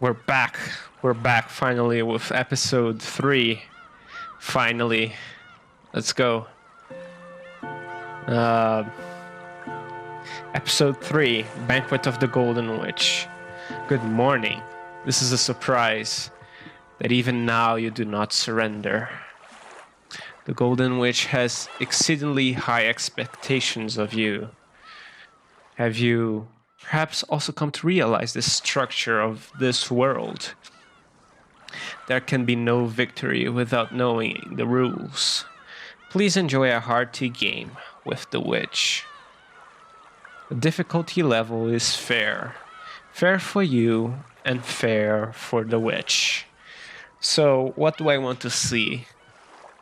We're back. We're back finally with episode 3. Finally. Let's go. Episode 3, Banquet of the Golden Witch. Good morning. This is a surprise that even now you do not surrender. The Golden Witch has exceedingly high expectations of you. Have you perhaps also come to realize the structure of this world? There can be no victory without knowing the rules. Please enjoy a hearty game with the witch. The difficulty level is fair. Fair for you and fair for the witch. So what do I want to see?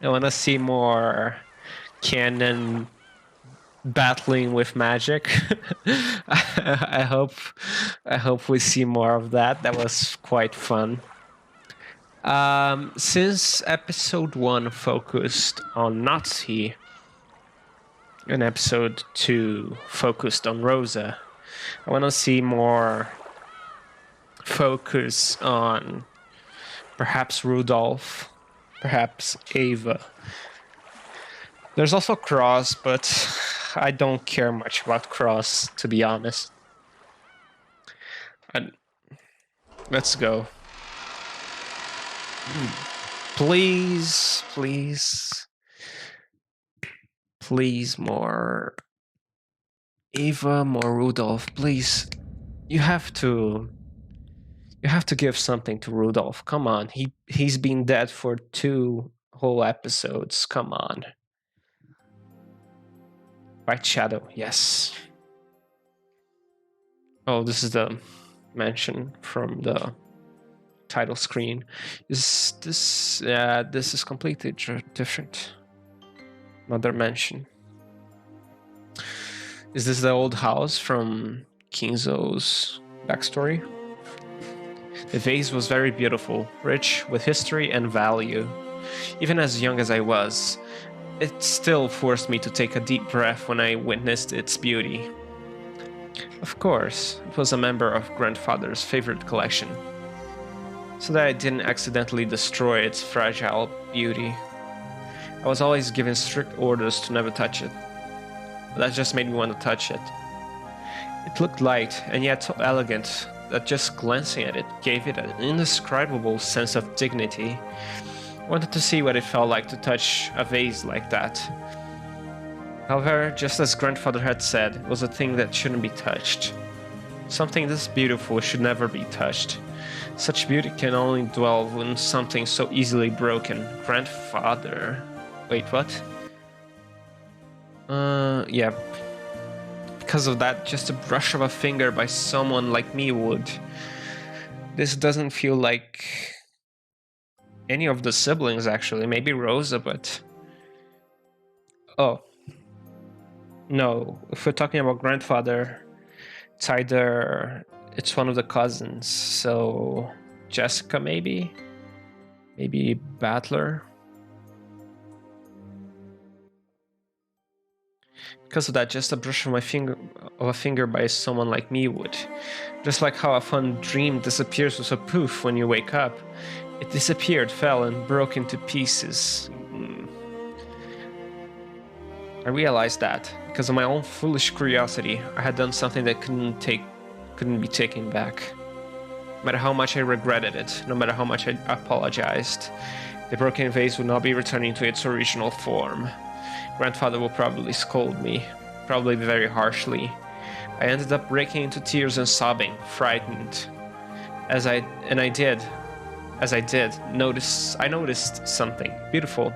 I want to see more canon battling with magic. I hope we see more of that. That was quite fun. Since episode 1 focused on Nazi and episode 2 focused on Rosa, I want to see more focus on perhaps Rudolph, perhaps Eva. There's also Cross, but I don't care much about Cross, to be honest. Let's go. Please, more Eva, more Rudolph, please. You have to give something to Rudolph. Come on, he's been dead for 2 whole episodes. Come on. White Shadow, yes. Oh, this is the mansion from the title screen. Is this? Yeah, this is completely different. Another mansion. Is this the old house from Kinzo's backstory? The vase was very beautiful, rich with history and value. Even as young as I was, it still forced me to take a deep breath when I witnessed its beauty. Of course, it was a member of grandfather's favorite collection, so that I didn't accidentally destroy its fragile beauty. I was always given strict orders to never touch it, but that just made me want to touch it. It looked light and yet so elegant that just glancing at it gave it an indescribable sense of dignity. I wanted to see what it felt like to touch a vase like that. However, just as grandfather had said, it was a thing that shouldn't be touched. Something this beautiful should never be touched. Such beauty can only dwell in something so easily broken. Grandfather... Wait, what? Yeah. Because of that, just a brush of a finger by someone like me would. This doesn't feel like any of the siblings, actually. Maybe Rosa, but... Oh. No, if we're talking about grandfather, it's one of the cousins, so Jessica maybe Battler. Because of that, just a brush of a finger by someone like me would. Just like how a fun dream disappears with a poof when you wake up. It disappeared, fell, and broke into pieces. I realized that, because of my own foolish curiosity, I had done something that couldn't be taken back. No matter how much I regretted it, no matter how much I apologized, the broken vase would not be returning to its original form. Grandfather will probably scold me, probably very harshly. I ended up breaking into tears and sobbing, frightened. As I noticed something beautiful.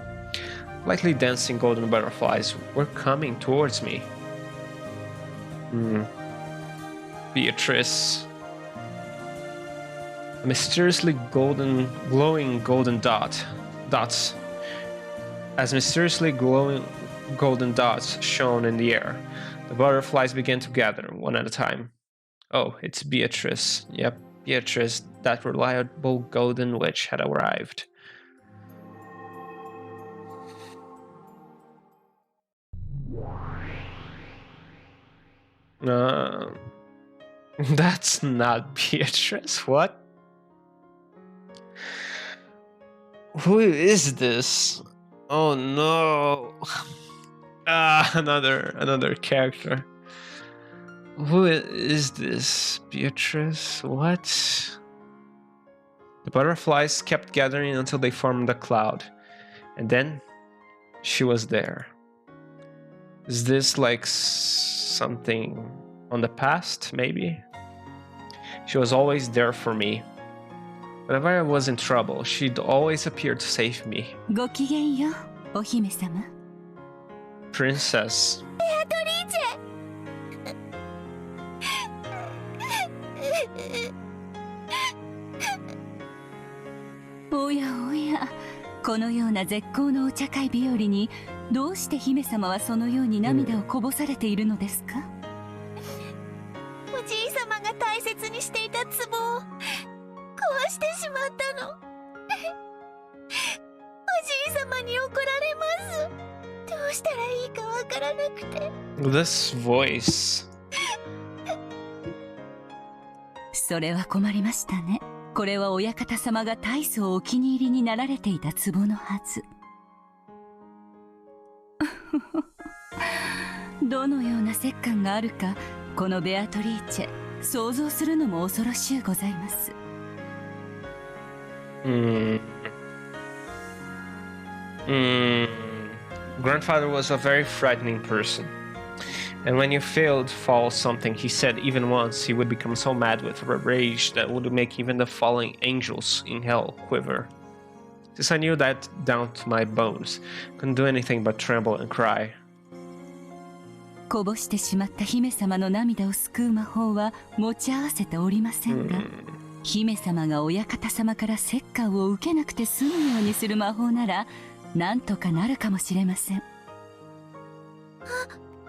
Lightly dancing golden butterflies were coming towards me. Beatrice. A mysteriously glowing golden dots. As mysteriously glowing golden dots shone in the air, the butterflies began to gather, one at a time. Oh, it's Beatrice. Yep, Beatrice, that reliable golden witch had arrived. That's not Beatrice. What? Who is this? Oh no. Another character. Who is this? Beatrice? What? The butterflies kept gathering until they formed a cloud. And then she was there. Is this like something on the past, maybe? She was always there for me. Whenever I was in trouble, she'd always appear to save me. ごきげんよう、お姫様。 Princess. おやおや、このような絶好のお茶会日和にどうして姫様はそのように涙をこぼされているのですか？おじい様が大切にしていた壺を壊してしまったの。おじい様に怒られます。どうしたらいいかわからなくて。This voice. それは困りましたね。これは親方様が大層お気に入りになられていた壺のはず。どのような折檻があるか、このベアトリーチェ、想像するのも恐ろしゅうございます。Grandfather was a very frightening person. And when you failed to follow something he said even once, he would become so mad with rage that would make even the falling angels in hell quiver. Since I knew that down to my bones, couldn't do anything but tremble and cry. こぼしてしまった姫様の涙を救う魔法は持ち合わせておりませんが、姫様が親方様から折檻を受けなくて済むようにする魔法ならなんとかなるかもしれません。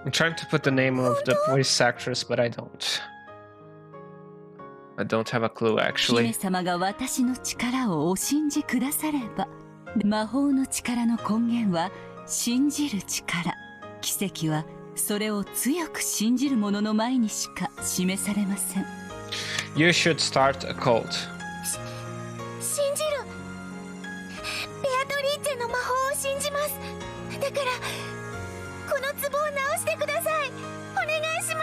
I'm trying to put the name of the voice actress, but I don't. I don't have a clue, 姫 actually. 様が私の力をお信じくだされば、魔法の力の根源は信じる力。奇跡はそれを強く信じる者の前にしか示されません。You should start a cult. 信じる。ベアトリーチェの魔法を信じます。だからこの壺を直してください。お願いしま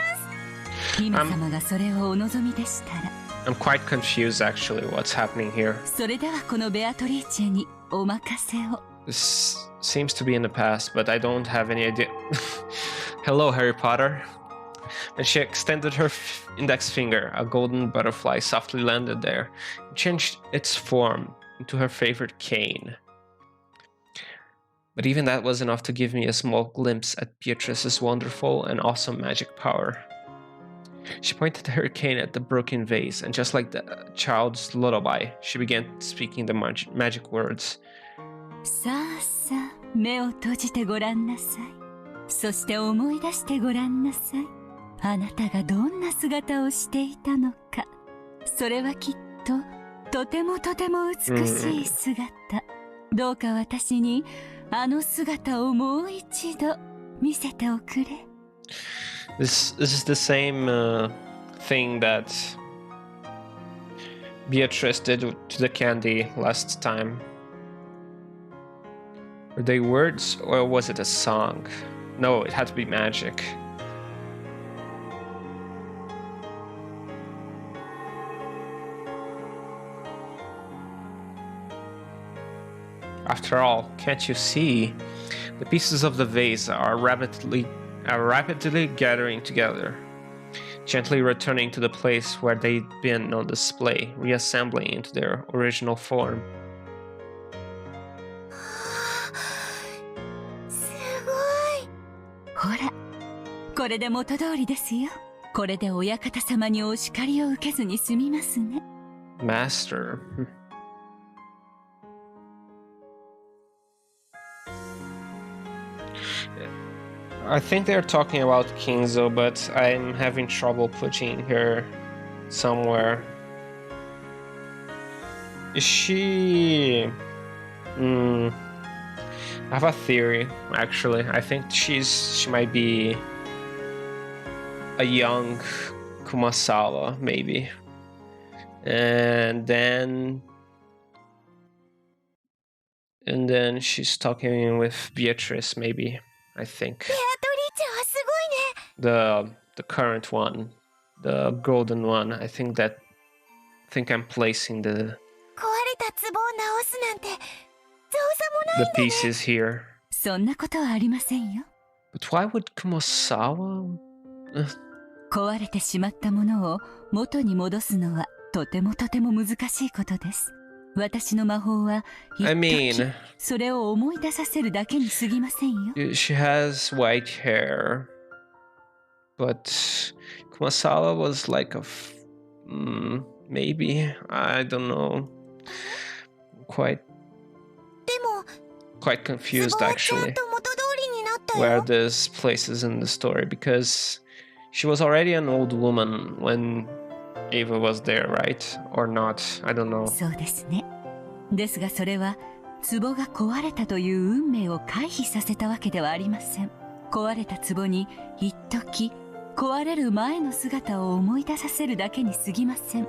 す。姫様がそれをお望みでしたら。I'm quite confused, actually, what's happening here. それではこのベアトリーチェにお任せを。 This seems to be in the past, but I don't have any idea. Hello, Harry Potter. And she extended her index finger. A golden butterfly softly landed there and changed its form into her favorite cane. But even that was enough to give me a small glimpse at Beatrice's wonderful and awesome magic power. She pointed her cane at the broken vase, and just like the child's lullaby, she began speaking the magic words. さあさあ、目を閉じてごらんなさい。そして思い出してごらんなさい。あなたがどんな姿をしていたのか。それはきっととてもとても美しい姿。どうか私にあの姿をもう一度見せておくれ。This is the same thing that Beatrice did to the candy last time. Were they words or was it a song? No, it had to be magic. After all, can't you see? The pieces of the vase are rapidly gathering together, gently returning to the place where they'd been on display, reassembling into their original form. すごい。ほら、これで元通りですよ。これで親方様にお叱りを受けずに済みますね。Master. I think they're talking about Kinzo, but I'm having trouble putting her somewhere. Is she... I have a theory, actually. I think she might be a young Kumasawa, maybe. And then And then she's talking with Beatrice, maybe, I think. ベアトリーチェはすごいね。The current one, the golden one. I think I'm placing the 壊れた壺を直すなんて造作もないんだね。 pieces here. そんなことはありませんよ。 But why would Kumasawa? 壊れてしまったものを元に戻すのはとても難しいことです。私の魔法は一 I 時 mean, それを思い出させるだけに過ぎませんよ。 she has white hair, but Kumasawa was like maybe, I don't know, quite でも quite 壺 confused はちゃん actually と元通りになったよ。 where this places in the story, because she was already an old woman when EVA was there, right? Or not? I don't know. そうですね。ですがそれは壺が壊れたという運命を回避させたわけではありません。壊れた壺に一時壊れる前の姿を思い出させるだけに過ぎません。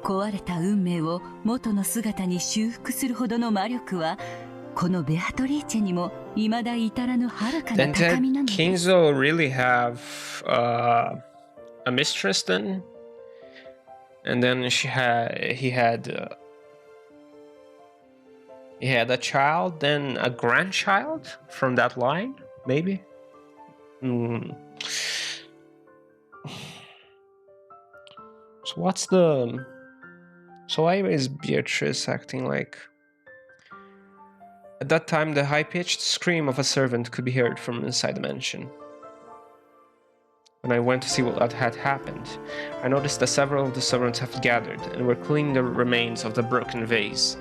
壊れた運命を元の姿に修復するほどの魔力はこのベアトリーチェにも未だ至らぬ遥かな Then 高 did みなのです。 Kinzo really have a mistress then? And then he had a child, then a grandchild from that line, maybe. So why is Beatrice acting like? At that time, the high-pitched scream of a servant could be heard from inside the mansion. When I went to see what had happened, I noticed that several of the servants had gathered and were cleaning the remains of the broken vase.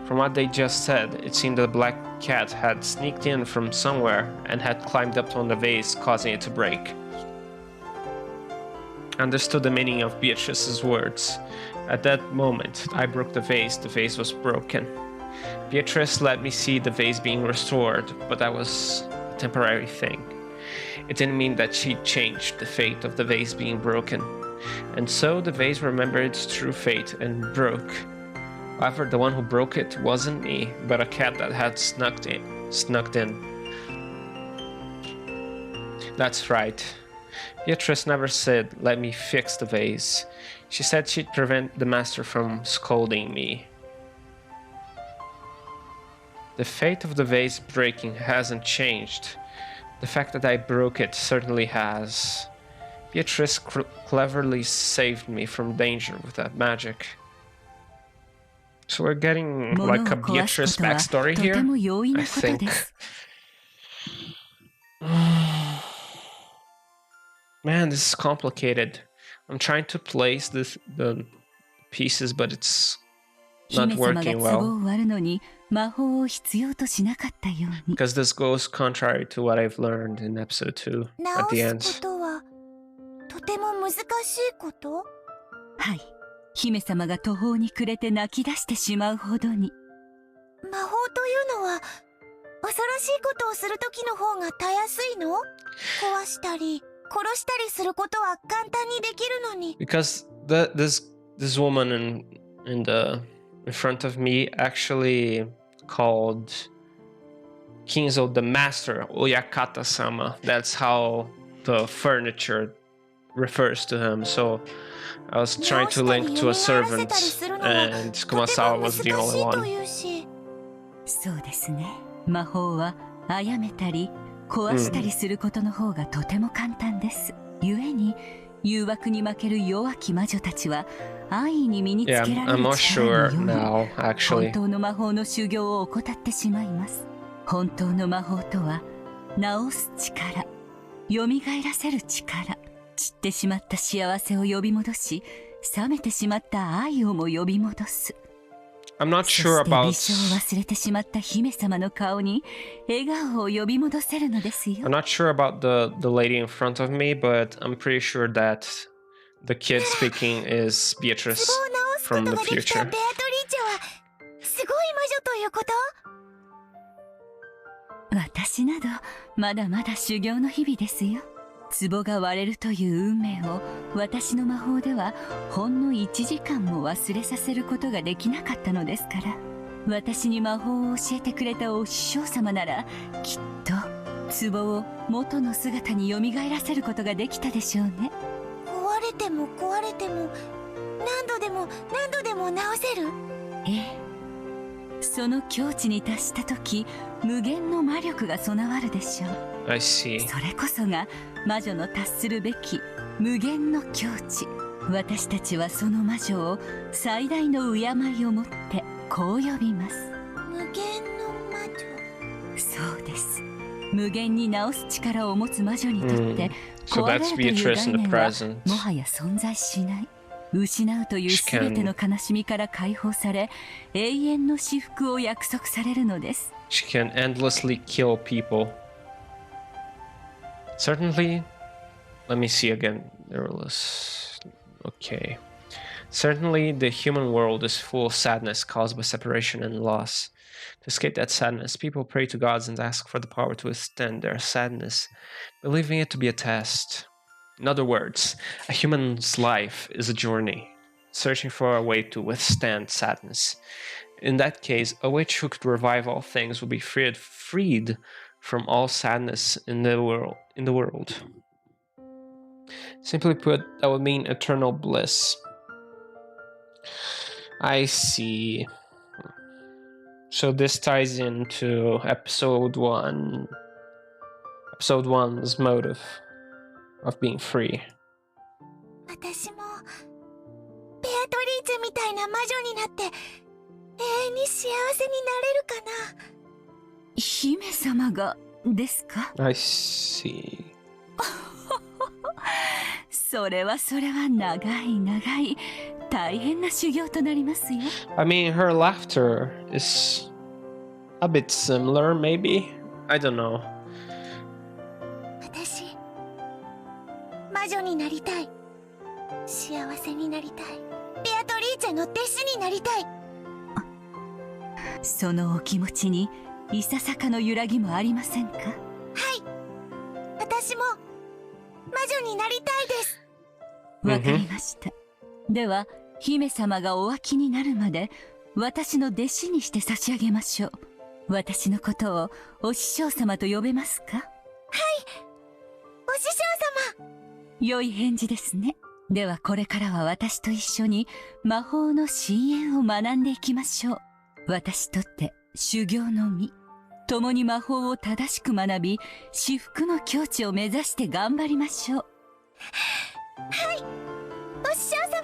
From what they just said, it seemed that the black cat had sneaked in from somewhere and had climbed up on the vase, causing it to break. I understood the meaning of Beatrice's words. At that moment, I broke the vase was broken. Beatrice let me see the vase being restored, but that was a temporary thing. It didn't mean that she changed the fate of the vase being broken. And so the vase remembered its true fate and broke. However, the one who broke it wasn't me, but a cat that had snuck in. That's right. Beatrice never said, "Let me fix the vase." She said she'd prevent the master from scolding me. The fate of the vase breaking hasn't changed. The fact that I broke it certainly has. Beatrice cleverly saved me from danger with that magic. So we're getting like a Beatrice backstory here, I think. Man, this is complicated. I'm trying to place the pieces, but it's not working well. Because this goes contrary to what I've learned in episode 2 at the end. とても難しいこと？はい。姫様が途方に暮れて泣き出してしまうほどに。魔法というのは恐ろしいことをする時の方がたやすいの？壊したり殺したりすることは簡単にできるのに。Because this woman in front of me actually called Kinzo the master, Oyakata-sama. That's how the furniture refers to him. So I was trying to link to a servant, and Kumasawa was the only one. そうですね。魔法は殺めたり壊したりすることの方がとても簡単です。故に誘惑に負ける弱き魔女たちは安易に身につけられる力により本当の魔法の修行を怠ってしまいます。本当の魔法とは治す力、蘇らせる力、散ってしまった幸せを呼び戻し、冷めてしまった愛をも呼び戻す。I'm not sure about. 美少を忘れてしまった姫様の顔に笑顔を呼び戻せるのですよ。I'm not sure about the lady in front of me, but I'm pretty sure that the kid speaking is Beatrice from the future. ベアトリーチェはすごい魔女ということ？私などまだまだ修行の日々ですよ。壺が割れるという運命を私の魔法ではほんの1時間も忘れさせることができなかったのですから。私に魔法を教えてくれたお師匠様ならきっと壺を元の姿によみがえらせることができたでしょうね。壊れても壊れても何度でも何度でも直せる？ええ、その境地に達した時無限の魔力が備わるでしょう。 I see. それこそが魔女の達するべき無限の境地。私たちはその魔女を最大の敬いをもってこう呼びます。無限の魔女。そうです。無限に治す力を持つ魔女にとって、So 壊れ that's るという Beatrice 概 in the 念は present. もはや存在しない。失うというすべての悲しみから解放され、永遠の至福を約束されるのです。She can endlessly kill people. Certainly, let me see again. There was... Okay. Certainly, the human world is full of sadness caused by separation and loss. To escape that sadness, people pray to gods and ask for the power to withstand their sadness, believing it to be a test. In other words, a human's life is a journey, searching for a way to withstand sadness. In that case, a witch who could revive all things would be freed from all sadness in the world. Simply put, that would mean eternal bliss. I see. So this ties into episode 1. Episode 1's motive of being free. 私もベアトリーチェみたいな魔女になって永遠に幸せになれるかな。姫様がですか？ I see. それは長い大変な修行となりますよ。 I mean, her laughter is a bit similar, maybe? I don't know. 私魔女になりたい。幸せになりたい。ベアトリーチェの弟子になりたい。そのお気持ちにいささかの揺らぎもありませんか？はい、私も魔女になりたいです。わかりました。では姫様がお飽きになるまで私の弟子にして差し上げましょう。私のことをお師匠様と呼べますか？はい、お師匠様。良い返事ですね。ではこれからは私と一緒に魔法の深淵を学んでいきましょう。私とって修行の身、共に魔法を正しく学び、至福の境地を目指して頑張りましょう。はい、お師匠様。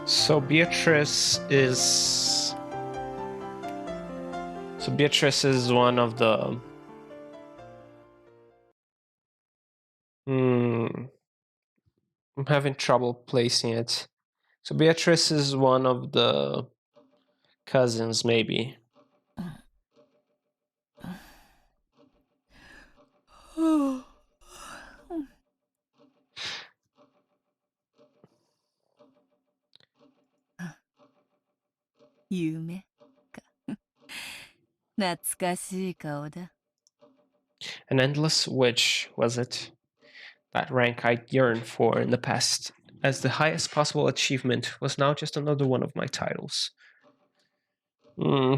So Beatrice is one of the I'm having trouble placing it. So Beatrice is one of the cousins, maybe. 夢か。懐かしい顔だ。 An endless witch, was it? That rank I yearned for in the past, as the highest possible achievement, was now just another one of my titles.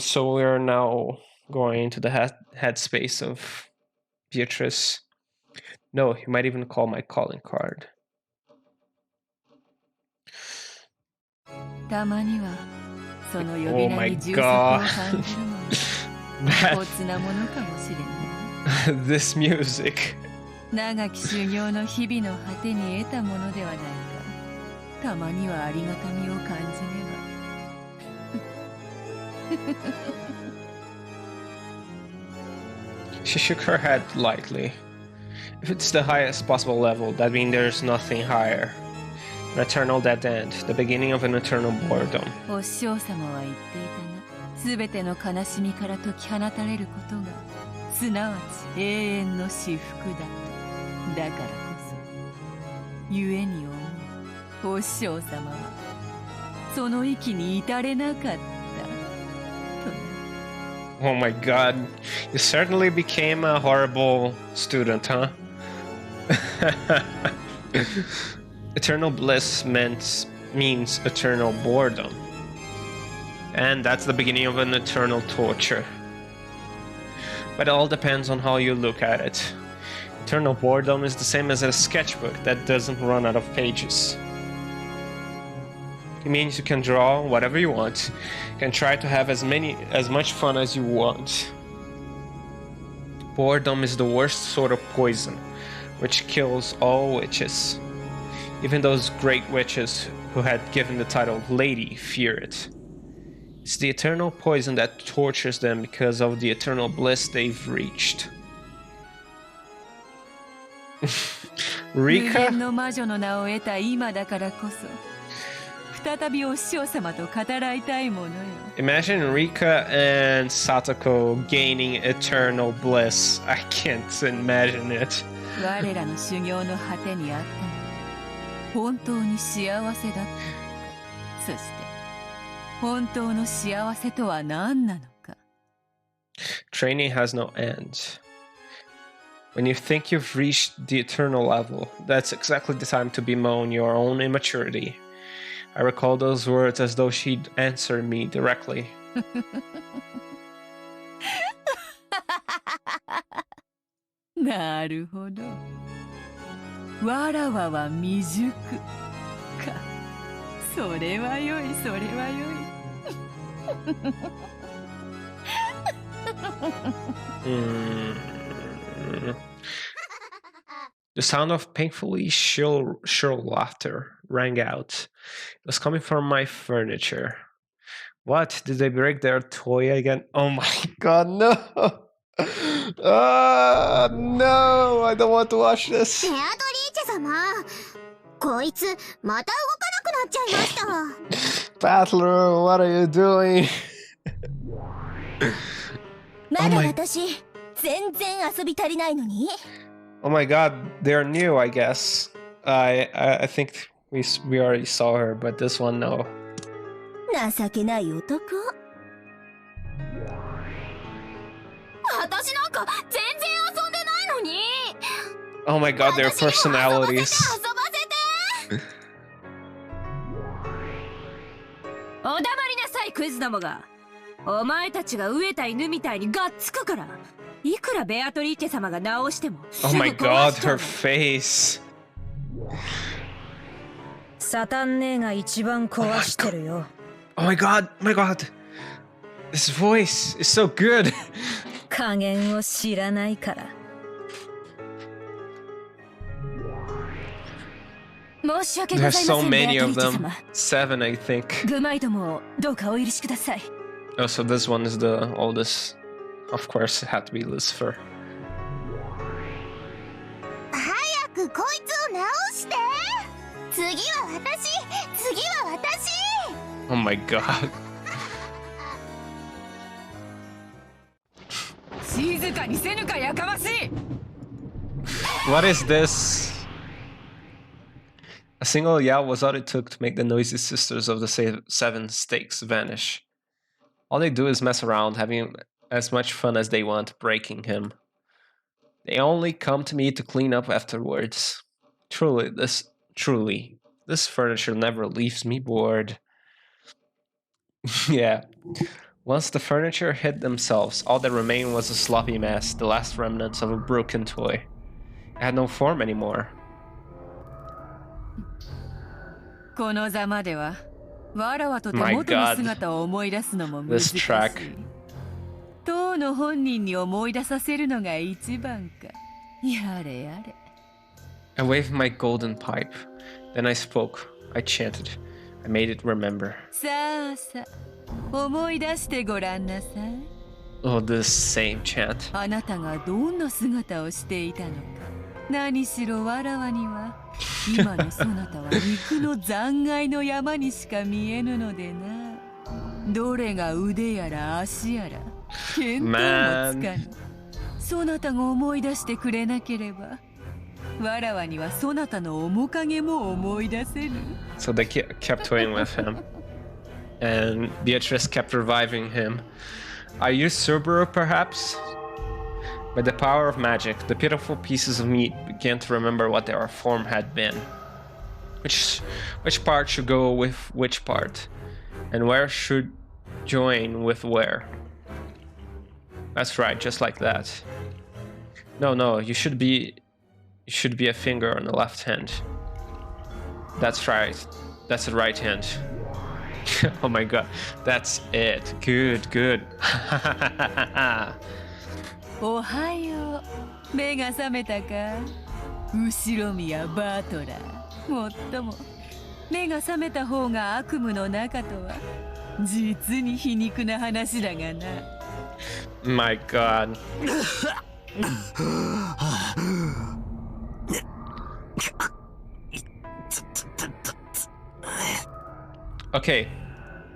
So we're now going into the headspace of Beatrice. No, you might even call my calling card. たまにはその呼 Oh び名 my に充足を感 god. じるのもコツなものかもしれない。 This music. 長き修行の日々の果てに得たものではないか。たまにはありがたみを感じねば。She shook her head lightly. If it's the highest possible level, that means there's nothing higher. An eternal dead end, the beginning of an eternal boredom. お師匠様は言っていたが、すべての悲しみから解き放たれることが、すなわち永遠の至福だと。だからこそ、故に思う、お師匠様は、その域に至れなかった。とな。 Oh my god, you certainly became a horrible student, huh? Eternal bliss means eternal boredom. And that's the beginning of an eternal torture. But it all depends on how you look at it. Eternal boredom is the same as a sketchbook that doesn't run out of pages. It means you can draw whatever you want, you can try to have as much fun as you want. Boredom is the worst sort of poison, which kills all witches. Even those great witches who had given the title Lady fear it. It's the eternal poison that tortures them because of the eternal bliss they've reached. Rika? Imagine Rika and Satoko gaining eternal bliss. I can't imagine it. 我らの修行の果てにあったのは本当に幸せだった。そして本当の幸せとは何なのか。Training has no end. When you think you've reached the eternal level, that's exactly the time to bemoan your own immaturity. I recall those words as though she'd answer me directly. なるほど。わらわは未熟か。それはよい、それはよい。The sound of painfully shrill laughter rang out. It was coming from my furniture. What? Did they break their toy again? Oh my god, no! No! I don't want to watch this. ベアトリーチェ様、こいつまた動かなくなっちゃいました。Battler, what are you doing? まだ私、全然遊び足りないのに。Oh my god, they're new, I guess. I think we already saw her, but this one, no. 情けない男。私なんか全然遊んでないのに。Oh my god, their personalities. 遊ばせて。お黙りなさい、クイズどもが。お前たちが飢えた犬みたいにがっつくから。いくらベアトリーチェ様が直しても。Oh my god, her face. サタン姉が一番壊してるよ。Oh my god, oh my god. This voice is so good. 加減を知らないから。申し訳ございません。 There's so many of ベアトリーチェ them. 様。7, I think. グマイどもをどうかお許しください。Oh, so this one is the oldest. Of course, it had to be Lucifer. 早くこいつを直して。次は私、次は私。Oh my god. 静かにせぬかやかましい。 What is this? A single yell was all it took to make the noisy sisters of the seven stakes vanish. All they do is mess around, having as much fun as they want, breaking him. They only come to me to clean up afterwards. Truly, this furniture never leaves me bored. Yeah. Once the furniture hid themselves, all that remained was a sloppy mess, the last remnants of a broken toy. It had no form anymore. このざまでは、わらわとて元の姿を思い出すのも難しい。当の本人に思い出させるのが一番か。やれやれ。I waved my golden pipe. Then I spoke. I chanted. I made it remember. さあさあ、思い出してごらんなさい。Oh, this same chant. あなたがどんな姿をしていたのか。何しろわらわには、今のそなたは肉の残骸の山にしか見えぬのでな。どれが腕やら足やら、見当もつかぬ。そなたが思い出してくれなければ、わらわにはそなたの面影も思い出せる。So they kept toying with him. And Beatrice kept reviving him. Are you Subaru, perhaps? By the power of magic, the pitiful pieces of meat began to remember what their form had been. Which part should go with which part, and where should join with where? That's right, just like that. No, you should be a finger on the left hand. That's right. That's the right hand. Oh my god, that's it. Good. おはよう。目が覚めたか？後ろ宮バトラー。もっとも目が覚めた方が悪夢の中とは実に皮肉な話だがな。My god. Okay.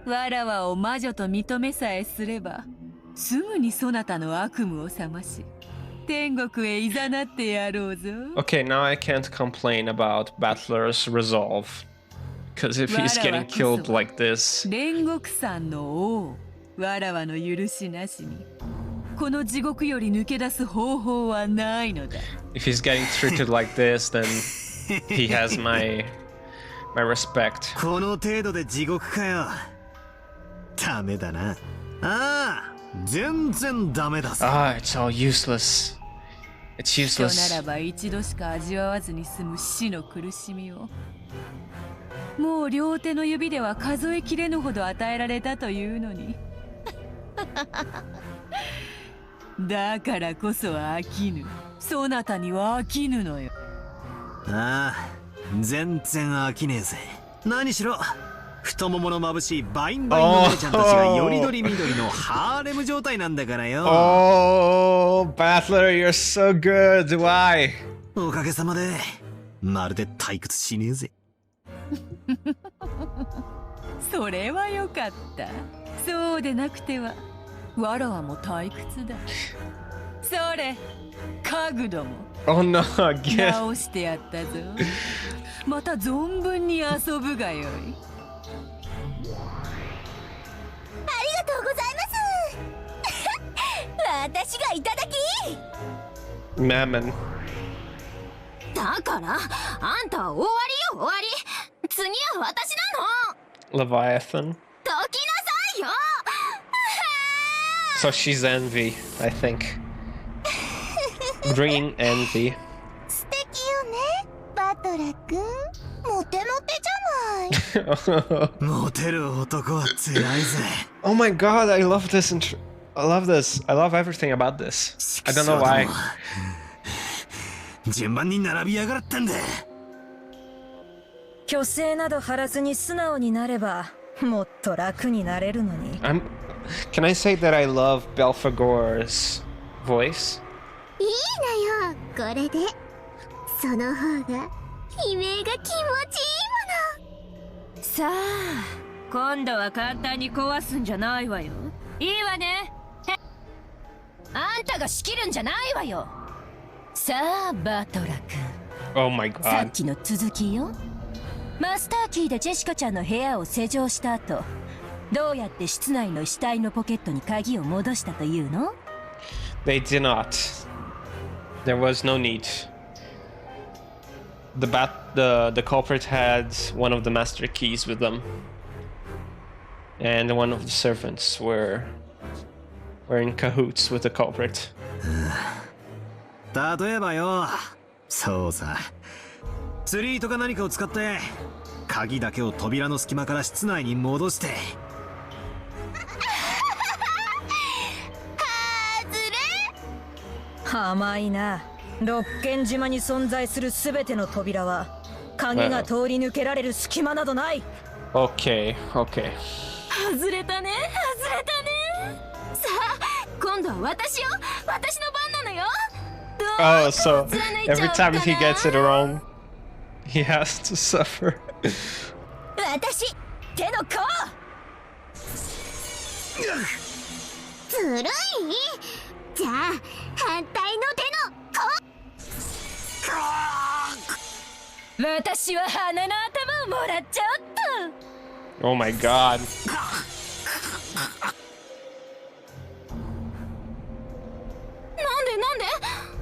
わらわを魔女と認めさえすればすぐにそなたの悪夢を覚まし天国へ誘ってやろうぞ。Okay, now I can't complain about Battler's resolve. Because if he's getting killed like this... 煉獄山の王、わらわの許しなしにこの地獄より抜け出す方法はないのだ。If he's getting treated like this, then he has my respect. この程度で地獄かよ。ダメだな。ああ、全然ダメだぞ。Ah, it's all useless. It's 人な useless. らば一度しか味わわずに済む死の苦しみをもう両手の指では数えきれぬほど与えられたというのにだからこそ飽きぬ。そなたには飽きぬのよ。ああ、全然飽きねえぜ。何しろ太ももの眩しいバインバインの姉ちゃんたちがよりどりみどりのハーレム状態なんだからよ。Oh, Battler, you're so good. Why? おかげさまでまるで退屈しねえぜ。それはよかった。そうでなくてはわらわも退屈だ。それ家具ども Oh no, again. 直してやったぞ。また存分に遊ぶがよい。ありがとうございます私がいただき Mammon. だからあんたは終わりよ終わり次は私なの Leviathan. どきなさいよ So she's envy, I think. Green envy. 素敵よねバトラ君モテモテじゃないモテる男は辛いぜ。 Oh my god, I love this. I love this. I love everything about this. I don't know why. 順番に並びやがったんだ。虚勢など張らずに素直になればもっと楽になれるのに。Can I say that I love Belphegor's voice? いいなよこれでその方が悲鳴が気持ちいいものさあ今度は簡単に壊すんじゃないわよ。いいわね。あんたが仕切るんじゃないわよ。さあバトラ君 Oh my さっ god. きの続きよ。マスターキーでジェシカちゃんの部屋を施錠した後どうやって室内の死体のポケットに鍵を戻したというの？ They did not. There was no need. The culprit had one of the master keys with them. And one of the servants were in cahoots with the culprit. 例えばよ、そうさ、釣り糸か何かを使って鍵だけを扉の隙間から室内に戻して。甘いな。六軒島に存在するすべての扉は鍵が通り抜けられる隙間などない。Okay. 外れたね外れたね。さあ今度は私の番なのよ。Oh, so every time he gets it wrong, he has to suffer. 私手の甲ずるいじゃあ反対の手の甲私は花の頭をもらっちゃおっと。 Oh my god. なんで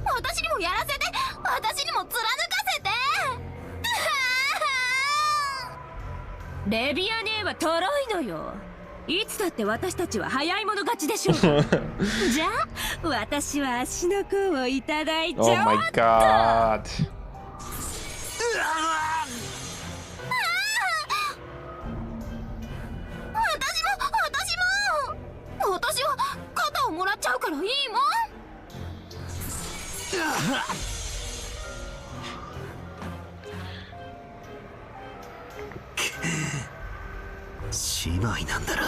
私にもやらせて私にも貫かせてレビア姉はトロいのよ。いつだって私たちは早い者勝ちでしょう。じゃあ私は足の甲をいただいちゃおう。 Oh my god. 私は肩をもらっちゃうからいいもん。姉妹なんだろ。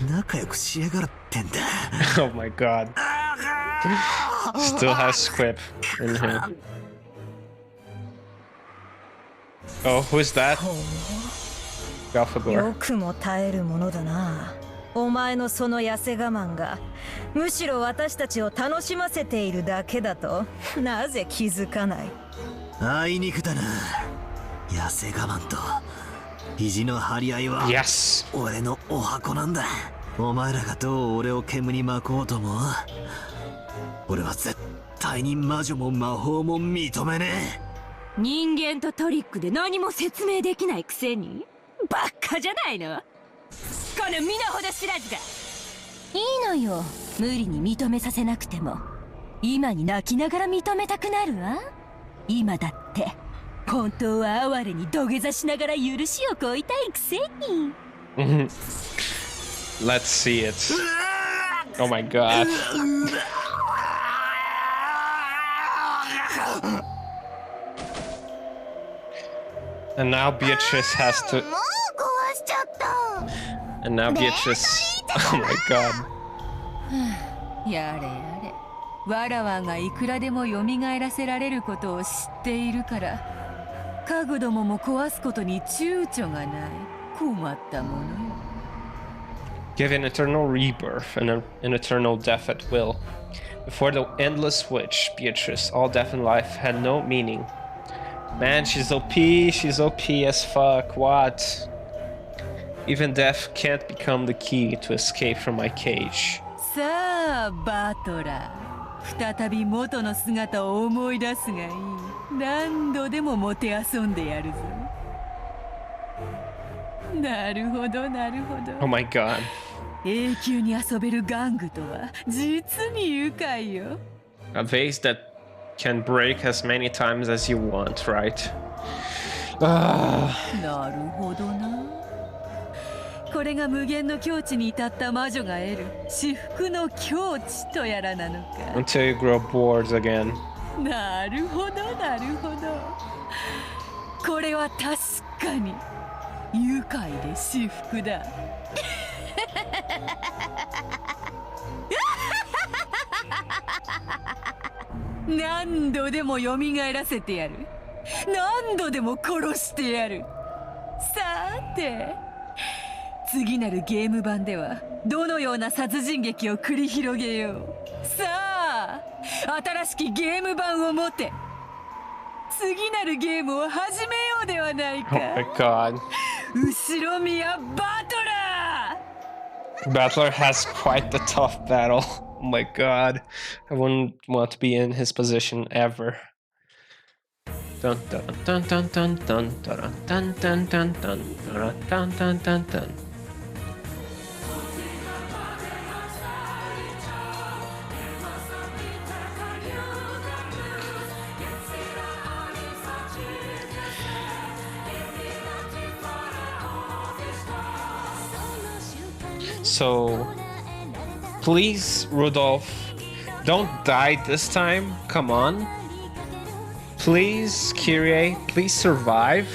仲良くしやがるってんだ。Oh my god. Still has squib in him. Oh, who's that? よ Galfagor. くも耐えるものだな。お前のその痩せ我慢がむしろ私たちを楽しませているだけだとなぜ気づかない。あいにくだな。痩せ我慢と肘の張り合いは Yes. 俺のお箱なんだ。お前らがどう俺を煙に巻こうとも俺は絶対に魔女も魔法も認めねえ。人間とトリックで何も説明できないくせにバカじゃないのこの身の程知らずが。いいのよ、無理に認めさせなくても。今に泣きながら認めたくなるわ。今だって本当は哀れに土下座しながら許しを請いたいくせに。Let's see it. Oh my god. And now Beatrice has to. もう壊しちゃった。 And now Beatrice. Oh my god. やれやれ、わらわがいくらでも蘇らせられることを知っているから家具どもも壊すことに躊躇がない。困ったものよ。 Give an eternal rebirth and an eternal death at will. Before the endless witch, Beatrice, all death in life had no meaning. Man, she's OP as fuck, what? Even death can't become the key to escape from my cage. さあバトラー、再び元の姿を思い出すがいい。何度でももてあそんでやるぞ。なるほどなるほど。 Oh my god. 永久に遊べる玩具とは実に愉快よ。 A vase that can break as many times as you want, right? Ah. なるほどな。これが無限の境地に至った魔女が得る至福の境地とやらなのか。 Until you grow bored again. なるほどなるほど。これは確かに愉快で至福だ。何度でも蘇らせてやる。何度でも殺してやる。さて次なるゲーム版ではどのような殺人劇を繰り広げよう。さあ新しきゲーム版を持て。次なるゲームを始めようではないか。 Oh my god. 後ろ宮バトラー。 Battler has quite the tough battle. Oh my god. I wouldn't want to be in his position ever. Dun dun dun dun dun dun dun dun dun dun dun dun dun dun dun. So, please, Rudolph, don't die this time. Come on. Please, Kyrie, please survive.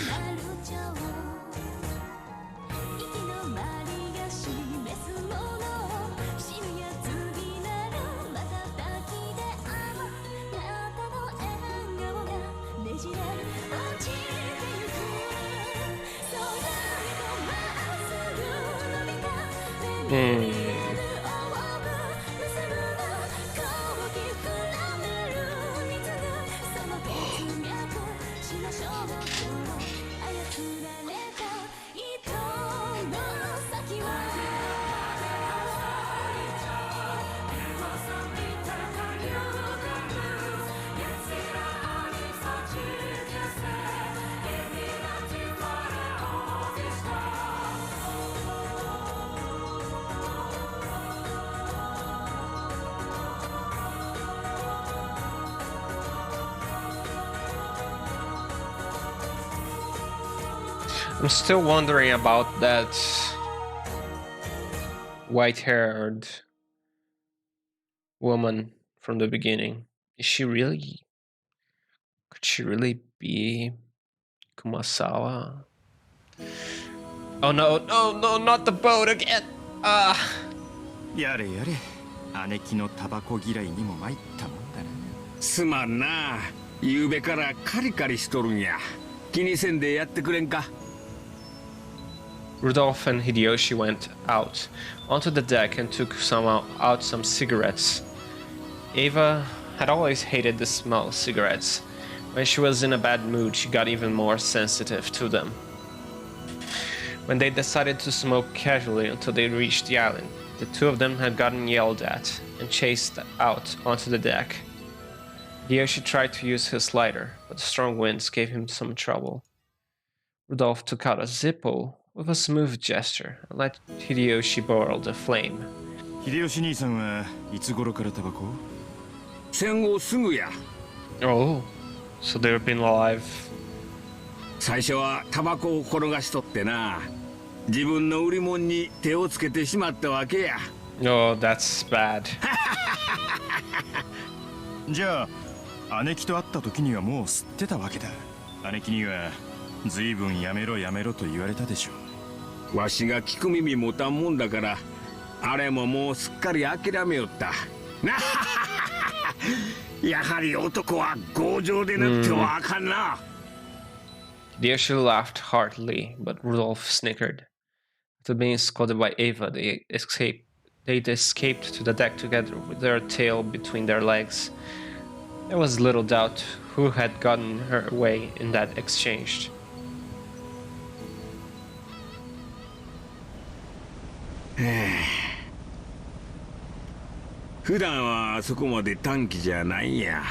I'm still wondering about that white-haired woman from the beginning. Is she really? Could she really be Kumasawa? Oh no, no, no, not the boat again! Ah! やれやれ、姉貴のタバコ嫌いにも参ったもんだな。すまんな、夕べからカリカリしとるんや。気にせんでやってくれんか。Rudolph and Hideyoshi went out onto the deck and took out some cigarettes. Eva had always hated the smell of cigarettes. When she was in a bad mood, she got even more sensitive to them. When they decided to smoke casually until they reached the island, the two of them had gotten yelled at and chased out onto the deck. Hideyoshi tried to use his lighter, but the strong winds gave him some trouble. Rudolph took out a Zippo with a smooth gesture and let Hideyoshi borrow the flame. 秀吉兄さんはいつ頃からタバコ？戦後すぐや。Oh, so they've been alive. 最初はタバコを転がしとってな。自分の売り物に手をつけてしまったわけや。Oh, that's bad. じゃあ姉貴と会った時にはもう吸ってたわけだ。姉貴には随分やめろやめろと言われたでしょう。わしが聞く耳持たんもんだから、あれももうすっかり諦めよった。なやはり男は強情でなくてはあかんな。Hideyoshi laughed heartily, but Rudolph snickered. After being scolded by Eva, they escaped to the deck together with their tail between their legs. There was little doubt who had gotten her way in that exchange. 普段はそこまで短気じゃないんや。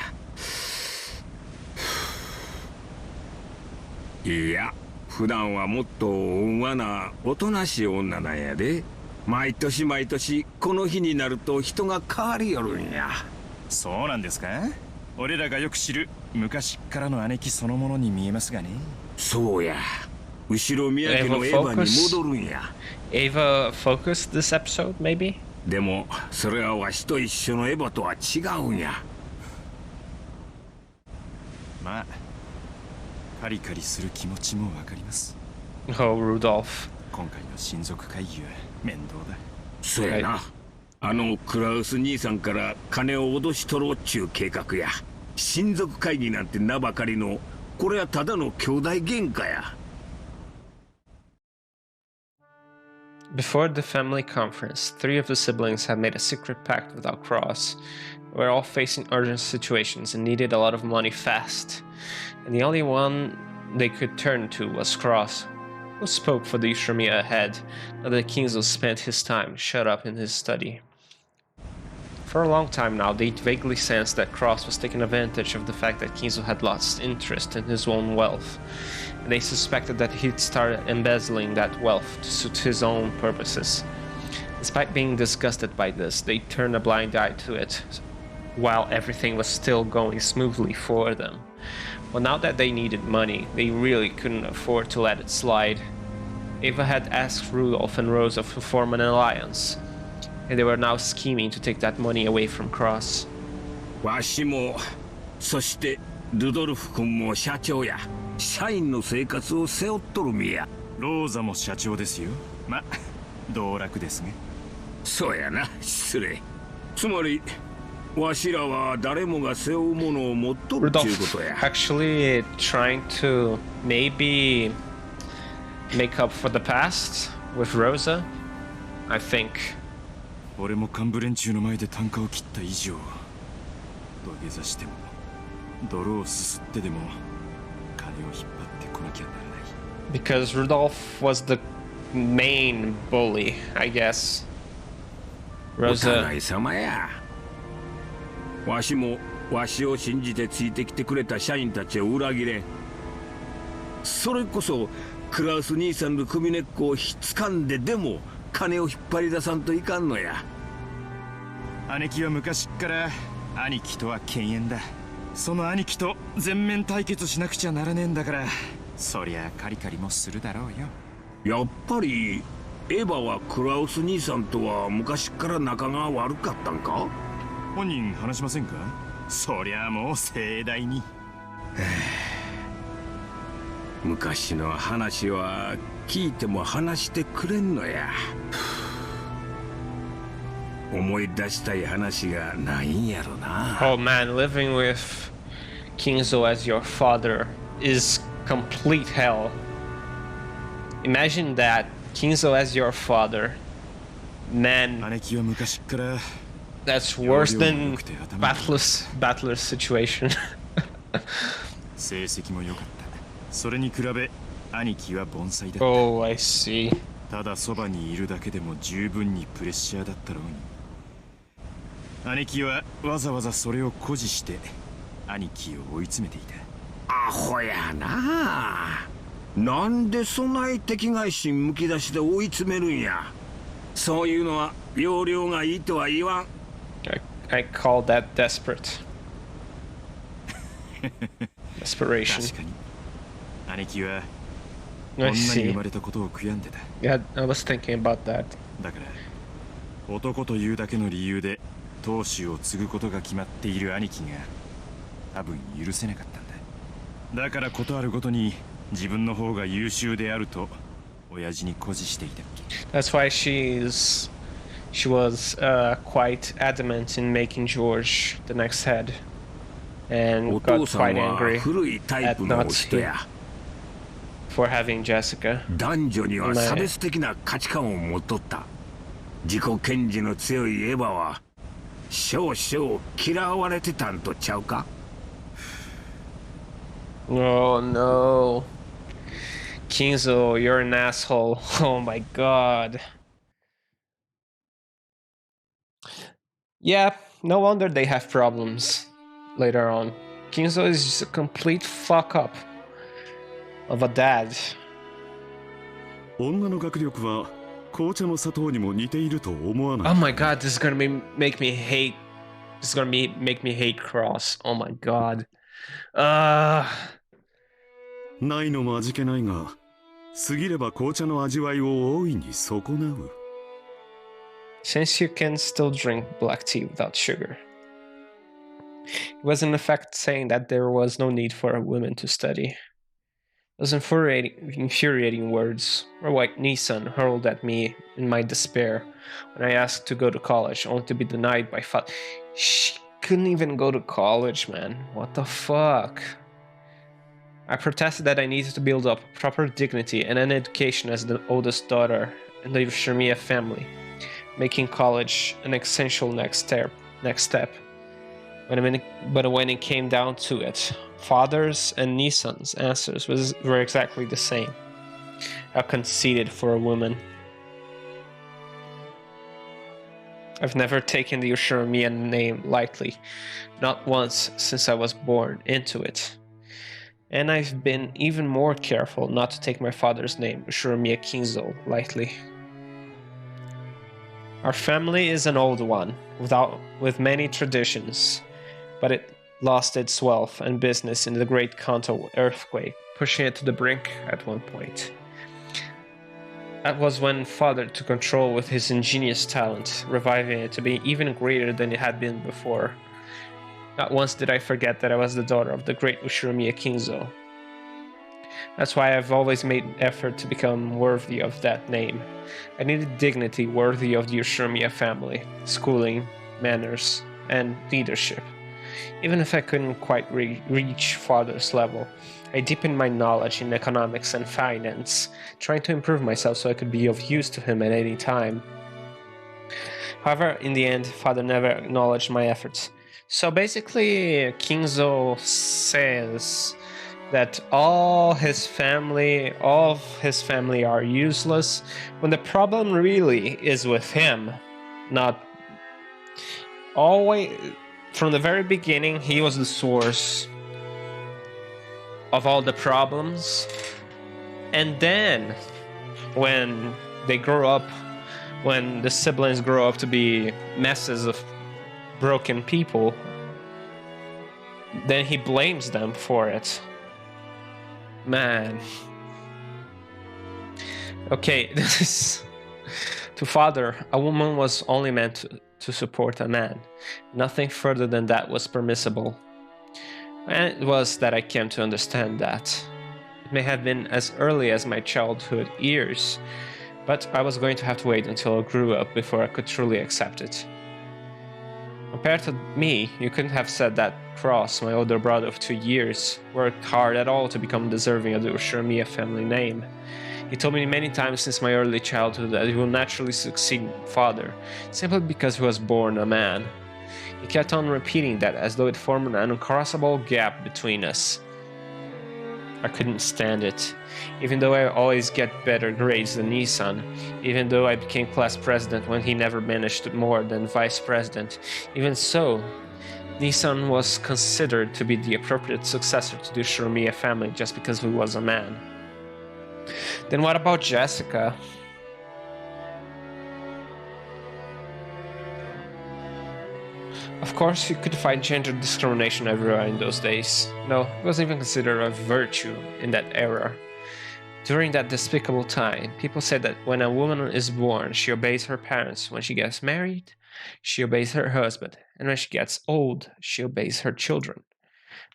いや、普段はもっと温和なおとなしい女なんやで。毎年毎年この日になると人が変わりよるんや。そうなんですか？俺らがよく知る昔からの姉貴そのものに見えますがね。そうや。後ろ宮家のエヴァに戻るんや。Eva focused this episode, maybe? でもそれはわしと一緒のエヴァとは違うんや。まあカリカリする気持ちもわかります。Oh, Rudolph. 今回の親族会議は面倒だ。そうやな。あのクラウス兄さんから金を脅し取ろうっちゅう計画や。親族会議なんて名ばかりの、これはただの兄弟喧嘩や。Before the family conference, 3 of the siblings had made a secret pact without Cross. They were all facing urgent situations and needed a lot of money fast. And the only one they could turn to was Cross, who spoke for the Ushramiya ahead, now that Kingzo spent his time shut up in his study. For a long time now, they vaguely sensed that Cross was taking advantage of the fact that Kingzo had lost interest in his own wealth, and they suspected that he'd started embezzling that wealth to suit his own purposes. Despite being disgusted by this, they turned a blind eye to it, while everything was still going smoothly for them. But now that they needed money, they really couldn't afford to let it slide. Eva had asked Rudolph and Rosa to form an alliance, and they were now scheming to take that money away from Cross. わしも、そしてルドルフ君も社長や。社員の生活を背負っとる身や。ローザも社長ですよ。ま、道楽ですね。そうやな、失礼。つまり、わしらは誰もが背負うものを持っとるっていうことや。Actually trying to maybe make up for the past with Rosa, I think. 俺も幹部連中の前で単価を切った以上、土下座しても、泥をすすってでも、金を引っ張ってこなきゃならない。Because Rudolph was the main bully, I guess. お互い様や。わしもわしを信じてついてきてくれた社員たちを裏切れん。それこそクラウス兄さんの首根っこをひっつかんででも金を引っ張り出さんといかんのや。姉貴は昔っから兄貴とは犬猿だ。その兄貴と全面対決しなくちゃならねえんだから、そりゃカリカリもするだろうよ。やっぱりエヴァはクラウス兄さんとは昔から仲が悪かったんか？本人話しませんか？そりゃもう盛大に。昔の話は聞いても話してくれんのや。思い出したい話がないんやろな。Oh man, living with Kingzo as your father is complete hell. Imagine that, Kingzo as your father. Man, 姉貴は昔から that's worse than Battler's situation. 成績も良かった。それに比べ兄貴は盆栽だった。Oh, I see. ただそばにいるだけでも十分にプレッシャーだったろうに。兄貴はわざわざそれを誇示して兄貴を追い詰めていた。アホやな。なんでそない敵外心むき出しで追い詰めるんや。そういうのは要領がいいとは言わん。I call that desperate. Desperation. 確かに兄貴は I 女に生 see. まれたことを悔やんでた。 Yeah, I was thinking about that. だから男というだけの理由で当主を継ぐことが決まっている兄貴が多分許せなかったんだ。だからことあるごとに自分の方が優秀であると親父に誇示していたっけ。 That's why she was quite adamant in making George the next head, お and 父 got さん quite は angry 古いタイプの人や。 for having Jessica. 男女には差別的な価値観を持っとった。自己顕示の強いエヴァは少々嫌われてたんとちゃうか？ Oh no. Kingzo, you're an asshole. Oh my god. Yeah, no wonder they have problems later on. Kingzo is just a complete fuck up of a dad. 女の学力は紅茶の砂糖にも似ていると思わない。 Oh my god, this is gonna make me hate. This is gonna make me hate Cross. Oh my god. ないのも味気ないが、過ぎれば紅茶の味わいを大いに損なう。 Since you can still drink black tea without sugar. He was in effect saying that there was no need for women to study. Those infuriating words were what Nissan hurled at me in my despair when I asked to go to college, only to be denied by father. She couldn't even go to college, man. What the fuck? I protested that I needed to build up proper dignity and an education as the oldest daughter in the Yoshimiya family, making college an essential next step. But when it came down to it, father's and Nissan's answers were exactly the same. How conceited for a woman. I've never taken the Yoshimiya name lightly, not once since I was born into it. And I've been even more careful not to take my father's name, Yoshimiya Kingzo, lightly. Our family is an old one, with many traditions, but it lost its wealth and business in the Great Kanto earthquake, pushing it to the brink at one point. That was when father took control with his ingenious talent, reviving it to be even greater than it had been before. Not once did I forget that I was the daughter of the great Yoshimiya Kingzo. That's why I've always made an effort to become worthy of that name. I needed dignity worthy of the Yoshimiya family, schooling, manners, and leadership. Even if I couldn't quite reach father's level, I deepened my knowledge in economics and finance, trying to improve myself so I could be of use to him at any time. However, in the end, father never acknowledged my efforts. So basically, Kingzo says that all of his family are useless, when the problem really is with him. Not always. From the very beginning, he was the source of all the problems. And then, when they grow up, when the siblings grow up to be messes of broken people, then he blames them for it. Man. Okay, this is... To father, a woman was only meant to support a man. Nothing further than that was permissible. And it was that I came to understand that. It may have been as early as my childhood years, but I was going to have to wait until I grew up before I could truly accept it. Compared to me, you couldn't have said that Cross, my older brother of 2 years, worked hard at all to become deserving of the Ushiramiya family name. He told me many times since my early childhood that he will naturally succeed father, simply because he was born a man. He kept on repeating that as though it formed an uncrossable gap between us. I couldn't stand it. Even though I always get better grades than Nissan, even though I became class president when he never managed more than vice president, even so, Nissan was considered to be the appropriate successor to the Ushiramiya family just because he was a man. Then what about Jessica? Of course, you could find gender discrimination everywhere in those days. No, it wasn't even considered a virtue in that era. During that despicable time, people said that when a woman is born, she obeys her parents. When she gets married, she obeys her husband. And when she gets old, she obeys her children.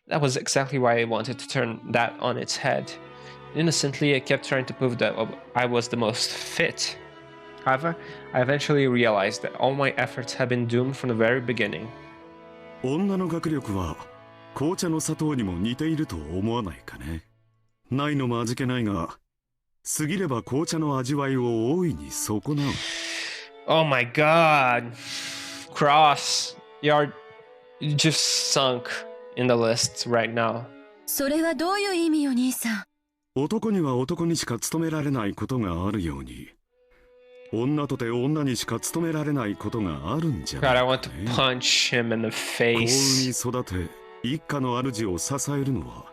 That was exactly why I wanted to turn that on its head. Innocently, I kept trying to prove that I was the most fit. However, I eventually realized that all my efforts had been doomed from the very beginning. 女の学力は紅茶の砂糖にも似ていると思わないかね。ないのも味気ないが、過ぎれば紅茶の味わいを大いに損なう。Oh my god. Cross, you're just sunk in the list right now. それはどういう意味よ、兄さん。男には男にしか務められないことがあるように、女とて女にしか務められないことがあるんじゃない God, I か want to ね。punch him in the 幸運に face. 育て、一家の主を支えるのは、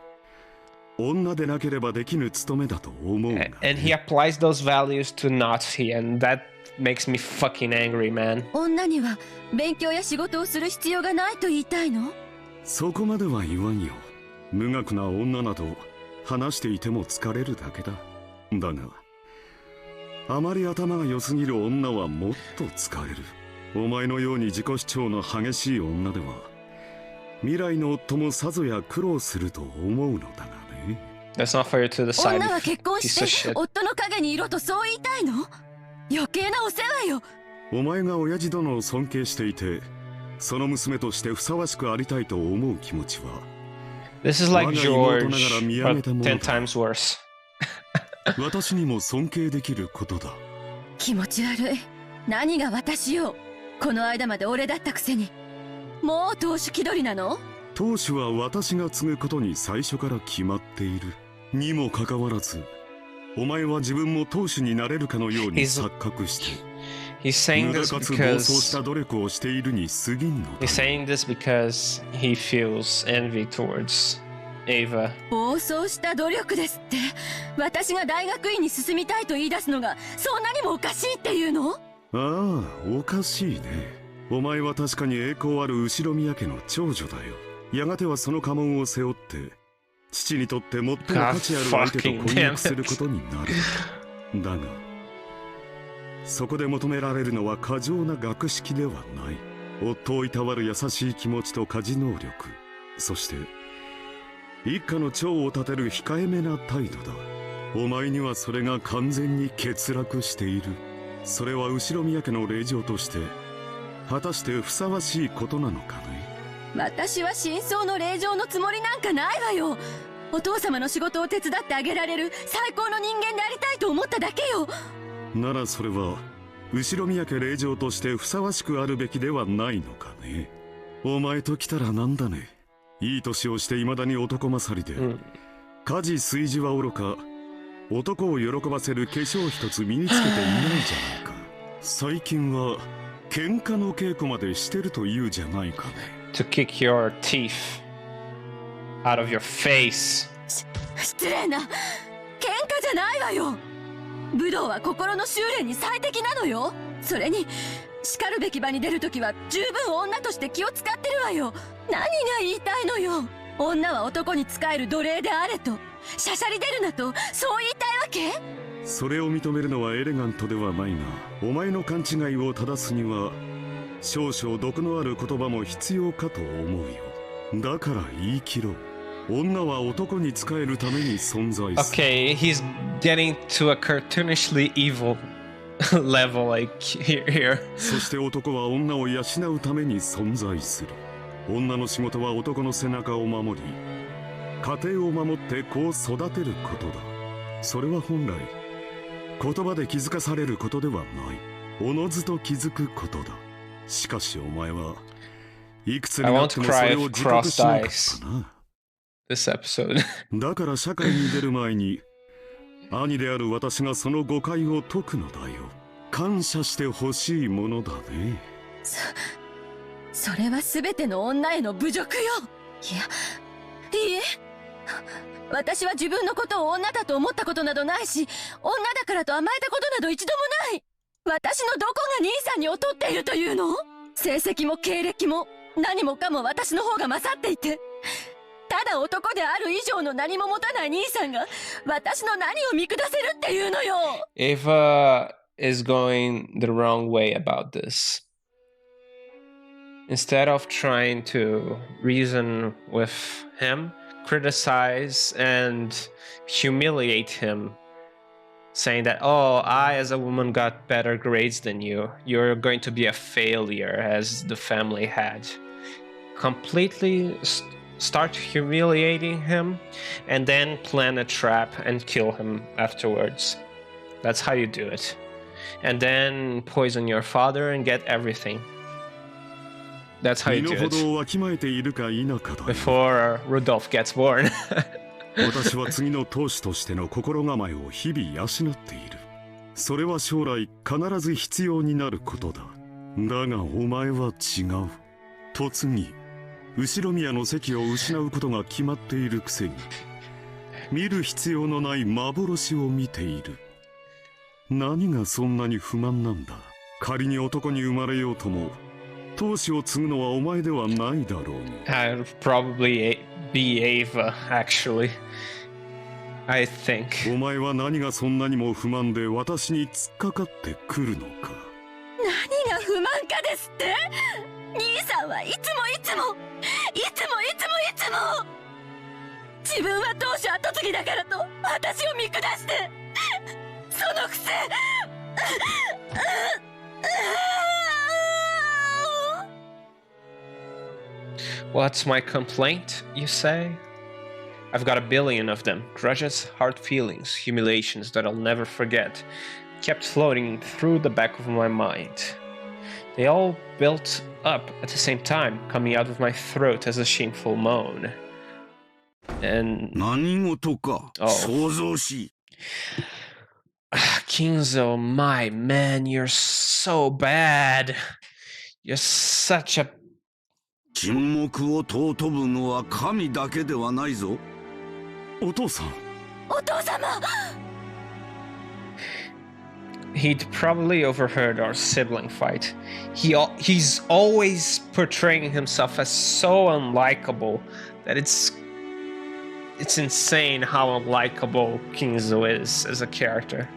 女でなければできぬ務めだと思うが、ね。And he applies those values to Natsuki, and that makes me fucking angry, man. 女には勉強や仕事をする必要がないと言いたいの？そこまでは言わんよ。無学な女など話していても疲れるだけだ。だがあまり頭が良すぎる女はもっと疲れる。お前のように自己主張の激しい女では未来の夫もさぞや苦労すると思うのだがね。 That's not for you to decide. 女は結婚 Piece し of て shit. 夫の陰にいろとそう言いたいの？余計なお世話よ。お前が親父殿を尊敬していて、その娘としてふさわしくありたいと思う気持ちは、 This is like George, but 10 times worse. 私にも尊敬できることだ。気持ち悪い。何が私よ。この間まで俺だったくせに。もう当主気取りなの？当主は私が継ぐことに最初から決まっている。にもかかわらず、お前は自分も当主になれるかのように錯覚して、He's saying 無駄 this かつ暴走し because た努力をしているに過ぎんのだ。 he's saying this because he feels envy towards Ava. 暴走した努力ですって。私が大学院に進みたいと言い出すのがそんなにもおかしいっていうの？ああ、おかしいね。お前は確かに栄光ある後宮家の長女だよ。やがてはその家紋を背負って、父にとって最も価値ある相手と婚約することになる。だが、そこで求められるのは過剰な学識ではない。夫をいたわる優しい気持ちと家事能力、そして一家の長を立てる控えめな態度だ。お前にはそれが完全に欠落している。それは後宮家の令状として果たしてふさわしいことなのかね。私は真相の令状のつもりなんかないわよ。お父様の仕事を手伝ってあげられる最高の人間でありたいと思っただけよ。ならそれは後宮家令嬢としてふさわしくあるべきではないのかね。お前と来たらなんだね。いい年をして未だに男勝りで、家事炊事はおろか男を喜ばせる化粧一つ身につけていないじゃないか。最近は喧嘩の稽古までしてると言うじゃないかね。To kick your teeth out of your face. 失礼な。喧嘩じゃないわよ。武道は心の修練に最適なのよ。それに叱るべき場に出るときは十分女として気を使ってるわよ。何が言いたいのよ。女は男に仕える奴隷であれと、しゃしゃり出るなと、そう言いたいわけ？それを認めるのはエレガントではないが、お前の勘違いを正すには少々毒のある言葉も必要かと思うよ。だから言い切ろう。女は男に仕えるために存在する。Okay, he's getting to a cartoonishly evil level like here. そして男は女を養うために存在する。女の仕事は男の背中を守り、家庭を守って子を育てることだ。それは本来言葉で気づかされることではない。おのずと気づくことだ。しかしお前はいくつになってもそれを自覚しなかったな。This episode. だから社会に出る前に兄である私がその誤解を解くのだよ。感謝してほしいものだね。それは全ての女への侮辱よ。いえ、私は自分のことを女だと思ったことなどないし、女だからと甘えたことなど一度もない。私のどこが兄さんに劣っているというの？成績も経歴も何もかも私の方が勝っていて、ただ男である以上の何も持たない兄さんが私の何を見下せるっていうのよ。EVA is going the wrong way about this. Instead of trying to reason with him, criticize and humiliate him, saying that, oh, I as a woman got better grades than you. You're going to be a failure as the family had. Completely start humiliating him and then plan a trap and kill him afterwards. That's how you do it. And then poison your father and get everything. That's how you do it. Before Rudolph gets born. 私は次の当主としての心構えを日々養っている。それは将来必ず必要になることだ。だがお前は違う。嫁ぎ、後ろ宮の席を失うことが決まっているくせに、見る必要のない幻を見ている。何がそんなに不満なんだ。仮に男に生まれようとも、当主を継ぐのはお前ではないだろうに。I'd probably be EVA, actually. I think. お前は何がそんなにも不満で私に突っかかってくるのか。何が不満かですって？兄さんはいつも自分は当主跡継ぎだからと私を見下して、そのくせWhat's my complaint, you say? I've got a billion of them. Grudges, hard feelings, humiliations that I'll never forget, kept floating through the back of my mind. They all built up at the same time, coming out of my throat as a shameful moan. And... Kinzo, my man, you're so bad. You're such a... 沈黙を尊ぶのは神だけではないぞ。お父さん。お父様。 He'd probably overheard our sibling fight. He's always portraying himself as so unlikable that it's insane how unlikable Kinzo is as a character.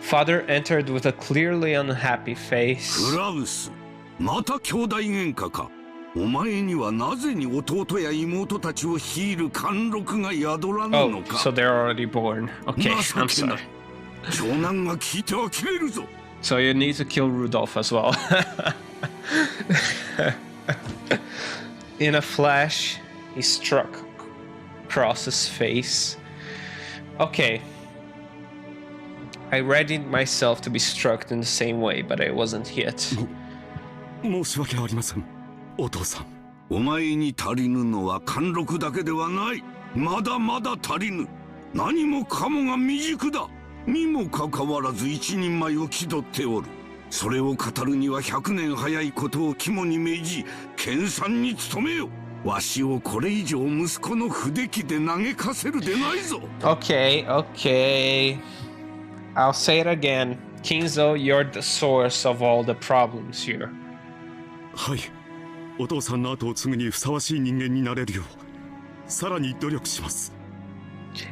Father entered with a clearly unhappy face. クラウス、また兄弟喧嘩か。お前にはなぜに弟や妹たちを率いる貫禄が宿らぬのか。Oh, so they're already born. Okay, I'm sorry. 長男が聞いては切れるぞ。So you need to kill Rudolph as well. In a flash, he struck across his face. Okay. I readied myself to be struck in the same way, but I wasn't hit. 申し訳ありません、お父さん。お前に足りぬのは貫禄だけではない。まだまだ足りぬ。何もかもが未熟だ。にもかかわらず一人前を気取っておる。それを語るには100年早いことを肝に銘じ、研鑽に努めよ。わしをこれ以上息子の不出来で嘆かせるでないぞ。Okay. I'll say it again. Kinzo, you're the source of all the problems here. はい、お父さんの後を継ぐにふさわしい人間になれるようさらに努力します。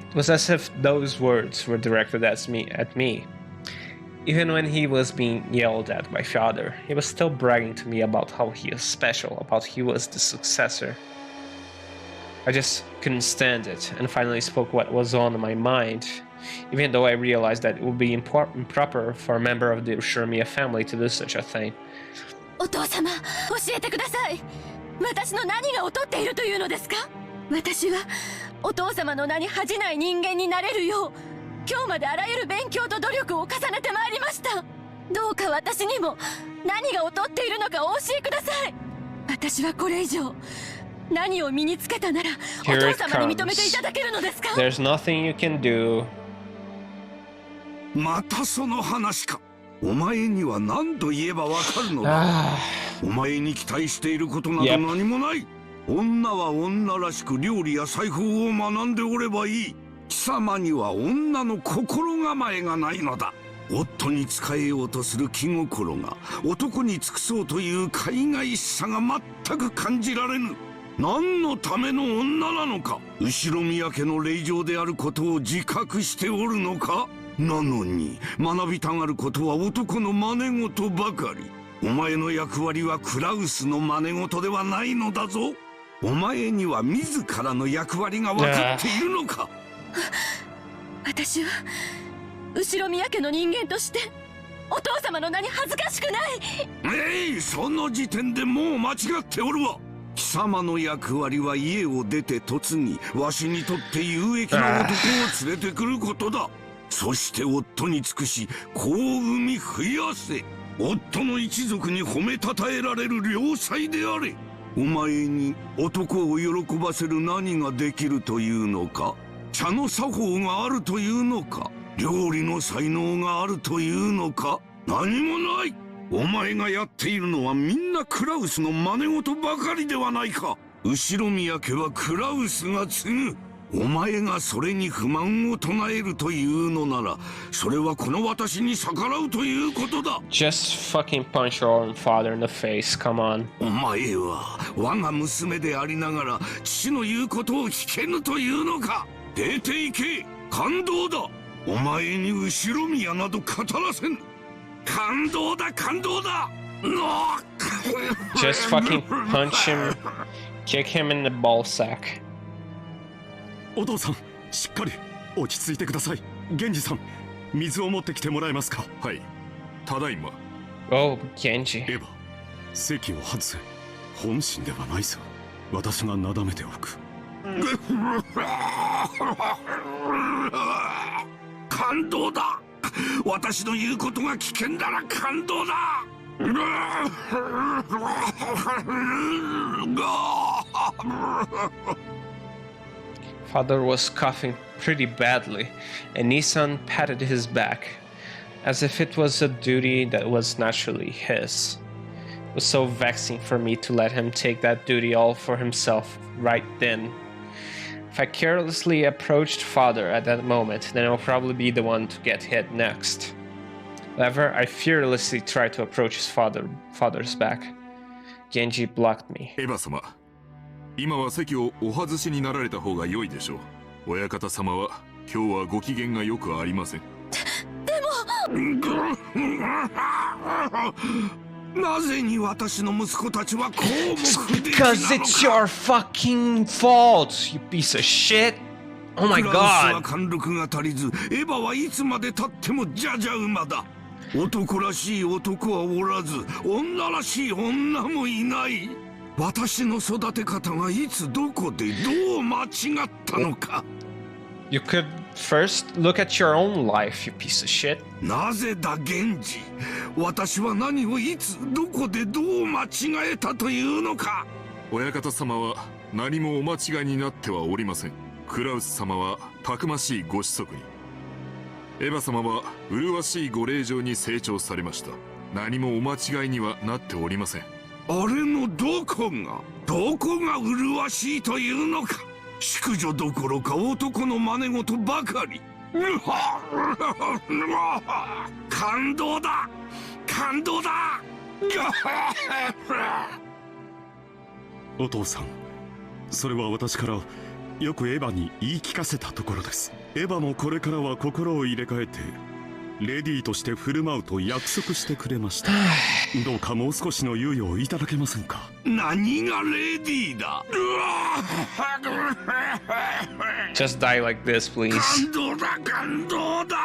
It was as if those words were directed at me. Even when he was being yelled at by father, he was still bragging to me about how he was special, about he was the successor. I just couldn't stand it and finally spoke what was on my mind, even though I realized that it would be improper for a member of the Ushiromiya family to do such a thing. お父様、教えてください。私の何が劣っているというのですか？私はお父様の名に恥じない人間になれるよう、今日まであらゆる勉強と努力を重ねてまいりました。どうか私にも何が劣っているのかお教えください。私はこれ以上何を身につけたならお父様に認めていただけるのですか？ There's nothing you can do. またその話か。お前には何度言えばわかるのだ。お前に期待していることなど何もない。女は女らしく料理や裁縫を学んでおればいい。貴様には女の心構えがないのだ。夫に仕えようとする気心が男に尽くそうという海外しさが全く感じられぬ。何のための女なのか。後ろ宮家の令嬢であることを自覚しておるのか。なのに学びたがることは男の真似事ばかり。お前の役割はクラウスの真似事ではないのだぞ。お前には自らの役割が分かっているのか。私は後ろ宮家の人間としてお父様の名に恥ずかしくない。その時点でもう間違っておるわ。貴様の役割は家を出て嫁ぎ、わしにとって有益な男を連れてくることだ。そして夫に尽くし子を産み増やせ。夫の一族に褒めたたえられる良妻であれ。お前に男を喜ばせる何ができるというのか。茶の作法があるというのか。料理の才能があるというのか。何もない。お前がやっているのはみんなクラウスの真似事ばかりではないか。後ろ宮家はクラウスが継ぐ。お前がそれに不満を唱えるというのなら、それはこの私に逆らうということだ。Just fucking punch your own father in the face, come on. お前は我が娘でありながら父の言うことを聞けぬというのか。出て行け。感動だ。お前に後ろ宮など語らせぬ。感動だ、感動だ。Just fucking punch him, kick him in the ball sack. お父さん、しっかり落ち着いてください。源氏さん、水を持ってきてもらえますか。はい、ただいま。Oh, Genji. エヴァ、席を外せ。本心ではないさ。私がなだめておく。感動だ。私の言うことが危険なら感動だ。Father was coughing pretty badly, and Nissan patted his back, as if it was a duty that was naturally his. It was so vexing for me to let him take that duty all for himself right then. If I carelessly approached Father at that moment, then I'll probably be the one to get hit next. However, I fearlessly tried to approach his father's back. Genji blocked me. エヴァ様、今は席をお外しになられた方が良いでしょう。親方様は今日はご機嫌がよくありません。でもなぜに私の息子たちはこうも不出来なのか。 Because it's your fucking fault, you piece of shit. Oh my クラウスは god. 貫禄が足りず、エヴァはいつまで経ってもじゃじゃ馬だ。男らしい男はおらず、女らしい女もいない。私の育て方がいつどこでどう間違ったのか。 You could first look at your own life, you piece of shit. なぜだ源氏。私は何をいつどこでどう間違えたというのか。親方様は何もお間違いになってはおりません。クラウス様はたくましいご子息に、エヴァ様は麗しいご令嬢に成長されました。何もお間違いにはなっておりません。あれのどこが麗しいというのか。淑女どころか男の真似事ばかり。感動だ感動だお父さん、それは私からよくエヴァに言い聞かせたところです。エヴァもこれからは心を入れ替えてレディーとして振る舞うと約束してくれました。どうかもう少しの猶予をいただけませんか。何がレディーだ。 Just die like this, please. 感動だ感動だ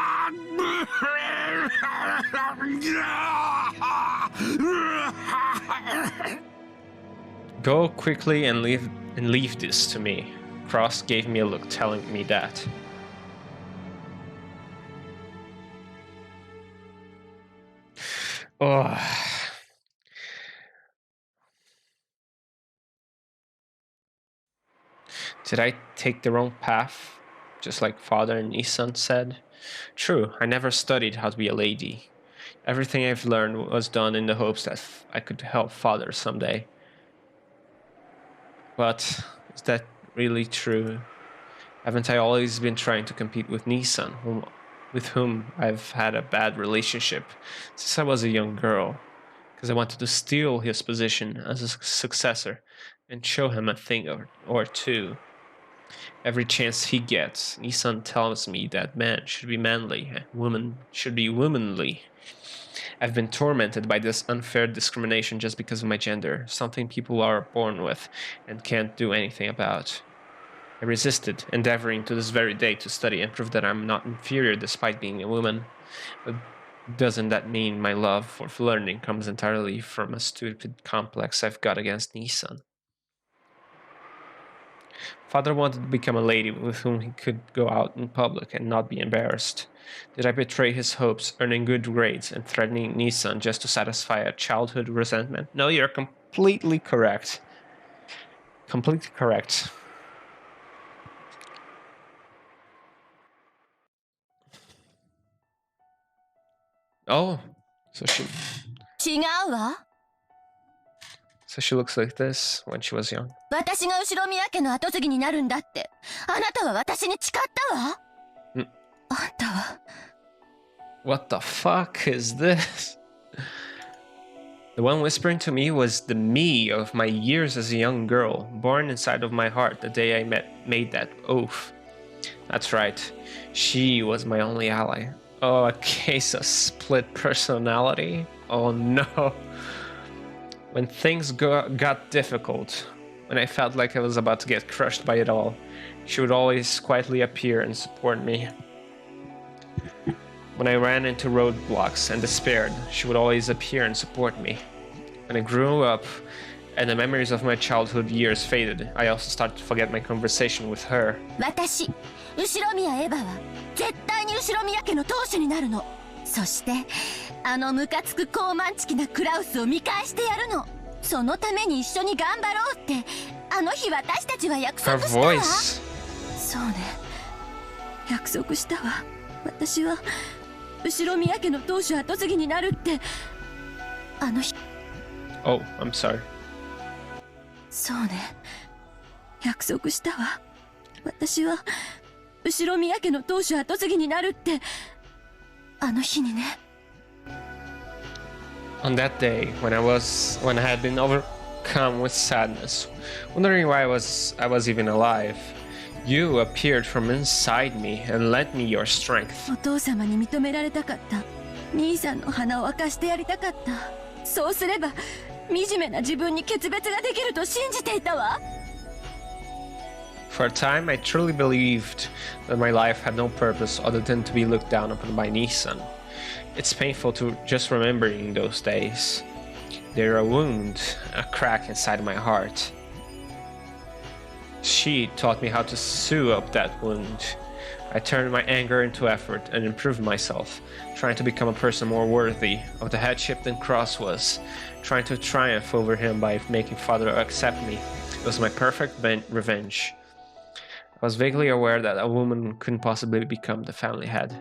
Go quickly and leave this to me. Cross gave me a look telling me that. Oh. Did I take the wrong path? Just like father and Isan said? True, I never studied how to be a lady. Everything I've learned was done in the hopes that I could help father someday. But is that really true? Haven't I always been trying to compete with Nisan, with whom I've had a bad relationship since I was a young girl, because I wanted to steal his position as a successor and show him a thing or two. Every chance he gets, Nisan tells me that man should be manly and woman should be womanly. I've been tormented by this unfair discrimination just because of my gender, something people are born with and can't do anything about. I resisted, endeavoring to this very day to study and prove that I'm not inferior despite being a woman. But doesn't that mean my love for learning comes entirely from a stupid complex I've got against Nisan? Father wanted to become a lady with whom he could go out in public and not be embarrassed. Did I betray his hopes, earning good grades and threatening Nisan just to satisfy a childhood resentment? No, you're completely correct. Completely correct. Oh, so she looks like this when she was young. 私が後宮家の後継ぎになるんだってあなたは私に誓ったわ。あんたは What the fuck is this? The one whispering to me was the me of my years as a young girl, born inside of my heart the day I made that oath. That's right, she was my only ally. Oh, a case of split personality? Oh no. When things got difficult, when I felt like I was about to get crushed by it all, she would always quietly appear and support me. When I ran into roadblocks and despaired, she would always appear and support me. When I grew up and the memories of my childhood years faded, I also started to forget my conversation with her. 私、後宮エヴァは絶対に後宮家の当主になるの。そしてあのムカつく高慢ちきなクラウスを見返してやるの。そのために一緒に頑張ろうってあの日私たちは約束したわ。そうね、約束したわ。私は後宮家の当主後継ぎになるってあの日。Oh, I'm sorry. そうね、約束したわ。私は後宮家の当主後継ぎになるってあの日にね。On that day, when I had been overcome with sadness, wondering why I was even alive, you appeared from inside me and lent me your strength. お父様に認められたかった。兄さんの鼻を明かしてやりたかった。そうすれば惨めな自分に決別ができると信じていたわ。For a time, I truly believed that my life had no purpose other than to be looked down upon by Nisan. It's painful to just remembering those days. They're a wound, a crack inside my heart. She taught me how to sew up that wound. I turned my anger into effort and improved myself, trying to become a person more worthy of the headship than Cross was, trying to triumph over him by making Father accept me. It was my perfect revenge. I was vaguely aware that a woman couldn't possibly become the family head,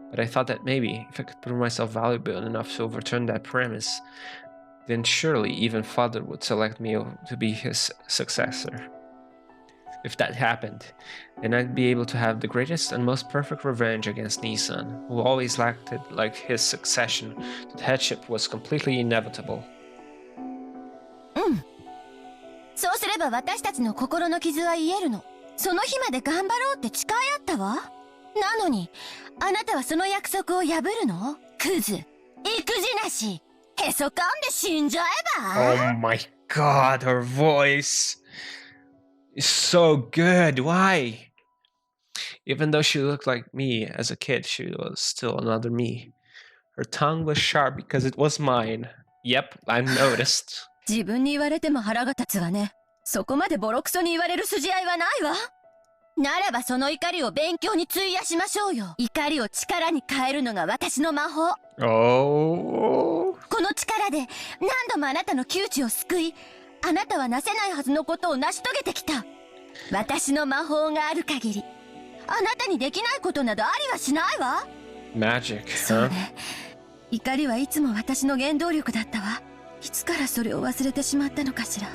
but I thought that maybe if I could prove myself valuable enough to overturn that premise, then surely even Father would select me to be his successor. If that happened, then I'd be able to have the greatest and most perfect revenge against Nissan, who always acted like his succession to the headship was completely inevitable. そうすれば私たちの心の傷は癒えるの。その日まで頑張ろうって誓い合ったわ。なのに、あなたはその約束を破るの？クズ、育児なし、へそかんで死んじゃえば。 Oh my god, her voice is so good. Why? Even though she looked like me as a kid, she was still another me. Her tongue was sharp because it was mine. Yep, I noticed. 自分に言われても腹が立つわね。そこまでボロクソに言われる筋合いはないわ。ならばその怒りを勉強に費やしましょうよ。怒りを力に変えるのが私の魔法。Oh. この力で何度もあなたの窮地を救い、あなたはなせないはずのことを成し遂げてきた。私の魔法がある限り、あなたにできないことなどありはしないわ。 Magic, そう huh? ね。怒りはいつも私の原動力だったわ。いつからそれを忘れてしまったのかしら。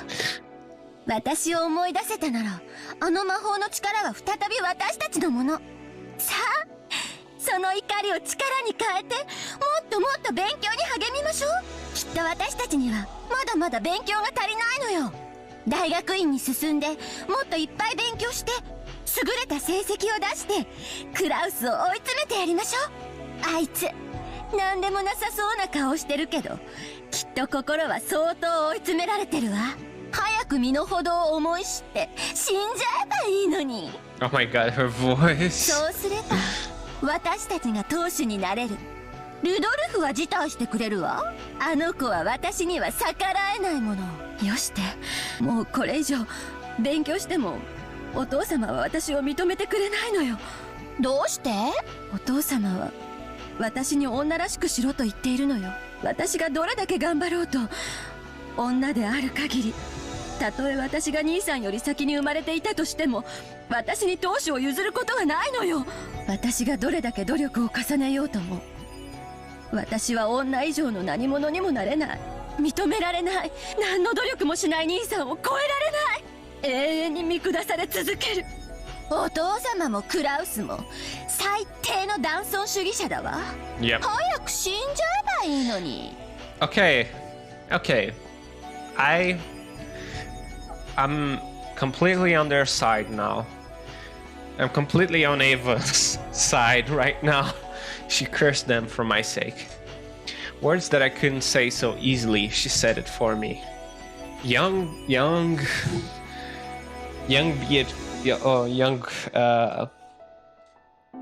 私を思い出せたなら、あの魔法の力は再び私たちのもの。さあ、その怒りを力に変えて、もっともっと勉強に励みましょう。きっと私たちにはまだまだ勉強が足りないのよ。大学院に進んで、もっといっぱい勉強して、優れた成績を出して、クラウスを追い詰めてやりましょう。あいつ、なんでもなさそうな顔してるけど、きっと心は相当追い詰められてるわ。早く身の程を思い知って死んじゃえばいいのに。 Oh my god, her voice. そうすれば私たちが当主になれる。ルドルフは辞退してくれるわ。あの子は私には逆らえないもの。よして、もうこれ以上勉強してもお父様は私を認めてくれないのよ。どうして？お父様は私に女らしくしろと言っているのよ。私がどれだけ頑張ろうと、女である限り、たとえ私が兄さんより先に生まれていたとしても、私に当主を譲ることはないのよ。私がどれだけ努力を重ねようとも、私は女以上の何者にもなれない。認められない。何の努力もしない兄さんを超えられない。永遠に見下され続ける。お父様もクラウスも最低の男尊主義者だわ。Yep. 早く死んじゃえばいいのに。Okay. I'm completely on their side now. I'm completely on Ava's side right now. She cursed them for my sake. Words that I couldn't say so easily, she said it for me. Young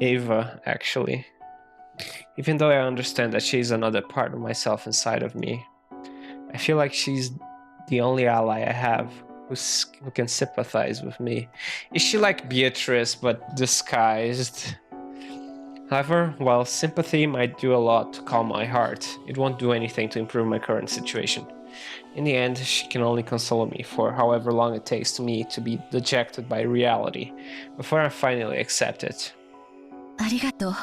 Ava, actually. Even though I understand that she's another part of myself inside of me, I feel like she's the only ally I have who can sympathize with me. Is she like Beatrice but disguised? However, while sympathy might do a lot to calm my heart, it won't do anything to improve my current situation. In the end, she can only console me for however long it takes to me to be dejected by reality before I finally accept it. ありがと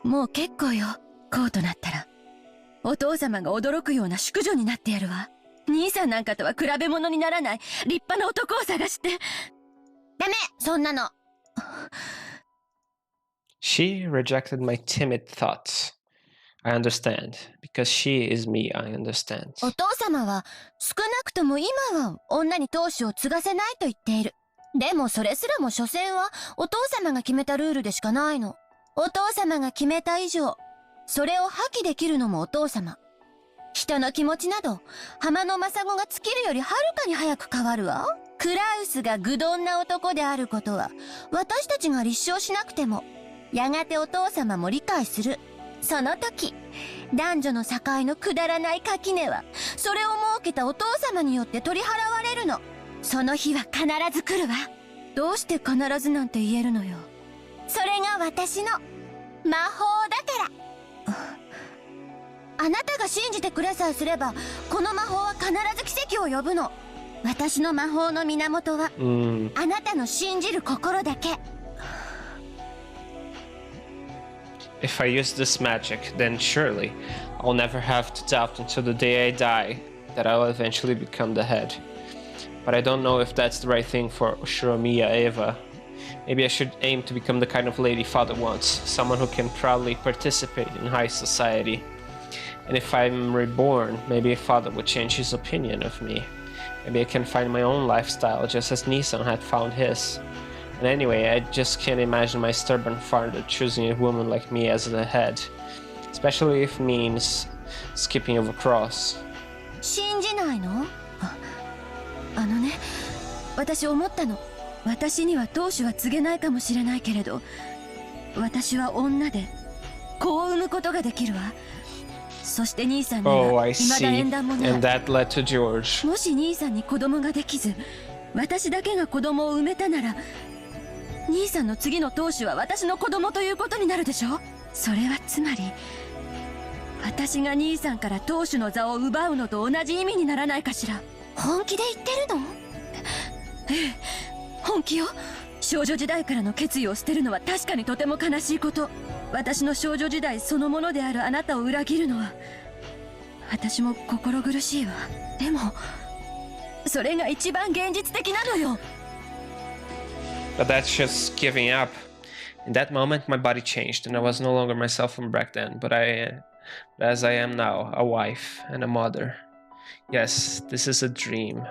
う。もう結構よ。こうとなったら、お父様が驚くような淑女になってやるわ。兄さんなんかとは比べ物にならない立派な男を探して。ダメ、そんなの。She rejected my timid thoughts. I understand. Because she is me, I understand. お父様は少なくとも今は女に当主を継がせないと言っている。でもそれすらも所詮はお父様が決めたルールでしかないの。お父様が決めた以上、それを破棄できるのもお父様。人の気持ちなど、浜のマサゴが尽きるよりはるかに早く変わるわ。クラウスが愚鈍な男であることは、私たちが立証しなくても、やがてお父様も理解する。その時、男女の境のくだらない垣根は、それを設けたお父様によって取り払われるの。その日は必ず来るわ。どうして必ずなんて言えるのよ。それが私の魔法だから。あなたが信じてくれさえすれば、この魔法は必ず奇跡を呼ぶの。私の魔法の源は、あなたの信じる心だけ。If I use this magic, then surely I'll never have to doubt until the day I die that I'll eventually become the head. but I don't know if that's the right thing for Shiromiya Eva. Maybe I should aim to become the kind of lady father wants, someone who can proudly participate in high society. And if I'm reborn, maybe father would change his opinion of me. Maybe I can find my own lifestyle just as Nissan had found his. And anyway, I just can't imagine my stubborn father choosing a woman like me as the head. Especially if it means skipping over cross. 信じないの？あのね、私思ったの。私には当主は告げないかもしれないけれど、私は女で子を産むことができるわ。そして兄さんには未だ縁談もない。And that led to George. もし兄さんに子供ができず、私だけが子供を産めたなら、兄さんの次の当主は私の子供ということになるでしょ。それはつまり、私が兄さんから当主の座を奪うのと同じ意味にならないかしら。本気で言ってるの？ええ、本気よ。少女時代からの決意を捨てるのは確かにとても悲しいこと。私の少女時代そのものであるあなたを裏切るのは私も心苦しいわ。でもそれが一番現実的なのよ。 But that's just giving up. In that moment, my body changed, and I was no longer myself from back then, but as I am now, a wife and a mother. Yes, this is a dream.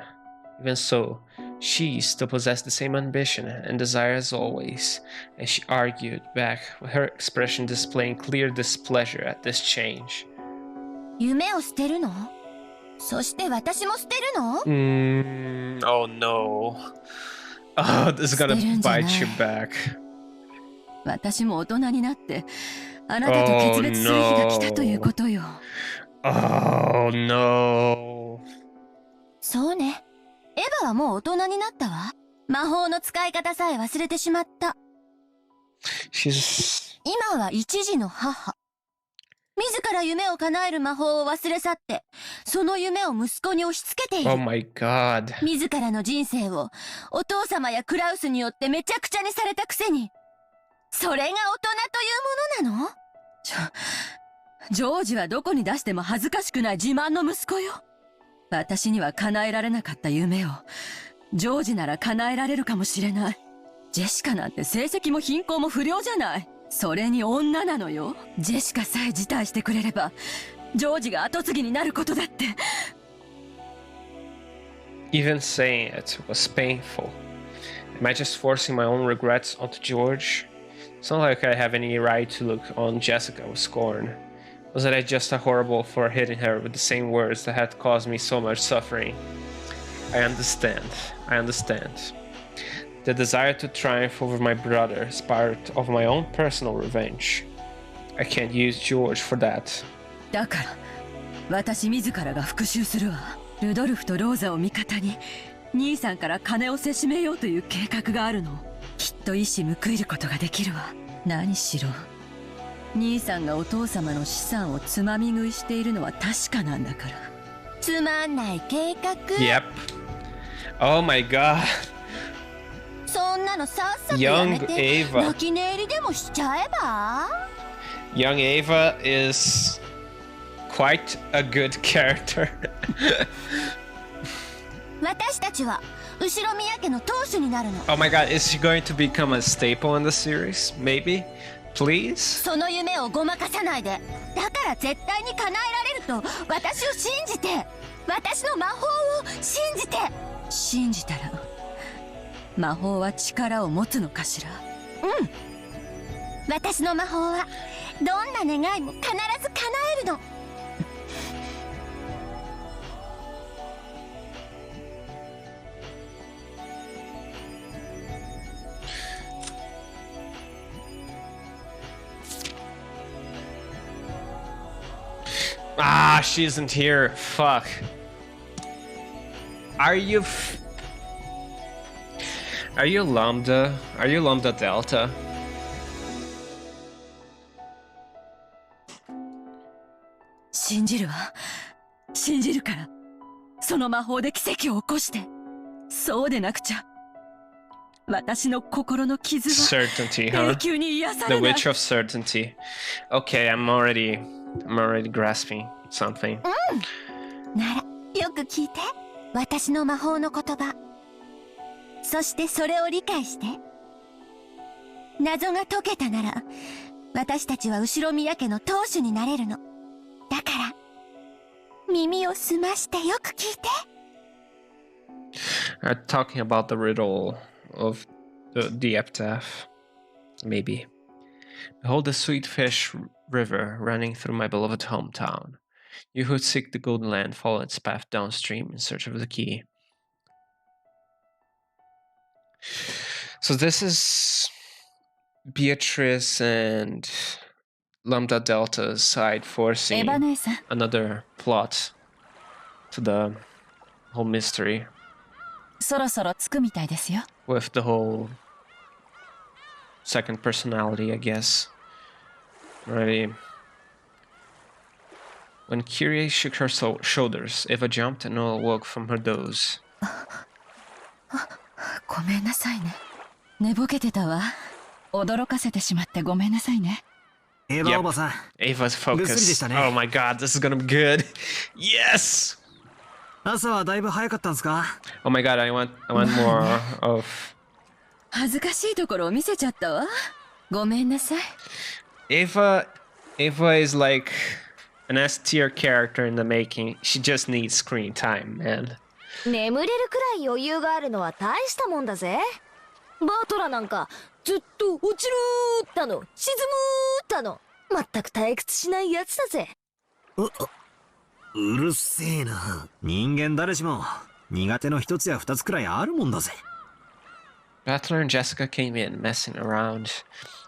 Even so, she still possessed the same ambition and desire as always, and she argued back, with her expression displaying clear displeasure at this change. 夢を捨てるの？そして私も捨てるの？ Oh no. Oh, this is gonna bite you back. 私も大人になってあなたと決別する日が来たということよ。Oh no. そうね。エヴァはもう大人になったわ。魔法の使い方さえ忘れてしまった。今は一児の母。自ら夢を叶える魔法を忘れ去って、その夢を息子に押し付けている。Oh my god. 自らの人生をお父様やクラウスによってめちゃくちゃにされたくせに、それが大人というものなの？ジョージはどこに出しても恥ずかしくない自慢の息子よ。私には叶えられなかった夢をジョージなら叶えられるかもしれない。ジェシカなんて成績も貧困も不良じゃない。それに女なのよ。ジェシカさえ辞退してくれればジョージが後継ぎになることだって。 Even saying it was painful. Am I just forcing my own regrets onto George? It's not like I have any right to look on Jessica with scorn. Wasn't I just a horrible for hitting her with the same words that had caused me so much suffering? I understand. The desire to triumph over my brother is part of my own personal revenge. I can't use George for that. だから私自らが復讐するわ。ルドルフとローザを味方に兄さんから金をせしめようという計画があるの。きっと一矢報いることができるわ。何しろ兄さんがお父様の資産をつまみ食いしているのは確かなんだから。つまんない計画。 Yep. Oh my god. そんなのさっさとやめて Young Eva. 泣き寝入りでもしちゃえば。 Young Eva is quite a good character. 私たちは後ろ宮家の当主になるの。 Oh my god, is she going to become a staple in the series? Maybe? Please? その夢をごまかさないで。だから絶対に叶えられると私を信じて。私の魔法を信じて。信じたら魔法は力を持つのかしら。うん。私の魔法はどんな願いも必ず叶えるの。Ah, she isn't here. Fuck. Are you Lambda? Are you Lambda Delta?信じるわ。信じるから。その魔法で奇跡を起こして。そうでなくちゃ。私の心の傷は Certainty, huh? 永久に癒さ The れない。 Witch of Certainty. Okay, I'm already grasping something. なら、よく聞いて。私の魔法の言葉。そしてそれを理解して。謎が解けたなら、私たちは後ろ宮家の当主になれるの。だから、耳を澄ましてよく聞いて。Talking about the riddle of the epitaph, maybe. Behold the sweet fish river running through my beloved hometown. You who seek the golden land, follow its path downstream in search of the key. So this is Beatrice and Lambda Delta's side forcing another plot to the whole mystery. そろそろ着くみたいですよ。 With the whole second personality, I guess. Alrighty. When Kyrie shook her shoulders, Eva jumped and awoke from her doze. ごめんなさいね。寝ぼけてたわ。驚かせてしまってごめんなさいね。エヴァおばさん。Ava's focus. Oh my god, this is gonna be good. Yes! 朝はだいぶ早かったんですか？ Oh my god, I want more of... 恥ずかしいところを見せちゃったわ。ごめんなさい。Eva is like an S tier character in the making. She just needs screen time, man. 眠れるくらい余裕があるのは大したもんだぜ。バートラなんかずっと落ちるーったの沈むーったの全く退屈しないやつだぜ。うるせえな。人間誰しも苦手の一つや二つくらいあるもんだぜ。Butler and Jessica came in, messing around.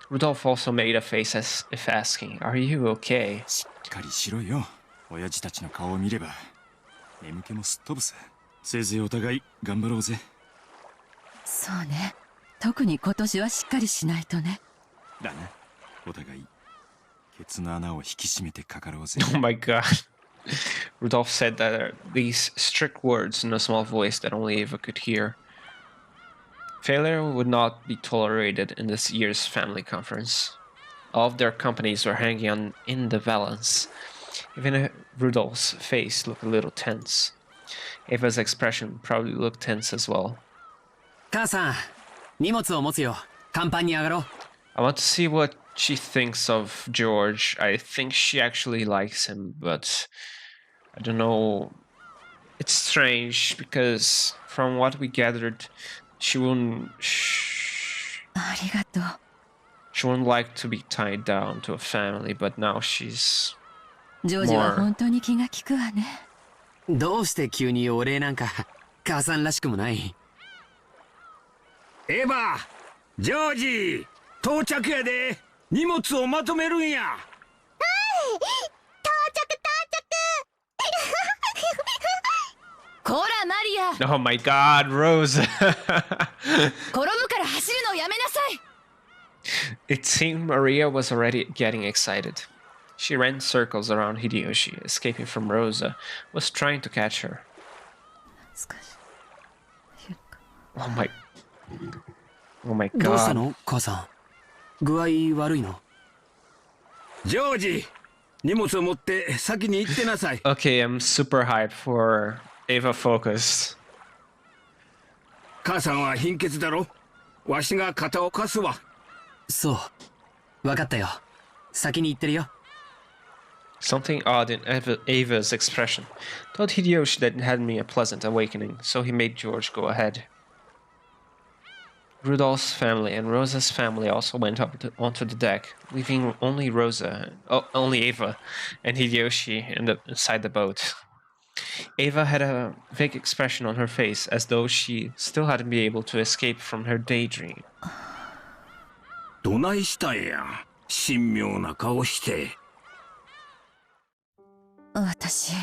Rudolph also made a face as if asking, "Are you okay?" しっかりしろよ。親父たちの顔を見れば眠気もすっ飛ぶさ。せいぜいお互い頑張ろうぜ。そうね。特に今年はしっかりしないとね。だな。お互いケツの穴を引き締めてかかろうぜ。Oh my god. Rudolph said that these strict words in a small voice that only Eva could hear. Failure would not be tolerated in this year's family conference. All of their companies were hanging on in the balance. Even Rudolph's face looked a little tense. Ava's expression probably looked tense as well. 母さん、荷物を持つよ。甲板に上がろう。I want to see what she thinks of George. I think she actually likes him, but I don't know. It's strange because from what we gathered, she wouldn't ありがとう。she wouldn't like to be tied down to a family, but now she's ジョージは本当に気が利くわね。どうして急にお礼なんか。母さんらしくもない。エヴァ、ジョージ、到着やで。荷物をまとめるんや。こらマリア。 Oh my god, Rose. 転ぶから走るのやめなさい。 It seemed Maria was already getting excited. She ran circles around Hideyoshi, escaping from Rosa, was trying to catch her. Oh my... Oh my どうした god. の母さん。具合悪いの？ジョージ、荷物を持って先に行ってなさい。Okay, I'm super hyped for Ava Focus. 母さんは貧血だろ。わしが肩を貸すわ。そう。わかったよ。先に行ってるよ。Something odd in Ava's expression told Hideyoshi that it hadn't been a pleasant awakening, so he made George go ahead. Rudolph's family and Rosa's family also went up onto the deck, leaving only only Ava and Hideyoshi inside the boat. Ava had a vague expression on her face, as though she still hadn't been able to escape from her daydream. どないしたんや。神妙な顔して。私、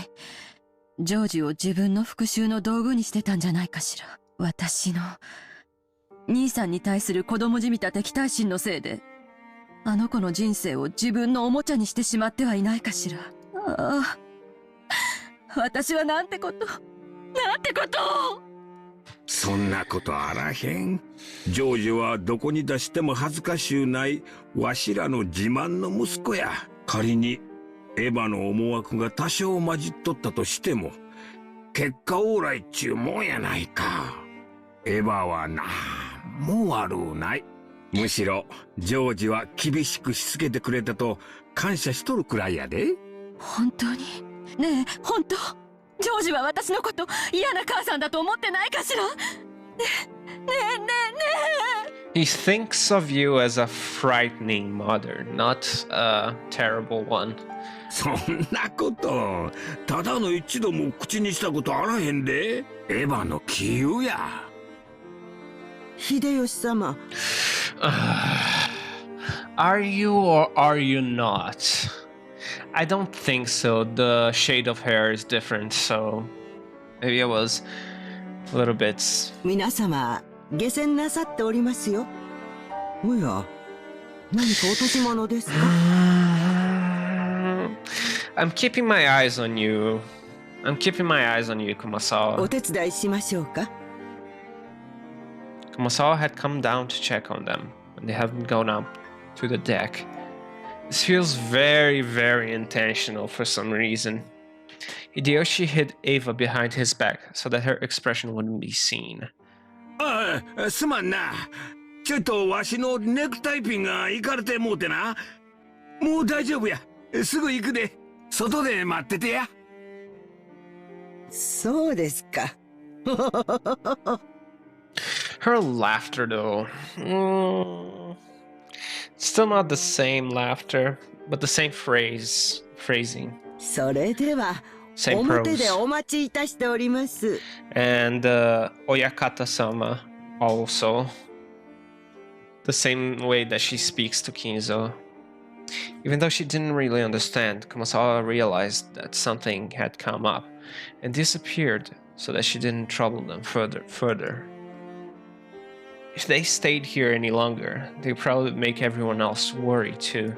ジョージを自分の復讐の道具にしてたんじゃないかしら。私の兄さんに対する子供じみた敵対心のせいで、あの子の人生を自分のおもちゃにしてしまってはいないかしら。ああ、私はなんてことを。そんなことあらへん。ジョージはどこに出しても恥ずかしゅうないわしらの自慢の息子や。仮にエヴァの思惑が多少混じっとったとしても、結果オーライっちゅうもんやないか。エヴァはなんも悪うない。むしろジョージは厳しくしつけてくれたと感謝しとるくらいやで。本当に？ねえ、本当？ジョージは私のこと嫌な母さんだと思ってないかしら？ねえ。He thinks of you as a frightening mother, not a terrible one. そんなことただの一度も口にしたことあらへんで。エヴァの杞憂や。秀吉様。Are you or are you not? I don't think so. The shade of hair is different, so maybe I was a little bit. 皆様、下船なさっておりますよ。おや、何か落とし物ですか？ I'm keeping my eyes on you. I'm keeping my eyes on you, お Kumasawa. 手伝いしましょうか？ Kumasawa had come down to check on them, and they haven't gone up to the deck. This feels very, very intentional for some reason. Hideyoshi hid Eva behind his back so that her expression wouldn't be seen. ああ、すまんな。ちょっとわしのネクタイピンがいかれてもうてな。もう大丈夫や。すぐ行くで。外で待っててや。そうですか。Her laughter, though. Still not the same laughter, but the same phrasing. それでは、 Same 表で prose. お待ちいたしております。And Oyakata-sama also. The same way that she speaks to Kinzo. Even though she didn't really understand, Kumasawa realized that something had come up and disappeared so that she didn't trouble them further. If they stayed here any longer, they'd probably make everyone else worry too.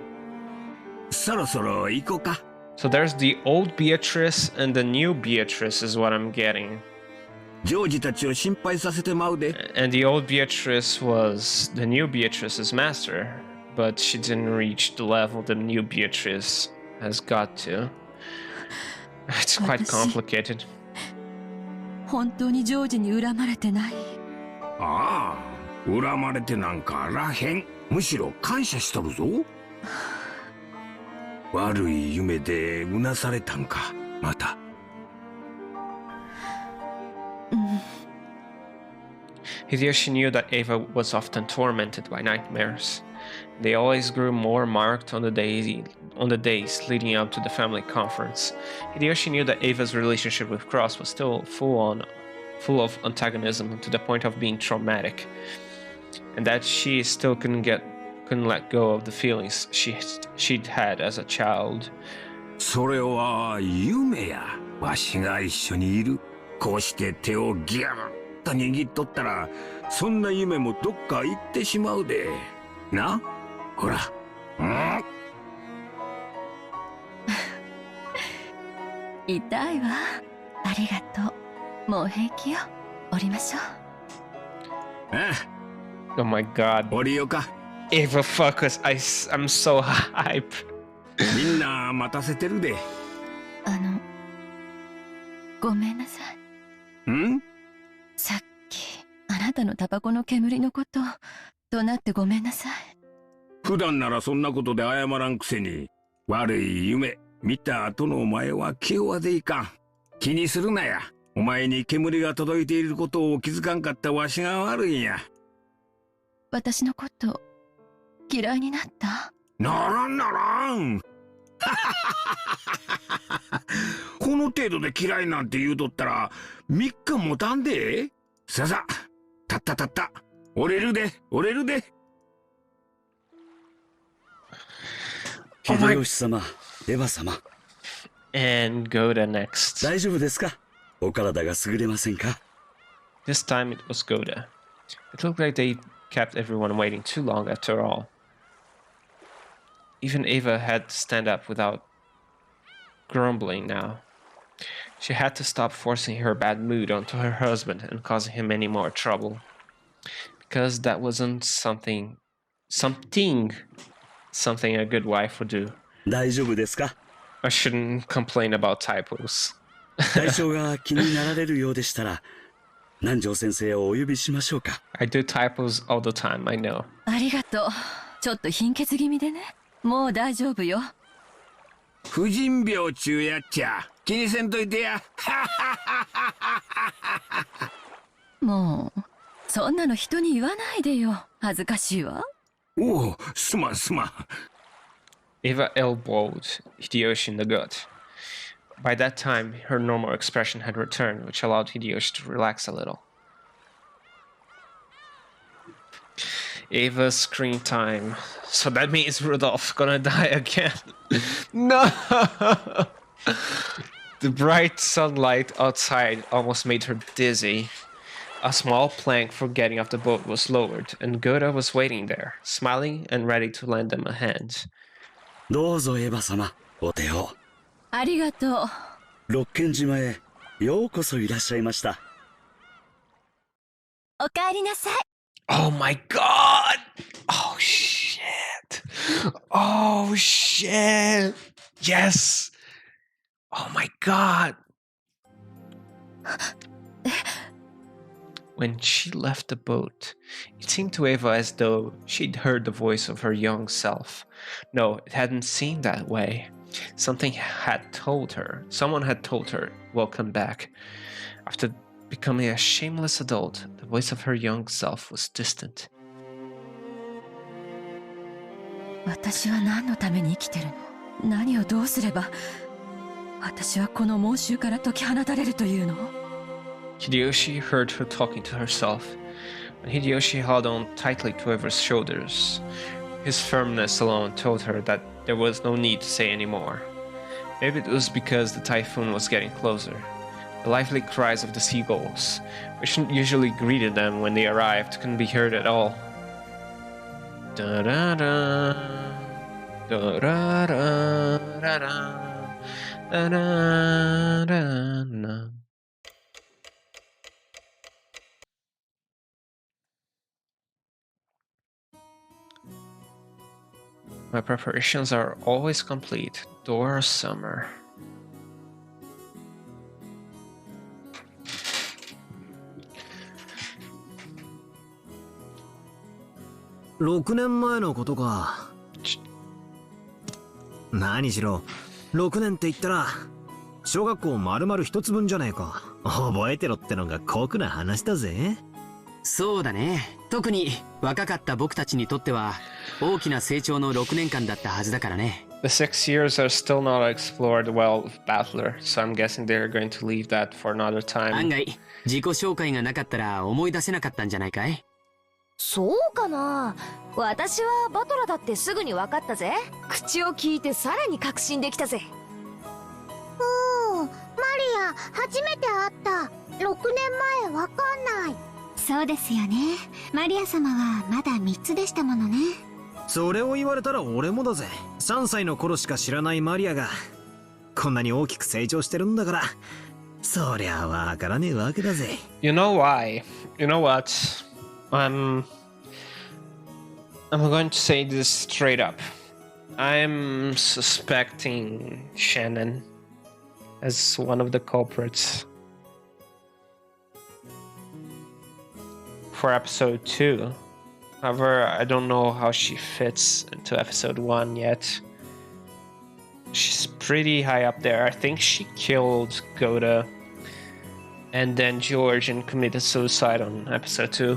そろそろ行こうか。 So there's the old Beatrice and the new Beatrice is what I'm getting. ジョージたちを心配させてまうで。 And the old Beatrice was the new Beatrice's master, but she didn't reach the level the new Beatrice has got to. It's quite complicated. 本当にジョージに恨まれてない？ああ、恨まれてなんかあらへん。むしろ感謝しとるぞ。悪い夢でうなされたんか、また。Hideyoshi knew that Eva was often tormented by nightmares. They always grew more marked on the days leading up to the family conference. Hideyoshi knew that Eva's relationship with Cross was still full of antagonism to the point of being traumatic, and that she still couldn't let go of the feelings she'd had as a child. それは夢や。わしが一緒にいる。こうして手をギュッと握っとったら、そんな夢もどっか行ってしまうで。な、ほら。痛いわ。ありがとう。もう平気よ。降りましょう。ああ。Oh my god. 降りようか。Eva, fuck us. I'm so hype. みんな待たせてるで。ごめんなさい。ん？さっきあなたのタバコの煙のこと怒鳴ってごめんなさい。普段ならそんなことで謝らんくせに、悪い夢見た後のお前は気弱でいかん。気にするなや。お前に煙が届いていることを気づかんかったわしが悪いんや。私のこと嫌いになった？ならんならん。この程度で嫌いなんて言うとったら3日もたんで。ささ、たったたった。折れるで、折れるで。秀吉様、エヴァ様。And Goda next. 大丈夫ですか？お体が優れませんか？ This time it was Goda. It looked like they kept everyone waiting too long after all. Even Eva had to stand up without grumbling now. She had to stop forcing her bad mood onto her husband and causing him any more trouble. Because that wasn't something a good wife would do. 大丈夫ですか？ I shouldn't complain about typos. 対象が気になられるようでしたら、南條先生をお呼びしましょうか。I do typos all the time, I know. ありがとう。ちょっと貧血気味でね。もう大丈夫よ。婦人病中やっちゃ。気にせんといてや。もう、そんなの人に言わないでよ。恥ずかしいわ。おお、すまんすまん。Eva elbowed Hideyoshi in the gut. By that time, her normal expression had returned, which allowed Hideyoshi to relax a little. Eva's screen time. So that means Rudolph's gonna die again. No! The bright sunlight outside almost made her dizzy. A small plank for getting off the boat was lowered, and Goda was waiting there, smiling and ready to lend them a hand. どうぞエヴァ様、お手を。ありがとう。六軒島へようこそいらっしゃいました。おかえりなさい。Oh my god! Oh shit! Oh shit! Yes! Oh my god! When she left the boat, it seemed to Eva as though she'd heard the voice of her young self. No, it hadn't seemed that way. Someone had told her, welcome back. After becoming a shameless adult, the voice of her young self was distant. 私は何のために生きてるの？何をどうすれば私はこの猛襲から解き放たれるというの？ Hideyoshi heard her talking to herself, and Hideyoshi held on tightly to Eva's shoulders. His firmness alone told her that there was no need to say any more. Maybe it was because the typhoon was getting closer. The lively cries of the seagulls, which usually greeted them when they arrived, couldn't be heard at all. Da-da-da, da-da-da, da-da, da-da-da-da. My preparations are always complete. Door summer.6年前のことか。何しろ6年って言ったら小学校丸々一つ分じゃねえか。覚えてろってのが酷な話だぜ。そうだね。特に若かった僕たちにとっては大きな成長の6年間だったはずだからね。The 6 years are still not explored well with Battler, so I'm guessing they're going to leave that for another time. 案外自己紹介がなかったら思い出せなかったんじゃないかい？そうかな。私はバトラだってすぐに分かったぜ。口を聞いてさらに確信できたぜ。マリア初めて会った。6年前わかんない。そうですよね。マリア様はまだ3つでしたものね。それを言われたら俺もだぜ。3歳の頃しか知らないマリアがこんなに大きく成長してるんだから、そりゃわからねえわけだぜ。You know why? You know what? I'm going to say this straight up. I'm suspecting Shannon as one of the culprits for episode 2. However, I don't know how she fits into episode 1 yet. She's pretty high up there. I think she killed Goda and then George and committed suicide on episode 2.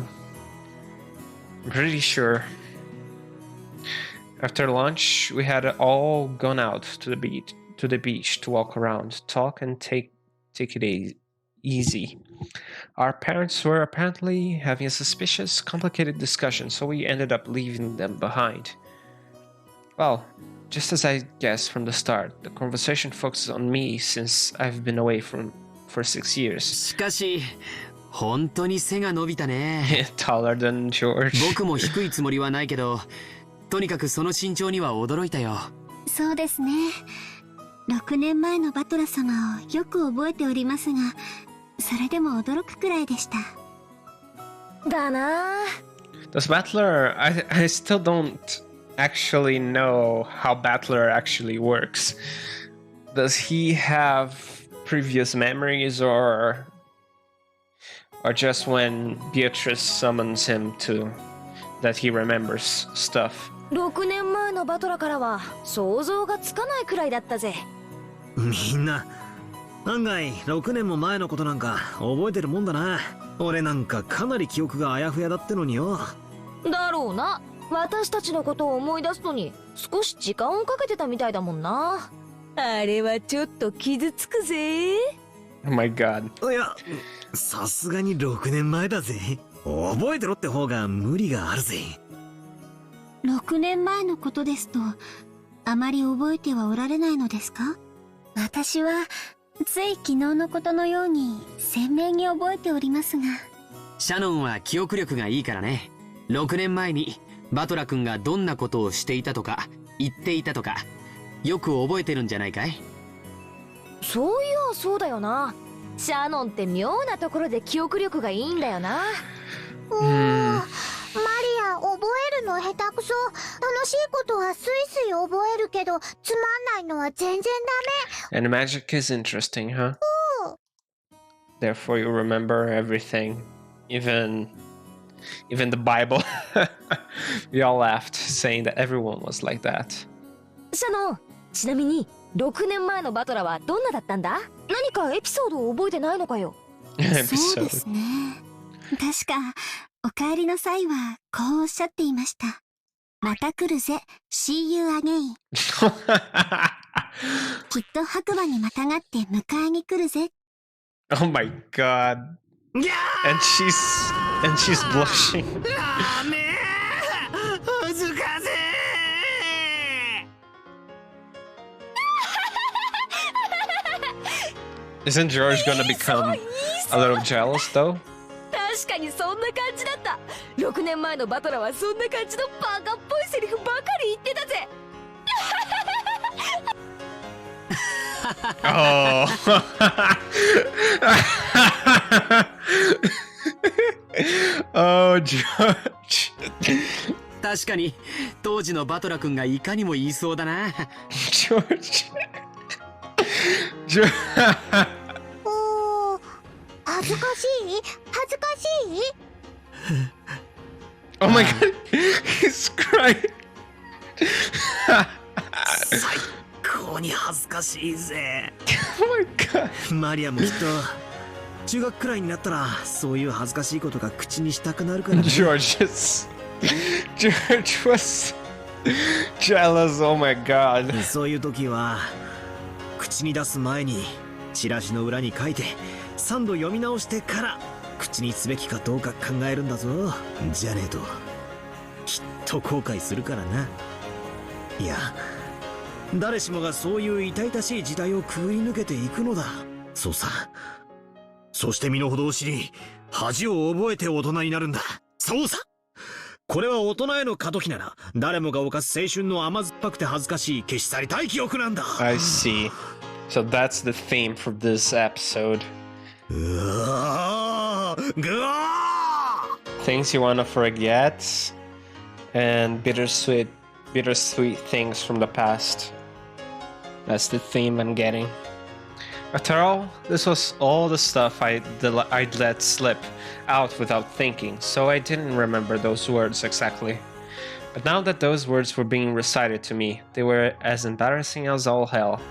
I'm pretty sure. After lunch, we had all gone out to the beach to walk around, talk, and take it easy. Our parents were apparently having a suspicious, complicated discussion, so we ended up leaving them behind. Well, just as I guessed from the start, the conversation focuses on me since I've been away for 6 years. しかし本当に背が伸びたね。Taller than George. 僕も低いつもりはないけど、とにかくその身長には驚いたよ。そうですね。6年前のバトラ様をよく覚えておりますが、それでも驚くくらいでした。だな。 Does Battler... I still don't actually know how Battler actually works. Does he have previous memories, or just when Beatrice summons him to that he remembers stuff? 6年前のバトラからは想像がつかないくらいだったぜ。みんな案外6年も前のことなんか覚えてるもんだな。俺なんかかなり記憶があやふやだってのによ。だろうな。私たちのことを思い出すのに少し時間をかけてたみたいだもんな。あれはちょっと傷つくぜ。Oh my god. いや、さすがに6年前だぜ。覚えてろって方が無理があるぜ。6年前のことですと、あまり覚えてはおられないのですか？私はつい昨日のことのように鮮明に覚えておりますが。シャノンは記憶力がいいからね。6年前にバトラ君がどんなことをしていたとか言っていたとかよく覚えてるんじゃないかい？そういやそうだよな。シャノンって妙なところで記憶力がいいんだよな。マリア覚えるの下手くそ。楽しいことはスイスイ覚えるけどつまんないのは全然ダメ。 And magic is interesting, huh? Therefore you remember everything, even the Bible. We all laughed, saying that everyone was like that. シャノン、ちなみに6年前のバトラはどんなだったんだ？何かエピソードを覚えてないのかよ。そうですね。確かお帰りの際はこうおっしゃっていました。また来るぜ See you again きっと白馬にまたがって迎えに来るぜ。 Oh my god. And she's blushing. Isn't George gonna become a little jealous though? 確かにそんな感じだった。6年前のバトラはそんな感じのバカっぽいセリフばかり言ってたぜ。Oh. Oh, George. 確かに当時のバトラ君がいかにも言いそうだな。George. おー、恥ずかしい恥ずかしい。 Oh my god, he's crying. 最高に恥ずかしいぜ。 Oh my god. マリアもきっと中学くらいになったらそういう恥ずかしいことが口にしたくなるからね。George was jealous. Oh my god. そういう時は口に出す前にチラシの裏に書いて3度読み直してから口にすべきかどうか考えるんだぞ。じゃねえときっと後悔するからな。いや、誰しもがそういう痛々しい時代をくぐり抜けていくのだ。そうさ。そして身の程を知り恥を覚えて大人になるんだ。そうさ。これは大人への過渡期なら誰もが犯す青春の甘酸っぱくて恥ずかしい消し去りたい記憶なんだ。 I see. So that's the theme for this episode. Things you wanna forget and bittersweet things from the past. That's the theme I'm getting. After all, this was all the stuff I'd let slip out without thinking, so I didn't remember those words exactly. But now that those words were being recited to me, they were as embarrassing as all hell.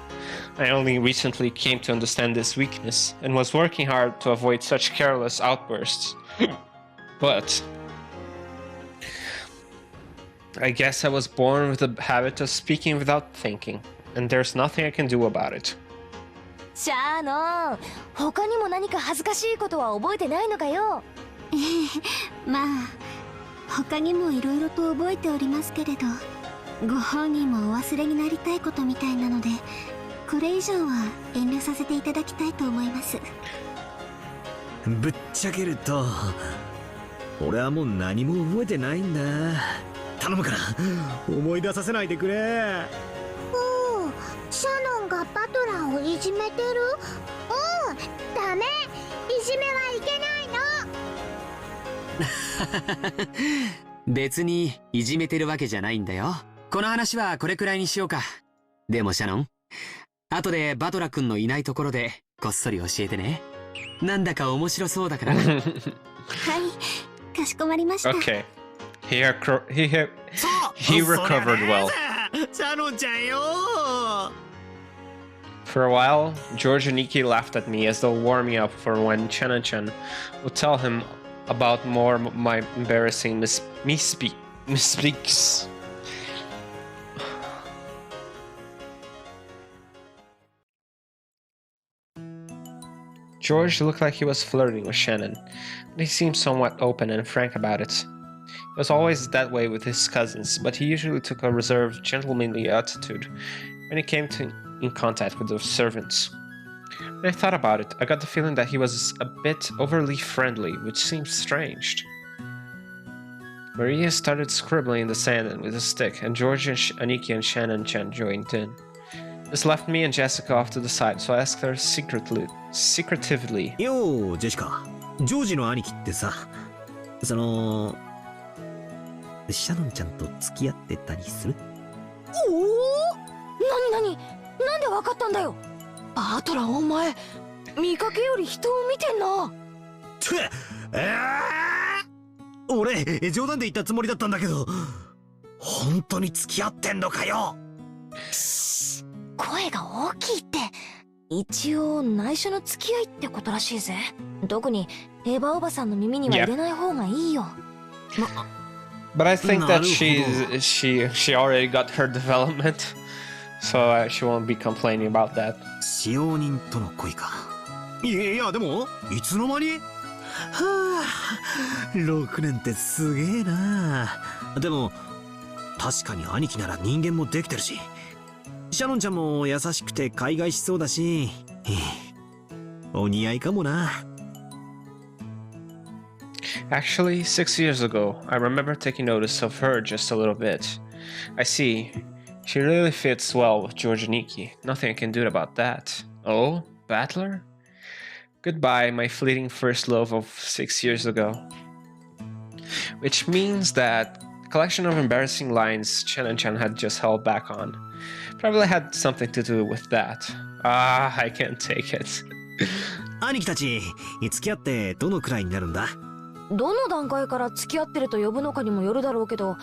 I only recently came to understand this weakness, and was working hard to avoid such careless outbursts. But I guess I was born with the habit of speaking without thinking, and there's nothing I can do about it. シャーノン、他にも何か恥ずかしいことは覚えてないのかよ。まあ他にもいろいろと覚えておりますけれど、ご本人もお忘れになりたいことみたいなので、これ以上は遠慮させていただきたいと思います。ぶっちゃけると俺はもう何も覚えてないんだ。頼むから思い出させないでくれ。おお、シャノンがバトラーをいじめてる。うん、ダメ、いじめはいけないの。別にいじめてるわけじゃないんだよ。この話はこれくらいにしようか。でもシャノン、後でバトラ君のいないところでこっそり教えてね。なんだか面白そうだから。はい、かしこまりました。Okay. He recovered well. シャノンちゃんよ。 For a while, George and Nikki laughed at me as though warming up for when Chen-chan would tell him about more of my embarrassing misspeaks. George looked like he was flirting with Shannon, but he seemed somewhat open and frank about it. He was always that way with his cousins, but he usually took a reserved, gentlemanly attitude when he came in contact with the servants. When I thought about it, I got the feeling that he was a bit overly friendly, which seemed strange. Maria started scribbling in the sand with a stick, and George and Aniki and Shannon-chan joined in. This left me and Jessica off to the side, so I asked her secretively. よー、ジェシカ。ジョージの兄貴ってさ、シャノンちゃんと付き合ってたりする？おお、なになんでわかったんだよ。バトラー、お前見かけより人を見てんな。俺冗談で言ったつもりだったんだけど、本当に付き合ってんのかよ。声が大きいって。一応内緒の付き合いってことらしいぜ。特にエヴァおばさんの耳には入れない方がいいよ。But I think that she already got her development, so she won't be complaining about that. 使用人との恋か。いやでもいつの間に？はあ、6年ってすげえな。でも確かに兄貴なら人間もできてるし、シャノンちゃんも優しくて海外しそうだし、お似合いかもな。Actually, 6 years ago, I remember taking notice of her just a little bit. I see. She really fits well with George and Nikki. Nothing I can do about that. Oh, Battler? Goodbye, my fleeting first love of 6 years ago. Which means that the collection of embarrassing lines Chen-chan had just held back on probably had something to do with that. Ah, I can't take it. 兄貴たち、付き合ってどのくらいになるんだ？どの段階から付き合ってると呼ぶのかにもよるだろうけど、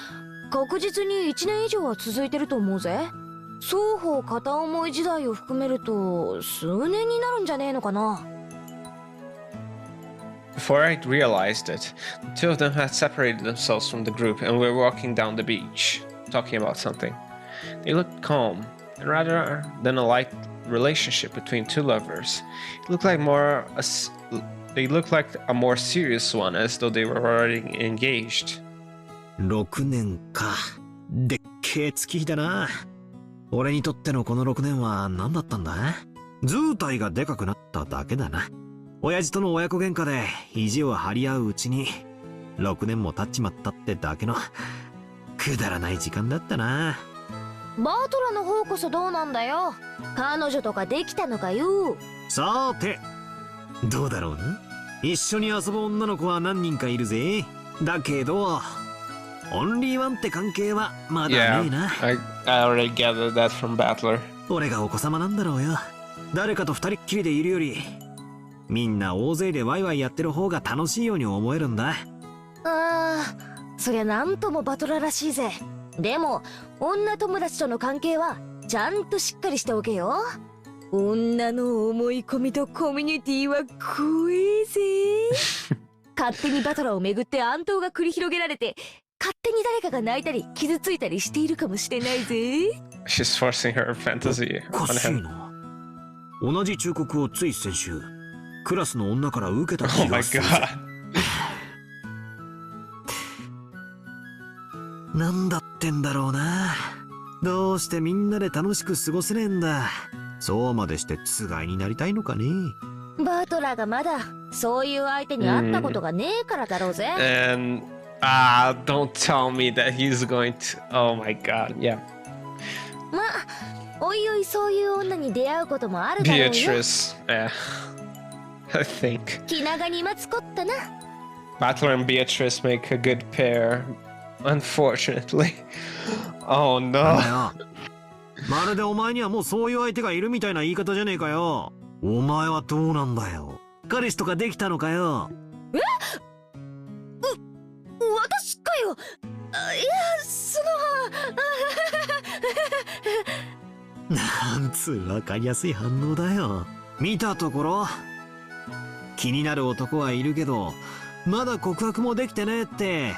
確実に1年以上は続いてると思うぜ。双方片思い時代を含めると数年になるんじゃねえのかな。Before I realized it, the two of them had separated themselves from the group and were walking down the beach, talking about something. They looked calm, and rather than a light relationship between two lovers, it looked like they looked like a more serious one, as though they were already engaged. 6年か。でっけえ月日だな。俺にとってのこの6年は何だったんだ？図体がでかくなっただけだな。親父との親子喧嘩で意地を張り合ううちに6年も経っちまったってだけのくだらない時間だったな。バートラの方こそどうなんだよ。彼女とかできたのかよ。さてどうだろうな。一緒に遊ぶ女の子は何人かいるぜ。だけどオンリーワンって関係はまだねえな。I already gathered that from Battler. 俺がお子様なんだろうよ。誰かと二人っきりでいるよりみんな大勢でワイワイやってる方が楽しいように思えるんだ。そりゃなんともバトラーらしいぜ。でも女友達との関係はちゃんとしっかりしておけよ。女の思い込みとコミュニティは怖えぜ。勝手にバトラーを巡って暗闘が繰り広げられて、勝手に誰かが泣いたり傷ついたりしているかもしれないぜ。She's forcing her fantasy on him. 同じ忠告をつい先週クラスの女から受けた気がする。なんだってんだろうな。どうしてみんなで楽しく過ごせねえんだ。そうまでしてつがいになりたいのかね。バトラーがまだそういう相手に会ったことがねえからだろうぜ。And don't tell me that he's going to. Oh my god, yeah. まあ、おいおいそういう女に出会うこともあるだろうよ。Beatrice, yeah. I think. 気長に待つこったな。Battler and Beatrice make a good pair, unfortunately. Oh no. まるでお前にはもうそういう相手がいるみたいな言い方じゃねえかよ。お前はどうなんだよ。彼氏とかできたのかよ。私かよ。いや、なんつうわかりやすい反応だよ。見たところ気になる男はいるけどまだ告白もできてねえって、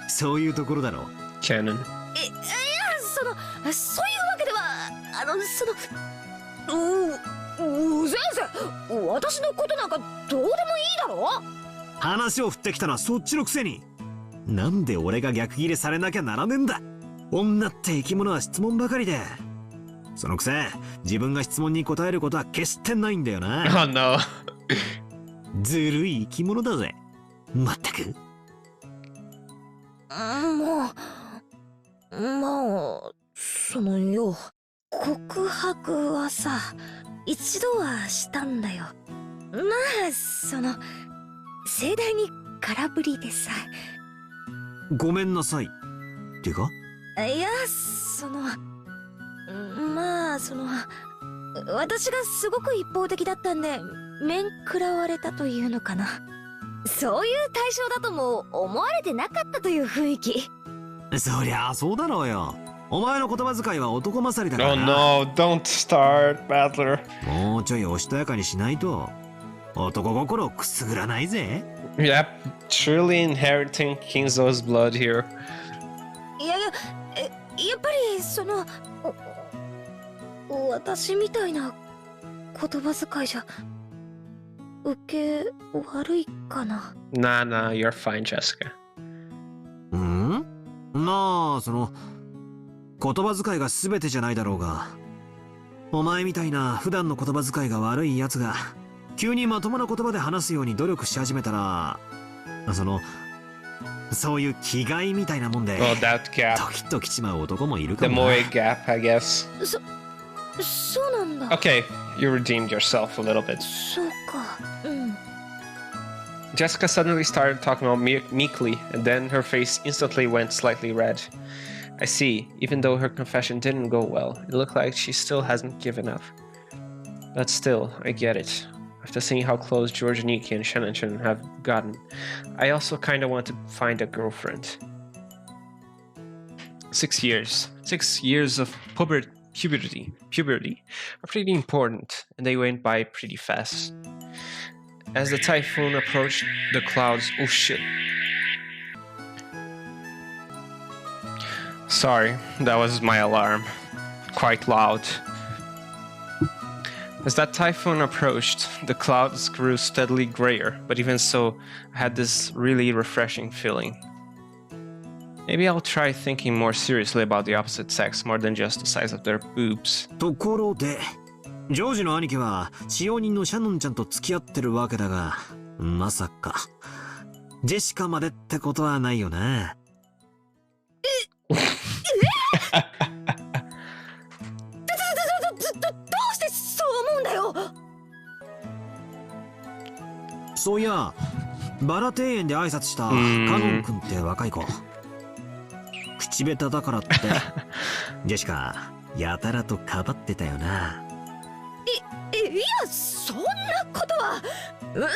そういうところだろ。キャノン。いや、そういうわけでは、先生、私のことなんかどうでもいいだろ。話を振ってきたのはそっちのくせに、なんで俺が逆ギレされなきゃならねえんだ。女って生き物は質問ばかりで、そのくせ自分が質問に答えることは決してないんだよな。Oh no. ずるい生き物だぜ。まったく。告白はさ、一度はしたんだよ。まあ、盛大に空振りでさ。ごめんなさい。ってか？いや、私がすごく一方的だったんで、面食らわれたというのかな。そういう対象だとも思われてなかったという雰囲気。そりゃあそうだろうよ。お前の言葉遣いは男勝りだから Oh な。 no, don't start, Battler. もうちょいおしとやかにしないと男心をくすぐらないぜ。Yep, truly inheriting Kingzo's blood here. いや、やっぱり私みたいな言葉遣いじゃ受け悪いかな。Nah, you're fine, Jessica. なあ、言葉遣いが全てじゃないだろうが、お前みたいな普段の言葉遣いが悪いやつが急にまともな言葉で話すように努力し始めたら、そういう気概みたいなもんで Well, that gap. ドキッときちまう男もいるか The もな。 moe gap, I guess. そうなんだ。 Okay, you redeemed yourself a little bit. そうか。Jessica suddenly started talking all meekly, and then her face instantly went slightly red. I see, even though her confession didn't go well, it looked like she still hasn't given up. But still, I get it. After seeing how close George Niki and Shannon have gotten, I also kinda want to find a girlfriend. 6 years. 6 years of puberty are pretty important, and they went by pretty fast. As the typhoon approached the clouds, oh shit. Sorry, that was my alarm. Quite loud. As that typhoon approached, the clouds grew steadily grayer, but even so, I had this really refreshing feeling. Maybe I'll try thinking more seriously about the opposite sex more than just the size of their boobs. ところで、ジョージの兄貴は使用人のシャノンちゃんと付き合ってるわけだが、まさかジェシカまでってことはないよな。どうしてそう思うんだよ。そういや、バラ庭園で挨拶したカノン君って若い子、口下手だからってジェシカやたらとかばってたよな。いや、そんなことは勘ぐ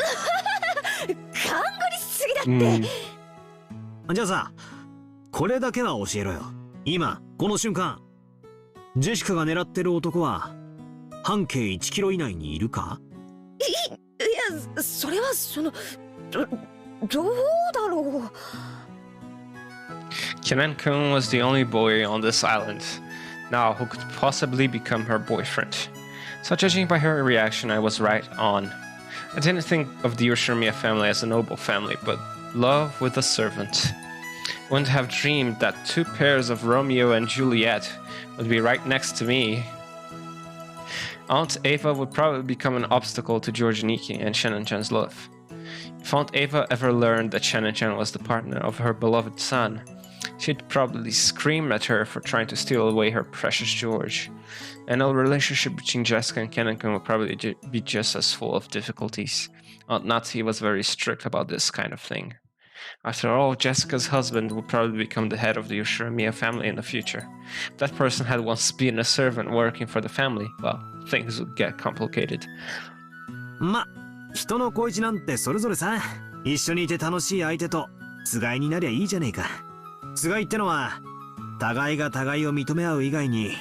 りすぎだって。じゃあさ、これだけは教えろよ。今この瞬間、ジェシカが狙ってる男は半径1キロ以内にいるか？いや、それはどうだろう。Kenan-kun was the only boy on this island now who could possibly become her boyfriend. So judging by her reaction, I was right on. I didn't think of the Yoshimiya family as a noble family, but love with a servant. I wouldn't have dreamed that 2 pairs of Romeo and Juliet would be right next to me. Aunt Ava would probably become an obstacle to George Niki and Shannon-chan's love. If Aunt Ava ever learned that Shannon-chan was the partner of her beloved son, she'd probably scream at her for trying to steal away her precious George. And a relationship between Jessica and Kenan-kun would probably be just as full of difficulties. Aunt Natsu was very strict about this kind of thing. After all, Jessica's husband would probably become the head of the Yoshimiya family in the future. If that person had once been a servant working for the family, well, things would get complicated. ま、人の恋路なんてそれぞれさ。一緒にいて楽しい相手とつがいになりゃいいじゃねえか。つがいってのは互いが互いを認め合う以外に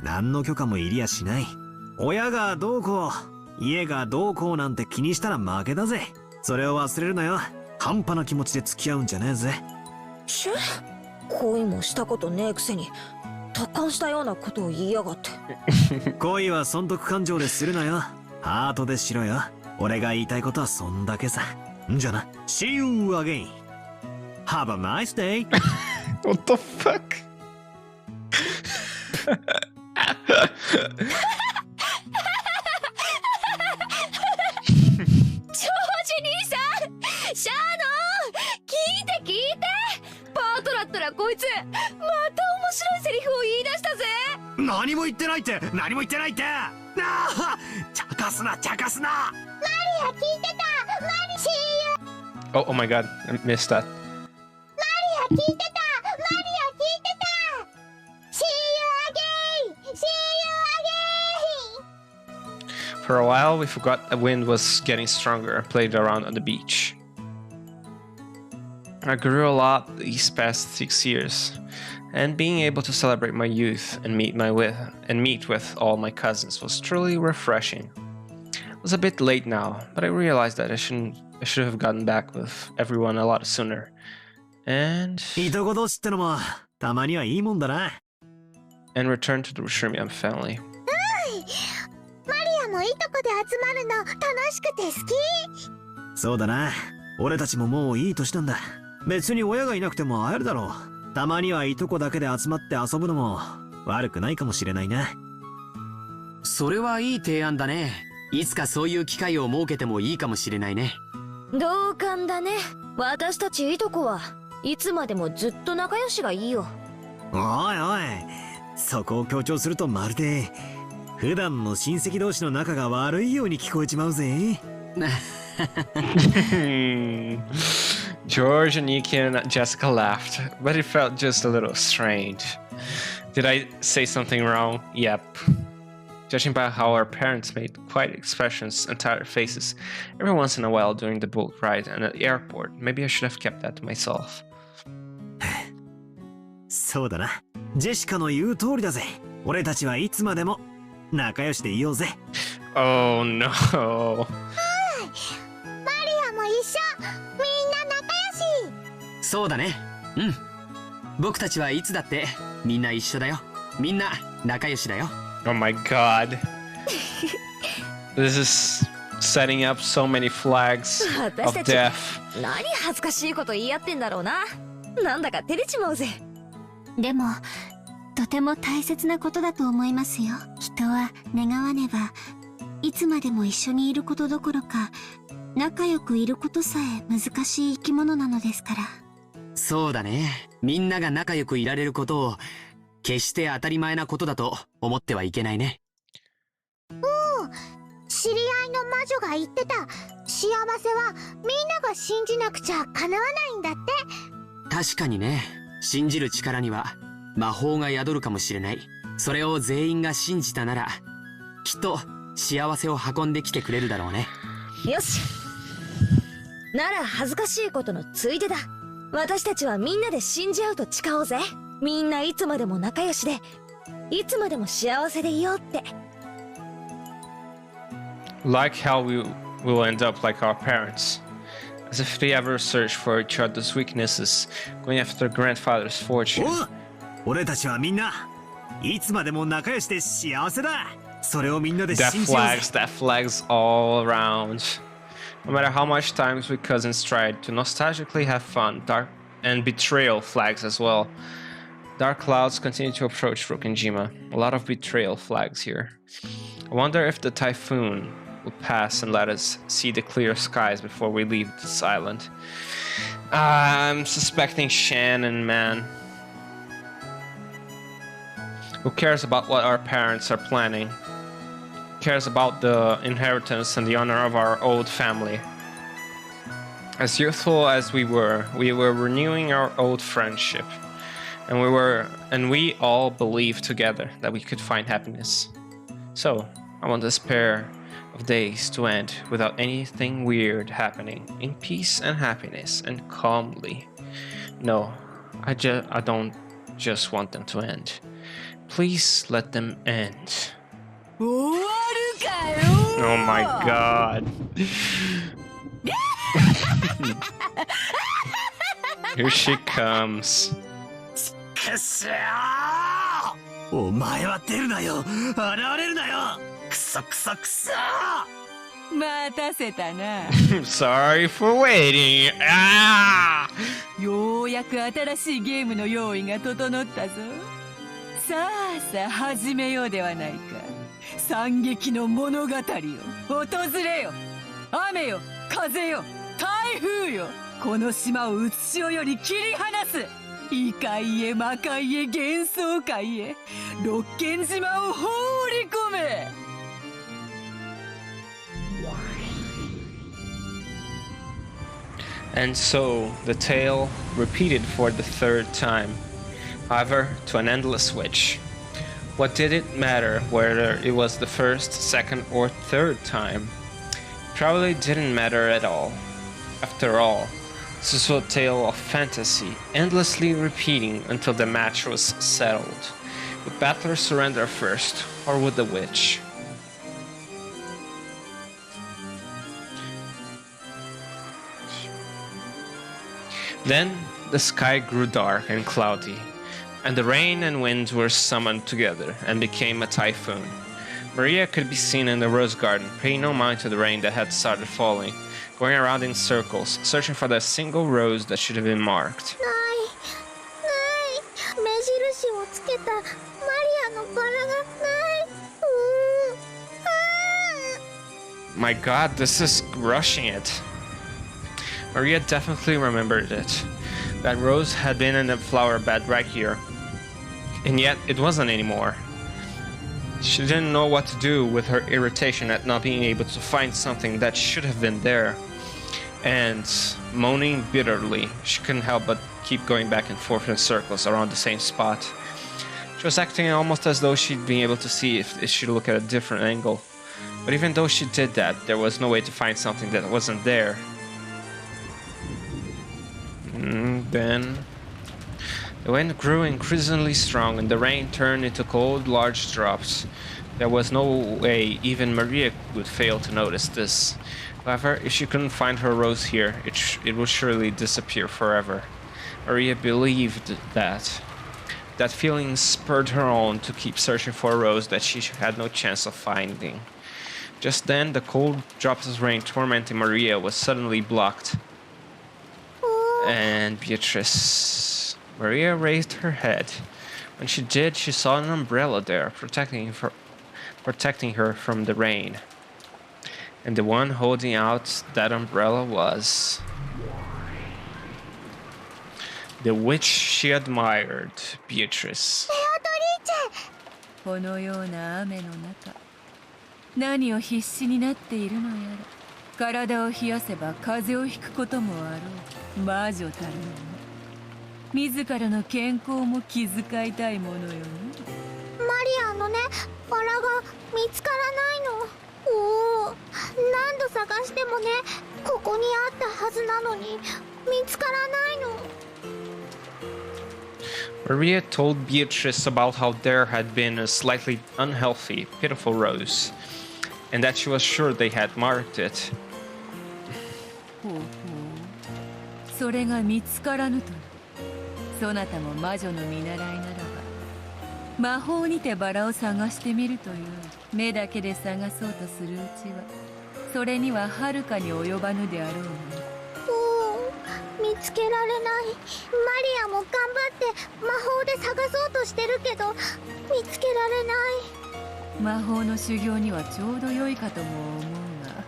何の許可もいりやしない。親がどうこう家がどうこうなんて気にしたら負けだぜ。それを忘れるなよ。半端な気持ちで付き合うんじゃねえぜ。しゅ、恋もしたことねえくせに達観したようなことを言いやがって。恋は損得感情でするなよ。ハートでしろよ。俺が言いたいことはそんだけさ。んじゃな。See you again. Have a nice day. What the fuck? 長寿兄さん、シャーノ聞いて聞いて。パートだったらこいつまた面白いセリフを言い出したぜ。何も言ってないって。何も言ってないって。なあ、茶化すな茶化すな。マリア聞いてた。マリ See you. Oh my god, I missed that. マリア聞いてた。マリア聞いてた。See you again. See you again. For a while, we forgot the wind was getting stronger and played around on the beach. I grew a lot these past 6 years, and being able to celebrate my youth and meet with all my cousins was truly refreshing. It was a bit late now, but I realized that I should have gotten back with everyone a lot sooner. And いとこ同士ってのもたまにはいいもんだな。and returned to the Rushimian family. マリアもいとこで集まるの楽しくて好き。そうだな。俺たちももういい年なんだ。別に親がいなくても会えるだろう。たまにはいとこだけで集まって遊ぶのも悪くないかもしれないな。それはいい提案だね。いつかそういう機会を設けてもいいかもしれないね。同感だね。私たちいとこはいつまでもずっと仲良しがいいよ。おいおい、そこを強調するとまるで普段の親戚同士の仲が悪いように聞こえちまうぜ。George, Nikki, and Jessica laughed, but it felt just a little strange. Did I say something wrong? Yep. Judging by how our parents made quiet expressions and tired faces every once in a while during the boat ride and at the airport, maybe I should have kept that to myself. そうだな。ジェシカの言う通りだぜ。俺たちはいつまでも仲良しでいようぜ。Oh no. マリアも一緒。みんな仲良し。そうだね。うん。僕たちはいつだってみんな一緒だよ。みんな仲良しだよ。Oh my god. This is setting up so many flags of death. 何恥ずかしいこと言い合ってんだろうな。なんだか照れちまうぜ。でもとても大切なことだと思いますよ。人は願わねばいつまでも一緒にいることどころか仲良くいることさえ難しい生き物なのですから。そうだね。みんなが仲良くいられることを決して当たり前なことだと思ってはいけないね。知り合いの魔女が言ってた。幸せはみんなが信じなくちゃ叶わないんだって。確かにね。信じる力には魔法が宿るかもしれない。それを全員が信じたならきっと幸せを運んできてくれるだろうね。よし。なら恥ずかしいことのついでだ。私たちはみんなで信じ合うと誓おうぜ。みんないつまでも仲良しでいつまでも幸せでいようって。 Like how we will end up like our parents, as if they ever searched for each other's weaknesses, going after grandfather's fortune. 俺たちはみんないつまでも仲良しで幸せだ。それをみんなで That 信じようぜ。 flags all around. No matter how much times we cousins tried to nostalgically have fun, dark and betrayal flags as well. Dark clouds continue to approach Rokenjima. A lot of betrayal flags here. I wonder if the typhoon will pass and let us see the clear skies before we leave this island. I'm suspecting Shannon, man. Who cares about what our parents are planning? Who cares about the inheritance and the honor of our old family? As youthful as we were renewing our old friendship. And we all believed together that we could find happiness. So, I want this pair of days to end without anything weird happening, in peace and happiness and calmly. No, I don't just want them to end. Please let them end. Oh my god. Here she comes. お前は出るなよ、現れるなよ、クソクソクソ。待たせたな。Sorry for waiting. ようやく新しいゲームの用意が整ったぞ。さあさあ始めようではないか。惨劇の物語よ、訪れよ。雨よ、風よ、台風よ、この島をうつしおより切り離す。異界へ魔界へ幻想界へ六軒島を放り込め。And so the tale repeated for the third time, however, to an endless switch. What did it matter whether it was the first, second, or third time? Probably didn't matter at all. After all, this is a tale of fantasy, endlessly repeating until the match was settled. Would Battler surrender first, or would the witch? Then the sky grew dark and cloudy, and the rain and wind were summoned together and became a typhoon. Maria could be seen in the rose garden, paying no mind to the rain that had started falling, going around in circles, searching for that single rose that should have been marked. My god, this is rushing it. Maria definitely remembered it. That rose had been in the flower bed right here. And yet, it wasn't anymore. She didn't know what to do with her irritation at not being able to find something that should have been there. And moaning bitterly, she couldn't help but keep going back and forth in circles around the same spot. She was acting almost as though she'd been able to see if she'd look at a different angle. But even though she did that, there was no way to find something that wasn't there. Then the wind grew increasingly strong and the rain turned into cold, large drops. There was no way even Maria would fail to notice this. However, if she couldn't find her rose here, it would surely disappear forever. Maria believed that. That feeling spurred her on to keep searching for a rose that she had no chance of finding. Just then, the cold drops of rain tormenting Maria was suddenly blocked. And Beatrice. Maria raised her head. When she did, she saw an umbrella there, protecting her from the rain. And the one holding out that umbrella was the witch she admired, Beatrice. このような雨の中、何を必死になっているのやら。体を冷やせば風邪をひくこともあろう。魔女たるもの。自らの健康も気遣いたいものよね。マリアのね、バラが見つからないの。おお、何度探してもね、ここにあったはずなのに見つからないの。Maria told Beatrice about how there had been a slightly unhealthy, pitiful rose, and that she was sure they had marked it. ほうほう。それが見つからぬと。そなたも魔女の見習いならば、魔法にてバラを探してみるという目だけで探そうとするうちは、それにははるかに及ばぬであろうね。おお、見つけられない。マリアも頑張って魔法で探そうとしてるけど、見つけられない。魔法の修行にはちょうど良いかとも思うが、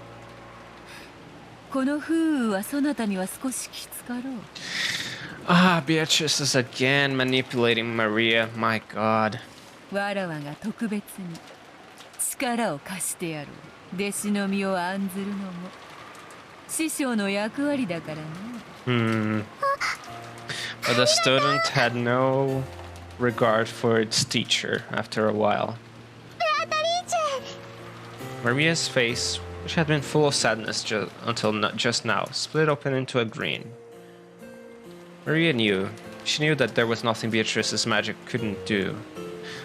この風雨はそなたには少しきつかろう。Ah, Beatrice is again manipulating Maria. My God. わらわが特別に力を貸してやろう。弟子の身を案ずるのも師匠の役割だからね。But the student had no regard for its teacher after a while. Maria's face, which had been full of sadness until just now, split open into a grin. Maria knew. She knew that there was nothing Beatrice's magic couldn't do.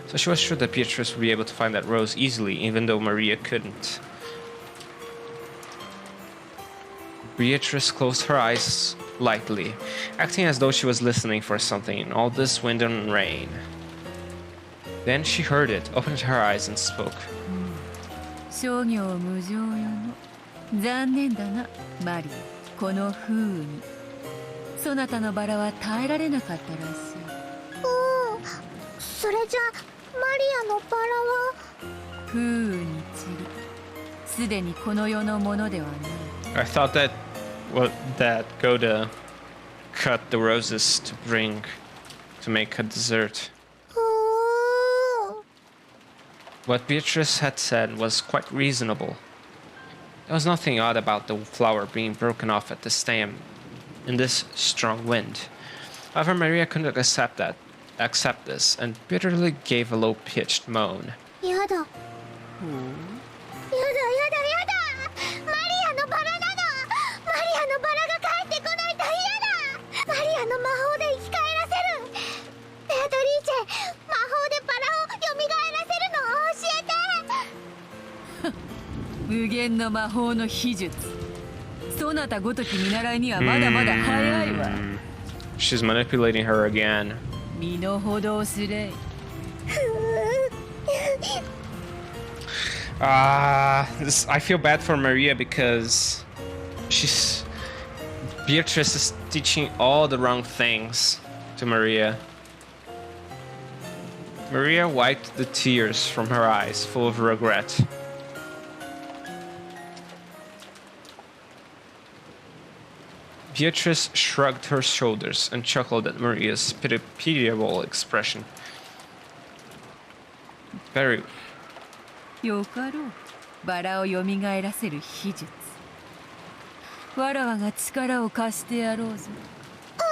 So she was sure that Beatrice would be able to find that rose easily, even though Maria couldn't. Beatrice closed her eyes lightly, acting as though she was listening for something in all this wind and rain. Then she heard it, opened her eyes, and spoke. 商業無常よの残念だなマリアこの風雨にそなたのバラは耐えられなかったらしいそれじゃマリアのバラは風雨に散りすでにこの世のものではない I thought that Goda cut the roses to make a dessert. What Beatrice had said was quite reasonable. There was nothing odd about the flower being broken off at the stem in this strong wind. However, Maria couldn't accept this, and bitterly gave a low-pitched moan. やだマリアのバラなのマリアのバラが帰ってこないと嫌だマリアの魔法で生き返らせるベアトリーチェ魔法でバラを蘇らせるのを教えて無限の魔法の秘術そなたごとき見習いにはまだまだ早いわ She's manipulating her again. 身の程をすれI feel bad for Maria because Beatrice is teaching all the wrong things to Maria. Maria wiped the tears from her eyes, full of regret. Beatrice shrugged her shoulders and chuckled at Maria's pitiable expression. Very. よかろうバラを蘇らせる秘術わらわが力を貸してやろうぞ本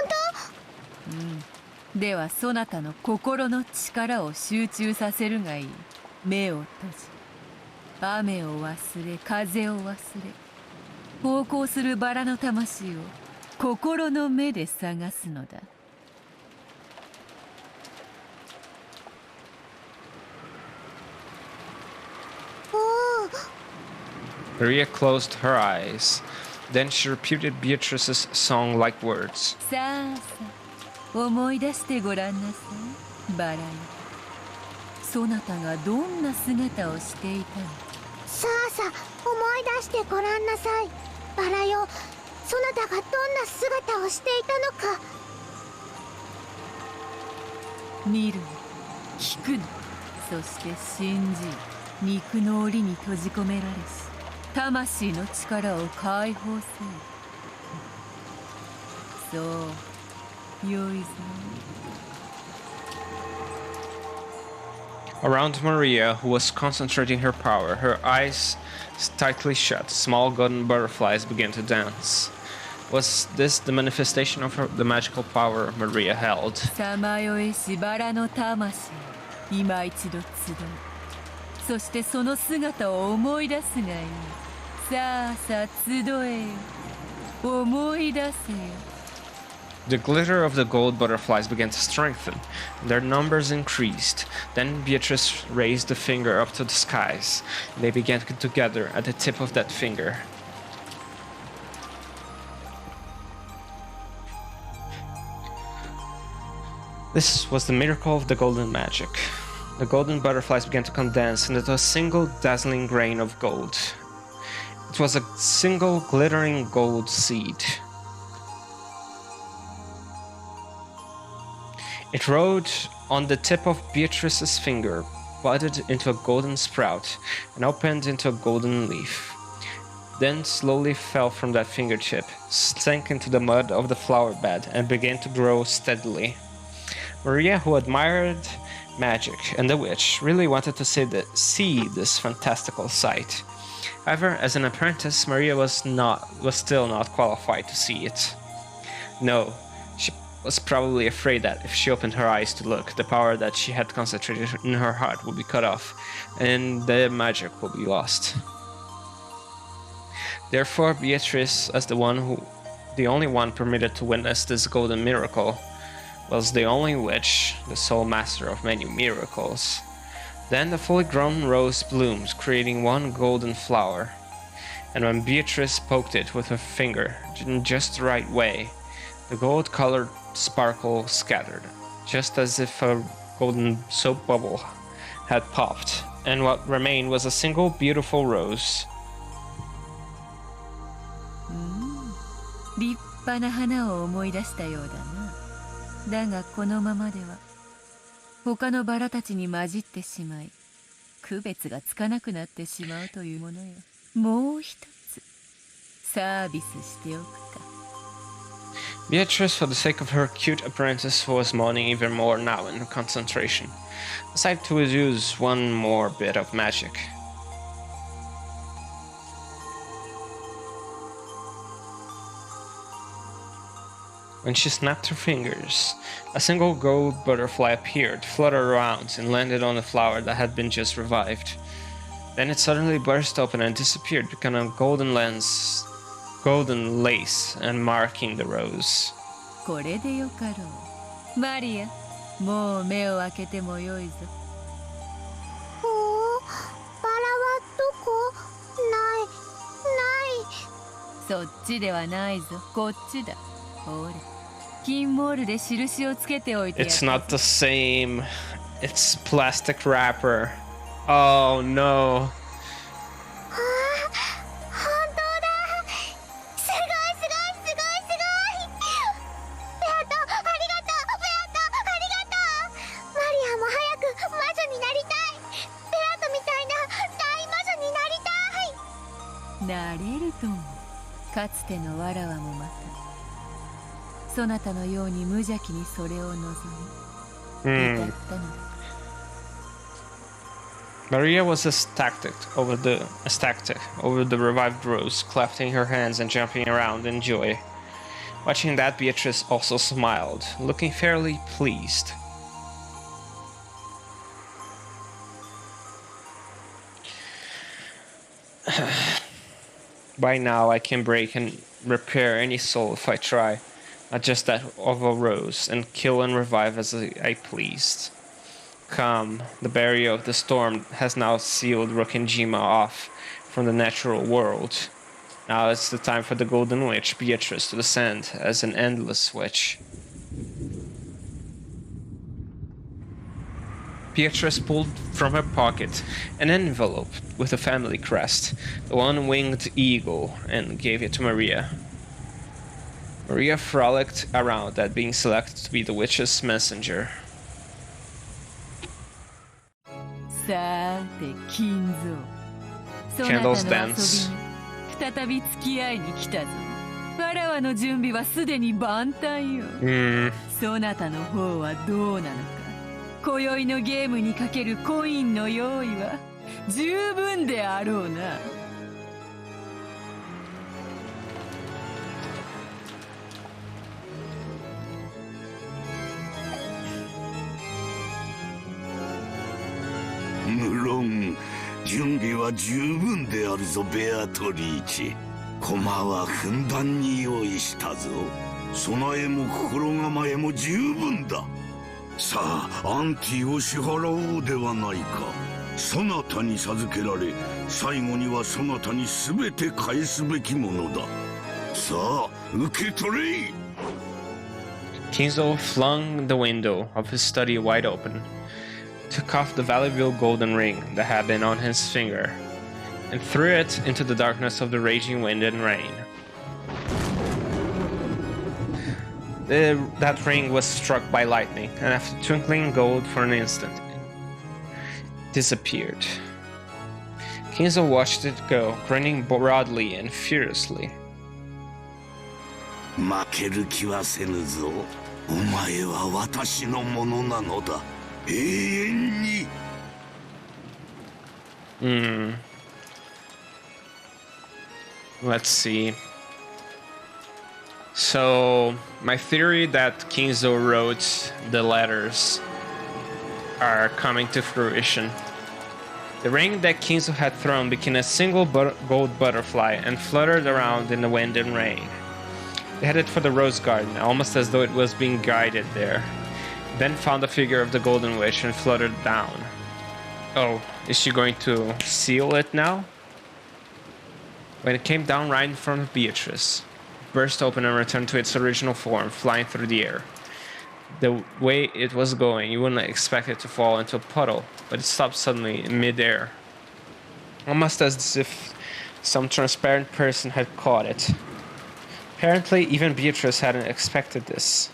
当？ではそなたの心の力を集中させるがいい目を閉じ雨を忘れ風を忘れ奉公するバラの魂を心の目で探すのだ Maria closed her eyes. Then she repeated Beatrice's song-like words. さあさあ思い出してごらんなさいバラよそなたがどんな姿をしていたのさあさあ思い出してごらんなさいバラよそなたがどんな姿をしていたのか見るの聞くのそして信じ肉の檻に閉じ込められし魂の力を解放せよそう良いぞ Around Maria, who was concentrating her power, her eyes tightly shut, small golden butterflies began to dance. Was this the manifestation of the magical power Maria held? さまよえしバラの魂今一度集うそしてその姿を思い出すがいいさあさあ集えよ思い出せよ The glitter of the gold butterflies began to strengthen, and their numbers increased. Then Beatrice raised the finger up to the skies, and they began together at the tip of that finger. This was the miracle of the golden magic. The golden butterflies began to condense into a single dazzling grain of gold. It was a single glittering gold seed. It rode on the tip of Beatrice's finger, budded into a golden sprout, and opened into a golden leaf. Then slowly fell from that fingertip, sank into the mud of the flower bed, and began to grow steadily. Maria, who admired magic and the witch, really wanted to see this fantastical sight. However, as an apprentice, Maria was still not qualified to see it. No, was probably afraid that if she opened her eyes to look, the power that she had concentrated in her heart would be cut off, and the magic would be lost. Therefore, Beatrice, as the only one permitted to witness this golden miracle, was the only witch, the sole master of many miracles. Then the fully grown rose bloomed, creating one golden flower. And when Beatrice poked it with her finger in just the right way, the gold-colored sparkle scattered, just as if a golden soap bubble had popped, and what remained was a single beautiful rose. 立派な花を思い出したようだな。だがこのままでは他のバラたちに混じってしまい、区別がつかなくなってしまうというものよ。もう一つサービスしておくか。Beatrice, for the sake of her cute apprentice, was moaning even more now in concentration, decided to use one more bit of magic. When she snapped her fingers, a single gold butterfly appeared, fluttered around, and landed on the flower that had been just revived. Then it suddenly burst open and disappeared, becoming a golden lace and marking the rose. これでよかろう。マリア、もう目を開けてもよいぞ。ほう、バラはどこ？ない。そっちではないぞ。こっちだ。ほれ。金モールで印をつけておいてやった。 It's not the same. It's plastic wrapper. Oh no. なれるとも。かつてのわらわもまたそなたのように無邪気にそれを望み歌ったのだ。Maria was ecstatic over the revived rose, clapping her hands and jumping around in joy. Watching that, Beatrice also smiled, looking fairly pleased. By now I can break and repair any soul if I try, not just that of a rose, and kill and revive as I pleased. Come, the barrier of the storm has now sealed Rokkenjima off from the natural world. Now it's the time for the Golden Witch, Beatrice, to descend as an endless witch. Beatrice pulled from her pocket an envelope with a family crest, the one-winged eagle, and gave it to Maria. Maria frolicked around at being selected to be the witch's messenger. さて金蔵、 Candles dance. そなたの遊びに再び付き合いに来たぞ。わらわの準備はすでに万端よ。そなたの方はどうなのか。今宵のゲームにかけるコインの用意は十分であろうな。無論準備は十分であるぞ、ベアトリーチ。駒はふんだんに用意したぞ。備えも心構えも十分だ。さあアンティを支払おうではないか。そなたに授けられ、最後にはそなたに全て返すべきものだ。さあ受け取れ。 Kinzo flung the window of his study wide open, took off the valuable golden ring that had been on his finger, and threw it into the darkness of the raging wind and rain. That ring was struck by lightning, and after twinkling gold for an instant, it disappeared. Kinzo watched it go, grinning broadly and furiously. 負ける気はせぬぞ。お前は私のものなのだ。永遠に。Let's see. So, my theory that Kinzo wrote the letters are coming to fruition. The ring that Kinzo had thrown became a single gold butterfly and fluttered around in the wind and rain. They headed for the rose garden, almost as though it was being guided there. Then found the figure of the golden witch and fluttered down. Oh, is she going to seal it now? When it came down right in front of Beatrice, it burst open and returned to its original form, flying through the air. The way it was going, you wouldn't expect it to fall into a puddle, but it stopped suddenly in mid-air. Almost as if some transparent person had caught it. Apparently, even Beatrice hadn't expected this.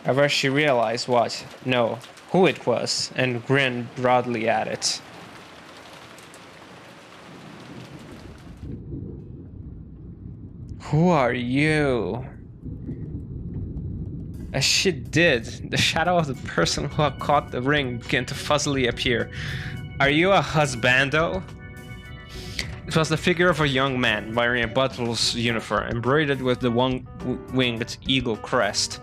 However, she realized what, no, who it was, and grinned broadly at it. Who are you? As she did, the shadow of the person who had caught the ring began to fuzzily appear. Are you a husbando? It was the figure of a young man wearing a butler's uniform, embroidered with the one-winged eagle crest.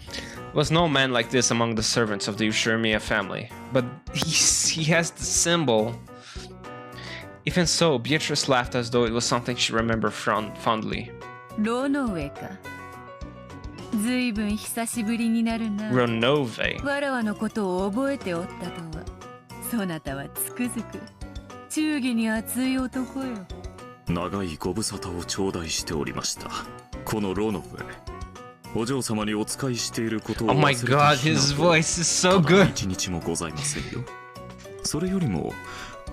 There was no man like this among the servants of the Ushirimiya family, but he has the symbol. Even so, Beatrice laughed as though it was something she remembered fondly. Ronove か。ずいぶん久しぶりになるな。Ronove. わらわのことを覚えておったとは。そなたはつくづく忠義に熱い男よ。長いご無沙汰を頂戴しておりました。このロノブへ。お嬢様にお仕えしていることを忘れてしまう。his voice is so good. 一日もございませんよ。それよりも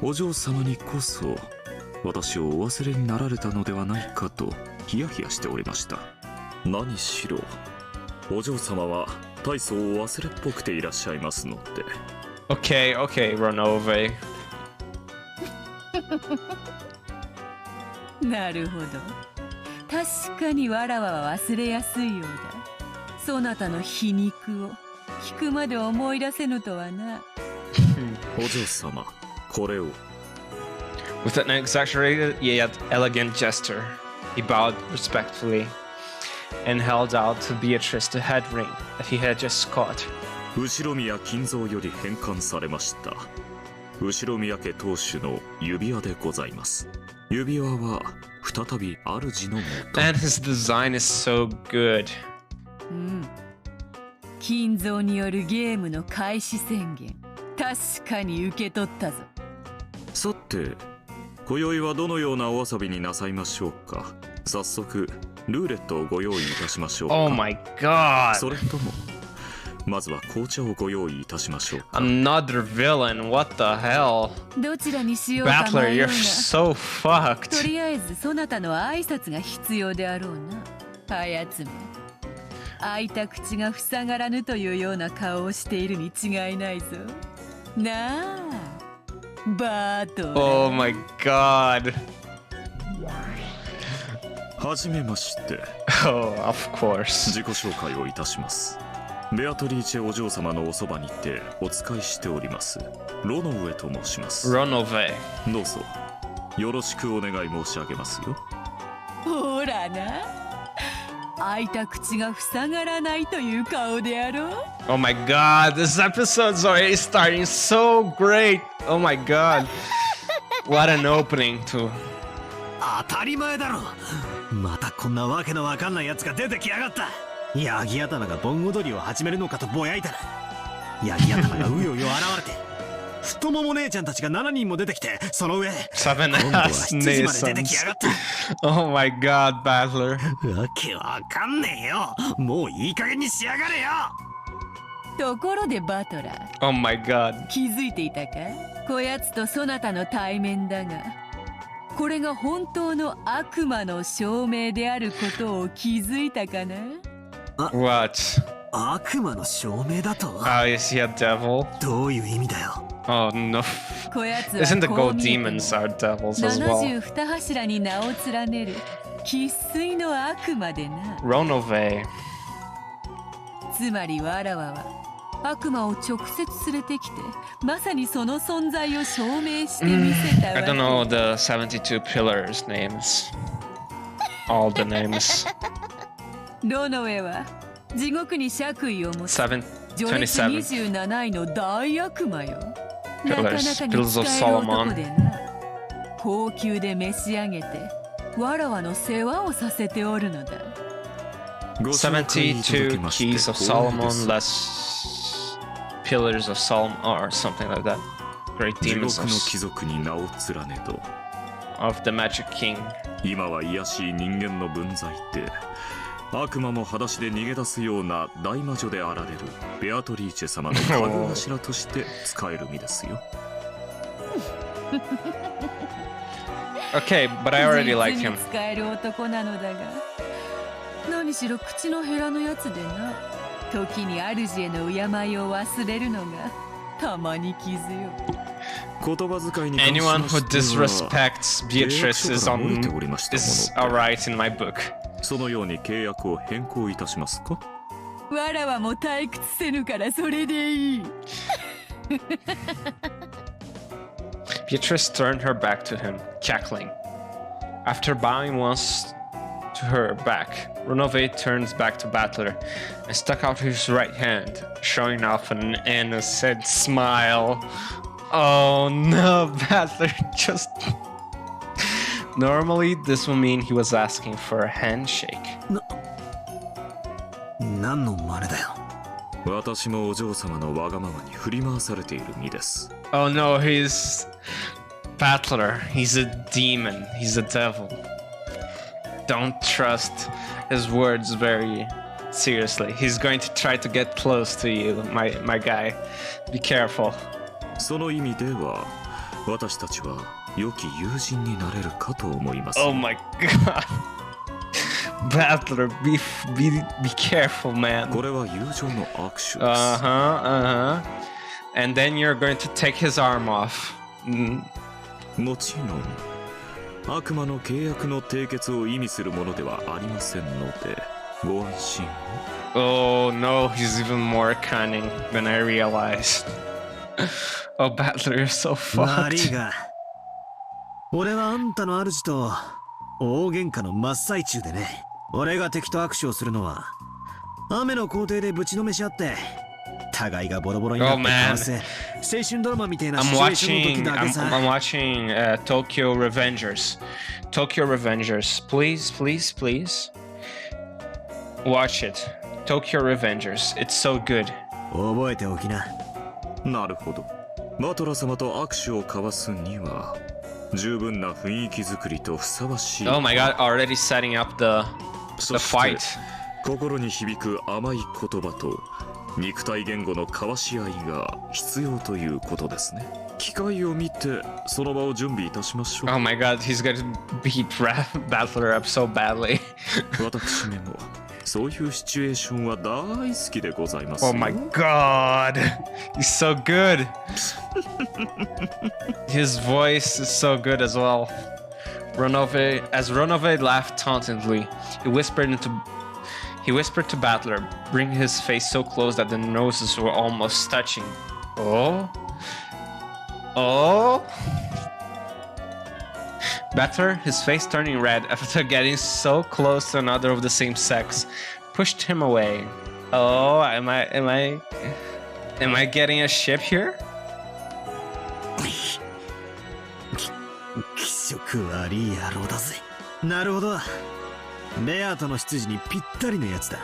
お嬢様にこそ私をお忘れになられたのではないかとヒヤヒヤしておりました。何しろお嬢様は大層お忘れっぽくていらっしゃいますので。Okay, Ronove. なるほど。確かにわらわは忘れやすいようだ。そなたの皮肉を聞くまで思い出せぬとはな。お嬢様、これを。With an exaggerated yet elegant gesture, he bowed respectfully and held out to Beatrice the head ring that he had just caught. 後宮金蔵より返還されました。後宮家当主の指輪でございます。指輪は再び主のもと。And his design is so good. 金蔵によるゲームの開始宣言、確かに受け取ったぞ。さて、今宵はどのようなお遊びになさいましょうか。早速ルーレットをご用意いたしましょうか。Oh my god. それともまずは紅茶をご用意いたしましょうか。Another villain, what the hell? どちらにしようか迷 Battler, う you're が so fucked. とりあえずそなたの挨拶が必要であろうな。あやつめ。開いた口が塞がらぬというような顔をしているに違いないぞ。なあ、バート。Oh my god. はじめまして。Oh, of course. 自己紹介をいたします。ベアトリーチェお嬢様のおそばにてお仕えしておりますロノウエと申します。Ronove. どうぞよろしくお願い申し上げますよ。ほらな、開いた口が塞がらないという顔であろう。Oh my god, this episode's already starting so great. Oh my god. What an opening to. 当たり前だろ。またこんなわけのわかんないやつが出てきやがった。ヤギ頭が盆踊りを始めるのかとぼやいたら、ヤギ頭がうようよ現れて、太もも姉ちゃんたちが7人も出てきて、その上今度は7時まで出てきやがった。Oh my god, Battler. わけわかんねえよ。もういい加減にしやがれよ。ところでバトラー、 Oh my god. 気づいていたか。こやつとそなたの対面だが、これが本当の悪魔の証明であることを気づいたかな。What? 悪魔の証明だと。Oh, is he a devil? どういう意味だよ。Oh no. こやつは Isn't the こう gold 見えても demons are devils as well? 72柱に名を連ねる生粋の悪魔でな。Ronove. つまりわらわは悪魔を直接連れてきて、まさにその存在を証明してみせたわ I け。 don't know the 72 pillars names. All the names. ロノウェは地獄に爵位を持つ序列27位の大悪魔よ。なかなかに使える男でな。高級で召し上げてわらわの世話をさせておるのだ。72 keys of Solomon, less pillars of Solomon, or something like that. Great demons of the Magic King. 今は卑しい人間の分際って悪魔も裸足で逃げ出すような大魔女であられるベアトリーチェ様の影頭として使える身ですよ。Okay, but I already like him. 使える男なのだが、何しろ口のヘラのやつでな。時に主への敬いを忘れるのがたまに傷よ。Anyone who disrespects Beatrice is alright in my book. そのように契約を変更いたしますか？わらわも退屈せぬからそれでいい。Beatrice turned her back to him, cackling. After bowing once to her back, Ronove turned back to Battler and stuck out his right hand, showing off an innocent smile. Oh no, Battler just... Normally, this would mean he was asking for a handshake. 何の真似だよ。私もお嬢様のわがままに振り回されている身です。Oh no, he's... Battler. He's a demon. He's a devil. Don't trust his words very seriously. He's going to try to get close to you, my guy. Be careful. その意味では、私たちは良き友人になれるかと思います。Oh my god. Battler, be careful, man. これは友情の握手です。And then you're going to take his arm off. もちろん、悪魔の契約の締結を意味するものではありませんので、ご安心を。Oh no, he's even more cunning than I realized. Oh, Battler, you're so fucked. 悪いが、俺はあんたの主と大喧嘩の真っ最中でね。俺が敵と握手をするのは、雨の校庭でぶちのめし合って、互いがボロボロになってかわせ、青春ドラマみたいなシチュエーションの時だけさ。I'm watching Tokyo Revengers. Tokyo Revengers. Please, please, please. Watch it. Tokyo Revengers. It's so good. 覚えておきな。なるほど。バトラ様と握手を交わすには、十分な雰囲気作りとふさわしい。Oh my god, already setting up the fight. 心に響く甘い言葉と肉体言語の交わし合いが必要ということですね。機会を見てその場を準備いたしましょう。Oh my god, he's gonna beat Battler up so badly. 私めもそういうシチュエーションは大好きでございます。Oh my god, he's so good. His voice is so good as well. As Ronove laughed tauntingly, he whispered to Battler, bringing his face so close that the noses were almost touching. Oh? Oh? Battler, his face turning red after getting so close to another of the same sex, pushed him away. Oh, am I getting a ship here? 気色悪い野郎だぜ。なるほど。ベアとの執事にぴったりのやつだ。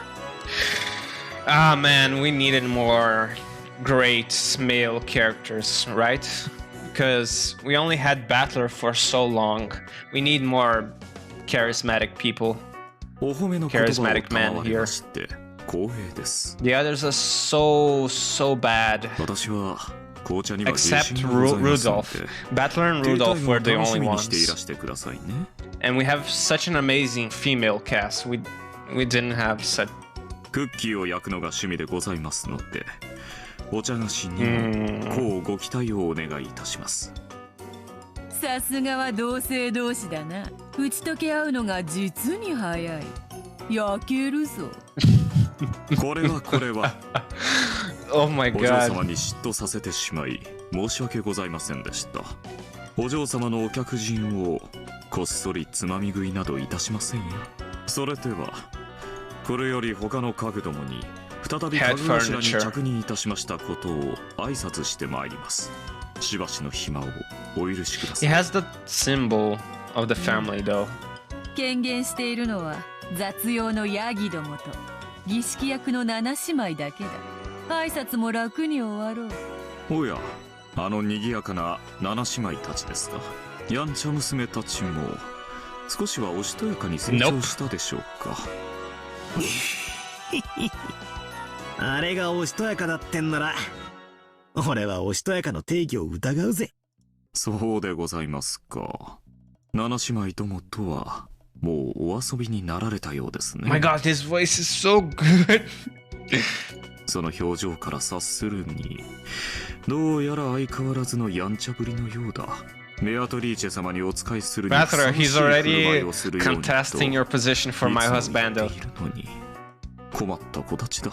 Ah man, we needed more great male characters, right? Because we only had Battler for so long. We need more charismatic people. Charismatic men here. The others are so bad. Except Rudolph. Battler and Rudolph were the only ones. And we have such an amazing female cast. We didn't have such. クッキーを焼くのが趣味でございますので、お茶菓子にこうご期待をお願いいたします。さすがは同性同士だな。打ち解け合うのが実に早い。焼けるぞ。これは。Oh my god. お嬢様に嫉妬させてしまい申し訳ございませんでした。お嬢様のお客人をこっそりつまみ食いなどいたしませんよ。それではこれより他の家具どもに再び家具頭に着任いたしましたことを挨拶してまいります。しばしの暇をお許しください。 He has the symbol of the family though. 権限しているのは雑用のヤギどもと儀式役の七姉妹だけだ。挨拶も楽に終わろう。おや、あの賑やかな七姉妹たちですか。やんちゃ娘たちも少しはおしとやかに成長したでしょうか。あれがおしとやかだってんなら、俺はおしとやかの定義を疑うぜ。そうでございますか。七姉妹ともとはもうお遊びになられたようですね。My God, his voice is so good. その表情から察するに、どうやら相変わらずのやんちゃぶりのようだ。ベアトリーチェ様にお仕えするにふさわしい振る舞いをするようにと contesting your position for my husbando. 困った子たちだ。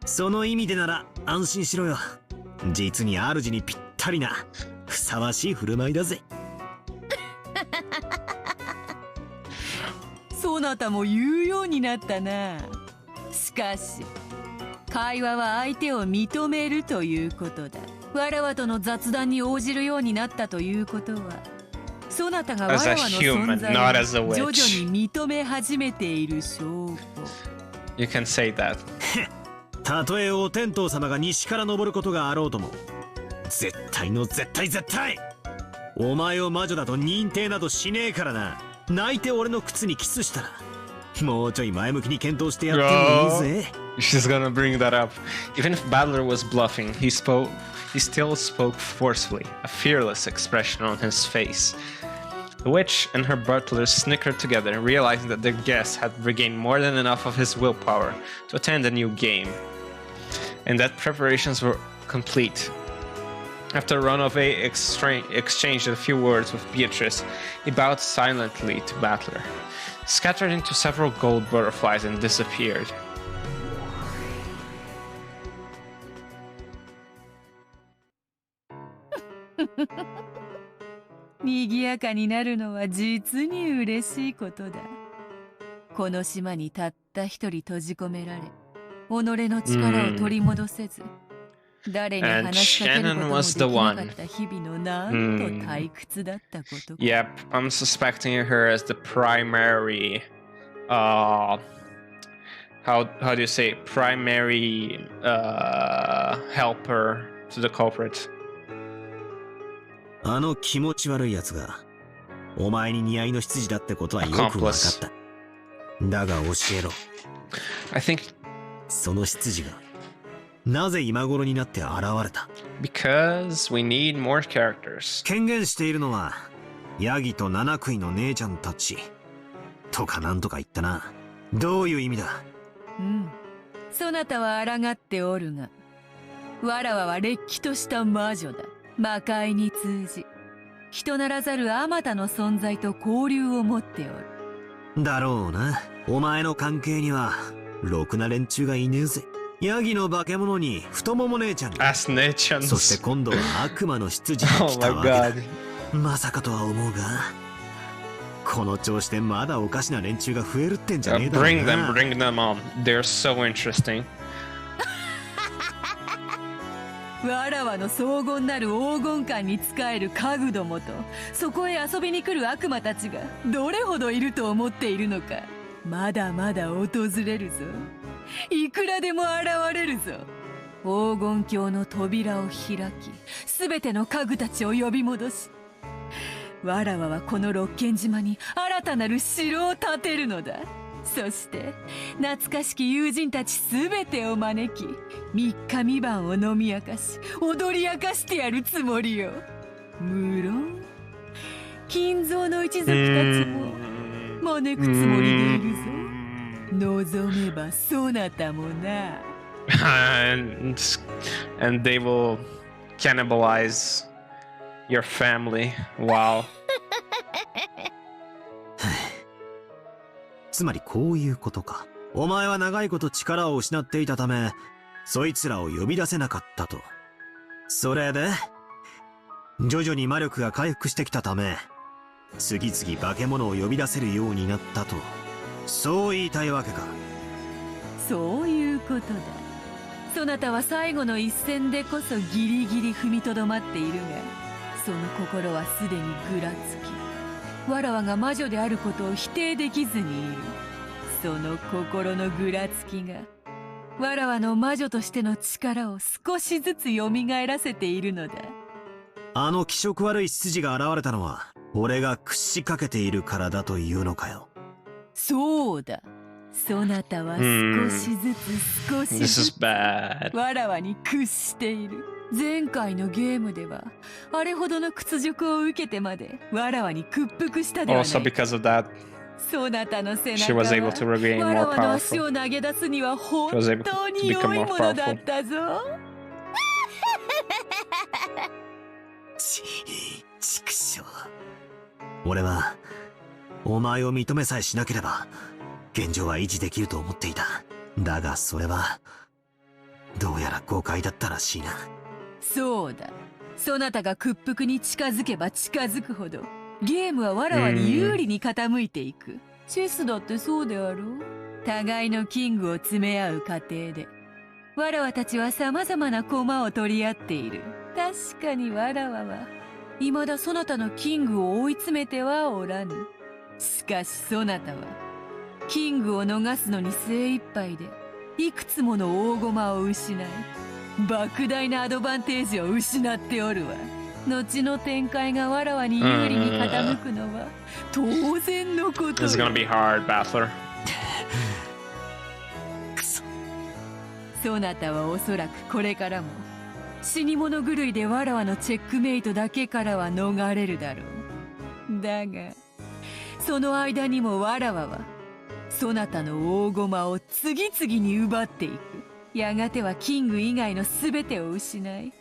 その意味でなら安心しろよ。実に主にぴったりなふさわしい振る舞いだぜ。そなたも言うようになったな。しかし会話は相手を認めるということだ。わらわとの雑談に応じるようになったということは、そなたがわらわの存在を徐々に認め始めている証拠。You can say that. たとえお天道様が西から昇ることがあろうとも、絶対の絶対絶対お前を魔女だと認定などしねえからな。泣いて俺の靴にキスしたら、もうちょい前向きに検討してやってもいいぜ。She's gonna bring that up. Even if Battler was bluffing, he still spoke forcefully, a fearless expression on his face. The witch and her butler snickered together, realizing that their guest had regained more than enough of his willpower to attend a new game, and that preparations were complete. After Ronove exchanged a few words with Beatrice, he bowed silently to Battler, scattered into several gold butterflies and disappeared. 賑やかになるのは実に嬉しいことだ。この島にたった一人閉じ込められ、己の力を取り戻せず、誰に話しかけることもできなかった日々のなんと退屈だったことか。Yep, I'm suspecting her as the primary, how do you say, primary helper to the culprit. あの気持ち悪いやつがお前に似合いの執事だってことはよく分かった。だが教えろ。I think その執事がなぜ今頃になって現れた？ Because we need more characters. 権限しているのはヤギと七食いの姉ちゃんたちとかなんとか言ったな。どういう意味だ？うん。そなたは抗っておるが、わらわはれっきとした魔女だ。魔界に通じ、人ならざるあまたの存在と交流を持っておる。だろうな。お前の関係にはろくな連中がいねえぜ。ヤギの化け物に太もも姉ちゃんに、そして今度は悪魔の執事が来たわけだ。まさかとは思うが、この調子でまだおかしな連中が増えるってんじゃねえだろうな。Bring them on. They're so interesting. わらわの荘厳なる黄金館に仕える家具どもと、そこへ遊びに来る悪魔たちがどれほどいると思っているのか。まだまだ訪れるぞ。いくらでも現れるぞ。黄金鏡の扉を開き、すべての家具たちを呼び戻し、わらわはこの六軒島に新たなる城を建てるのだ。そして懐かしき友人たちすべてを招き、三日三晩を飲み明かし踊り明かしてやるつもりよ。無論金蔵の一族たちも招くつもりでいるぞ。望めばそなたもな。and they will cannibalize your family. Wow. つまりこういうことか。お前は長いこと力を失っていたため、そいつらを呼び出せなかったと。それで徐々に魔力が回復してきたため、次々化け物を呼び出せるようになったと。そう言いたいわけか。そういうことだ。そなたは最後の一戦でこそギリギリ踏みとどまっているが、その心はすでにぐらつき、わらわが魔女であることを否定できずにいる。その心のぐらつきがわらわの魔女としての力を少しずつ蘇らせているのだ。あの気色悪い執事が現れたのは俺が屈しかけているからだというのかよ。そうだ。そなたは少しずつ少しずつわらわに屈している。前回のゲームではあれほどの屈辱を受けてまでわらわに屈服したではないか。 Also because of that, そなたの背 she 中 was able to は regain わら more わの足 powerful. を投げ出すには本 She was able 当 to に良 become い more ものだ powerful. ったぞ。ちくしょう。俺はお前を認めさえしなければ現状は維持できると思っていた。だがそれはどうやら誤解だったらしいな。そうだ。そなたが屈服に近づけば近づくほどゲームはわらわに有利に傾いていく。チェスだってそうであろう。互いのキングを詰め合う過程でわらわたちは様々な駒を取り合っている。確かにわらわは未だそなたのキングを追い詰めてはおらぬ。しかしそなたはキングを逃すのに精一杯でいくつもの大駒を失い莫大なアドバンテージを失っておるわ。後の展開がわらわに有利に傾くのは当然のこと。 This is gonna be hard, Battler. そなたはおそらくこれからも死に物狂いでわらわのチェックメイトだけからは逃れるだろう。だがその間にもわらわはそなたの大駒を次々に奪っていく。やがてはキング以外の全てを失い、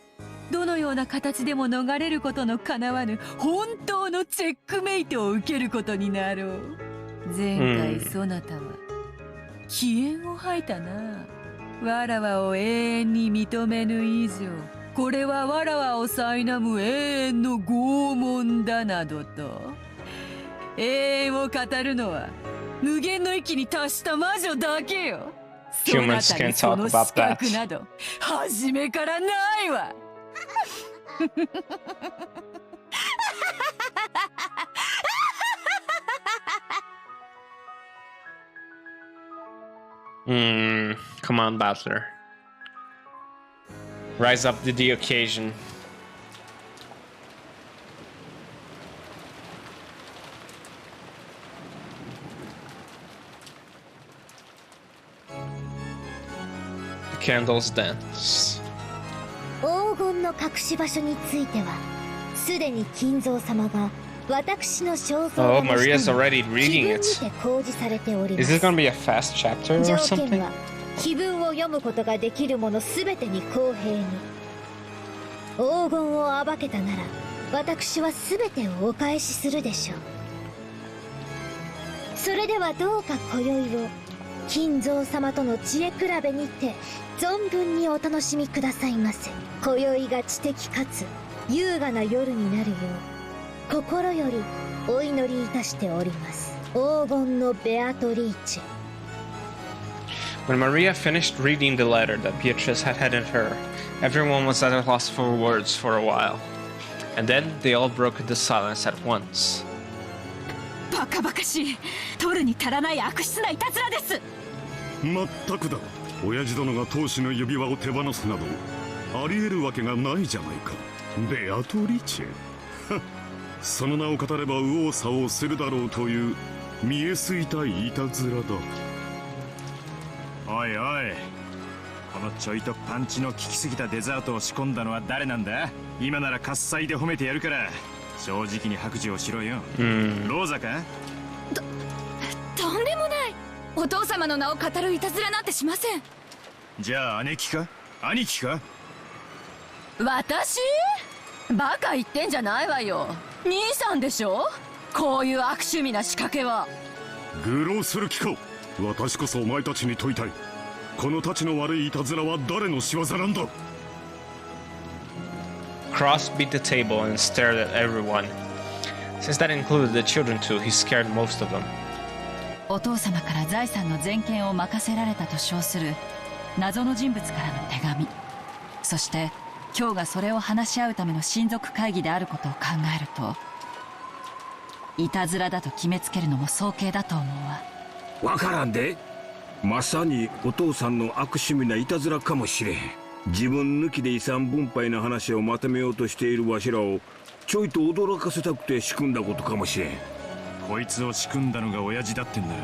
どのような形でも逃れることのかなわぬ本当のチェックメイトを受けることになろう。前回そなたは奇煙を吐いたな。わらわを永遠に認めぬ以上これはわらわを苛む永遠の拷問だなどと。永遠を語るのは無限の域に達した魔女だけよ。そなたにその資格など初めからないわ。Come on, Battler. Rise up to the occasion. The candles dance. 黄金の隠し場所についてはすでに金蔵様が私の肖像 Oh, 画の Maria's 下に already 気 reading 分 it. にて公示されておりま Is す。 this gonna be a fast chapter or 条件 something? は気分を読むことができるものすべてに公平に。黄金を暴けたなら私はすべてをお返しするでしょう。それではどうか今宵を金蔵様との知恵比べにて存分にお楽しみくださいませ。今宵が知的かつ優雅な夜になるよう心よりお祈りいたしております。黄金のベアトリーチェ。 When Maria finished reading the letter that Beatrice had handed her, everyone was at a loss for words for a while. And then they all broke into silence at once. バカバカしい。取るに足らない悪質ないたずらです。まったくだ。親父殿が当主の指輪を手放すなどあり得るわけがないじゃないか。ベアトリチェその名を語れば右往左往するだろうという見えすぎたいたずらだ。おいおい、このちょいとパンチの効きすぎたデザートを仕込んだのは誰なんだ。今なら喝采で褒めてやるから正直に白状しろよ。ローザか。とんでもない。お父様の名を語るいたずらなんてしません。じゃあ姉貴か兄貴か。私？バカ言ってんじゃないわよ。兄さんでしょ。こういう悪趣味な仕掛けは。愚弄する気か。私こそお前たちに問いたい。このたちの悪いいたずらは誰の仕業なんだ。 Cross beat the table and stared at everyone. Since that included the children too, he scared most of them. お父様から財産の全権を任せられたと称する謎の人物からの手紙、そして今日がそれを話し合うための親族会議であることを考えると、いたずらだと決めつけるのも早計だと思うわ。わからんで。まさにお父さんの悪趣味ないたずらかもしれへん。自分抜きで遺産分配の話をまとめようとしているわしらをちょいと驚かせたくて仕組んだことかもしれん。こいつを仕組んだのが親父だってんだ。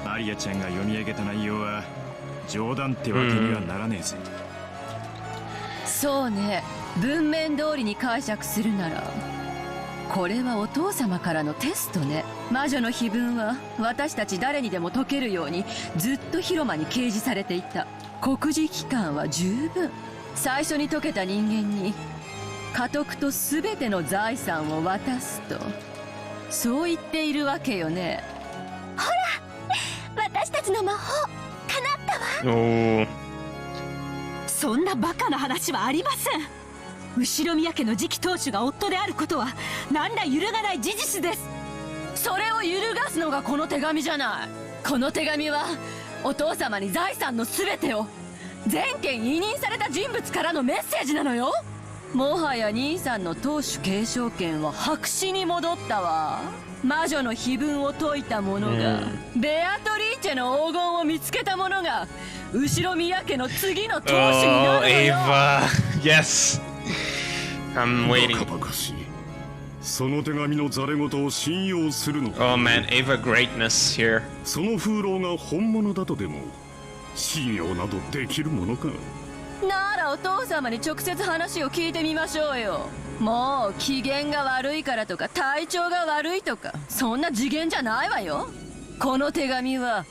今マリアちゃんが読み上げた内容は冗談ってわけにはならねえぜ。そうね、文面通りに解釈するならこれはお父様からのテストね。魔女の碑文は私たち誰にでも解けるようにずっと広間に掲示されていた。告示期間は十分。最初に解けた人間に家督と全ての財産を渡すと、そう言っているわけよね。ほら、私たちの魔法叶ったわ。そんなバカな話はありません。後宮家の次期当主が夫であることは何ら揺るがない事実です。それを揺るがすのがこの手紙じゃない。この手紙はお父様に財産の全てを全権委任された人物からのメッセージなのよ。もはや兄さんの当主継承権は白紙に戻ったわ。魔女の碑文を解いた者が、ベアトリーチェの黄金を見つけた者が後宮家の次の当主になるのよ。EVA! Yes! I'm waiting. バカバカしい。その手紙のザレ言を信用するのか。Oh man, EVA greatness here. その風浪が本物だとでも信用などできるものか。ならお父様に直接話を聞いてみましょうよ。もう機嫌が悪いからとか体調が悪いとかそんな次元じゃないわよ。この手紙は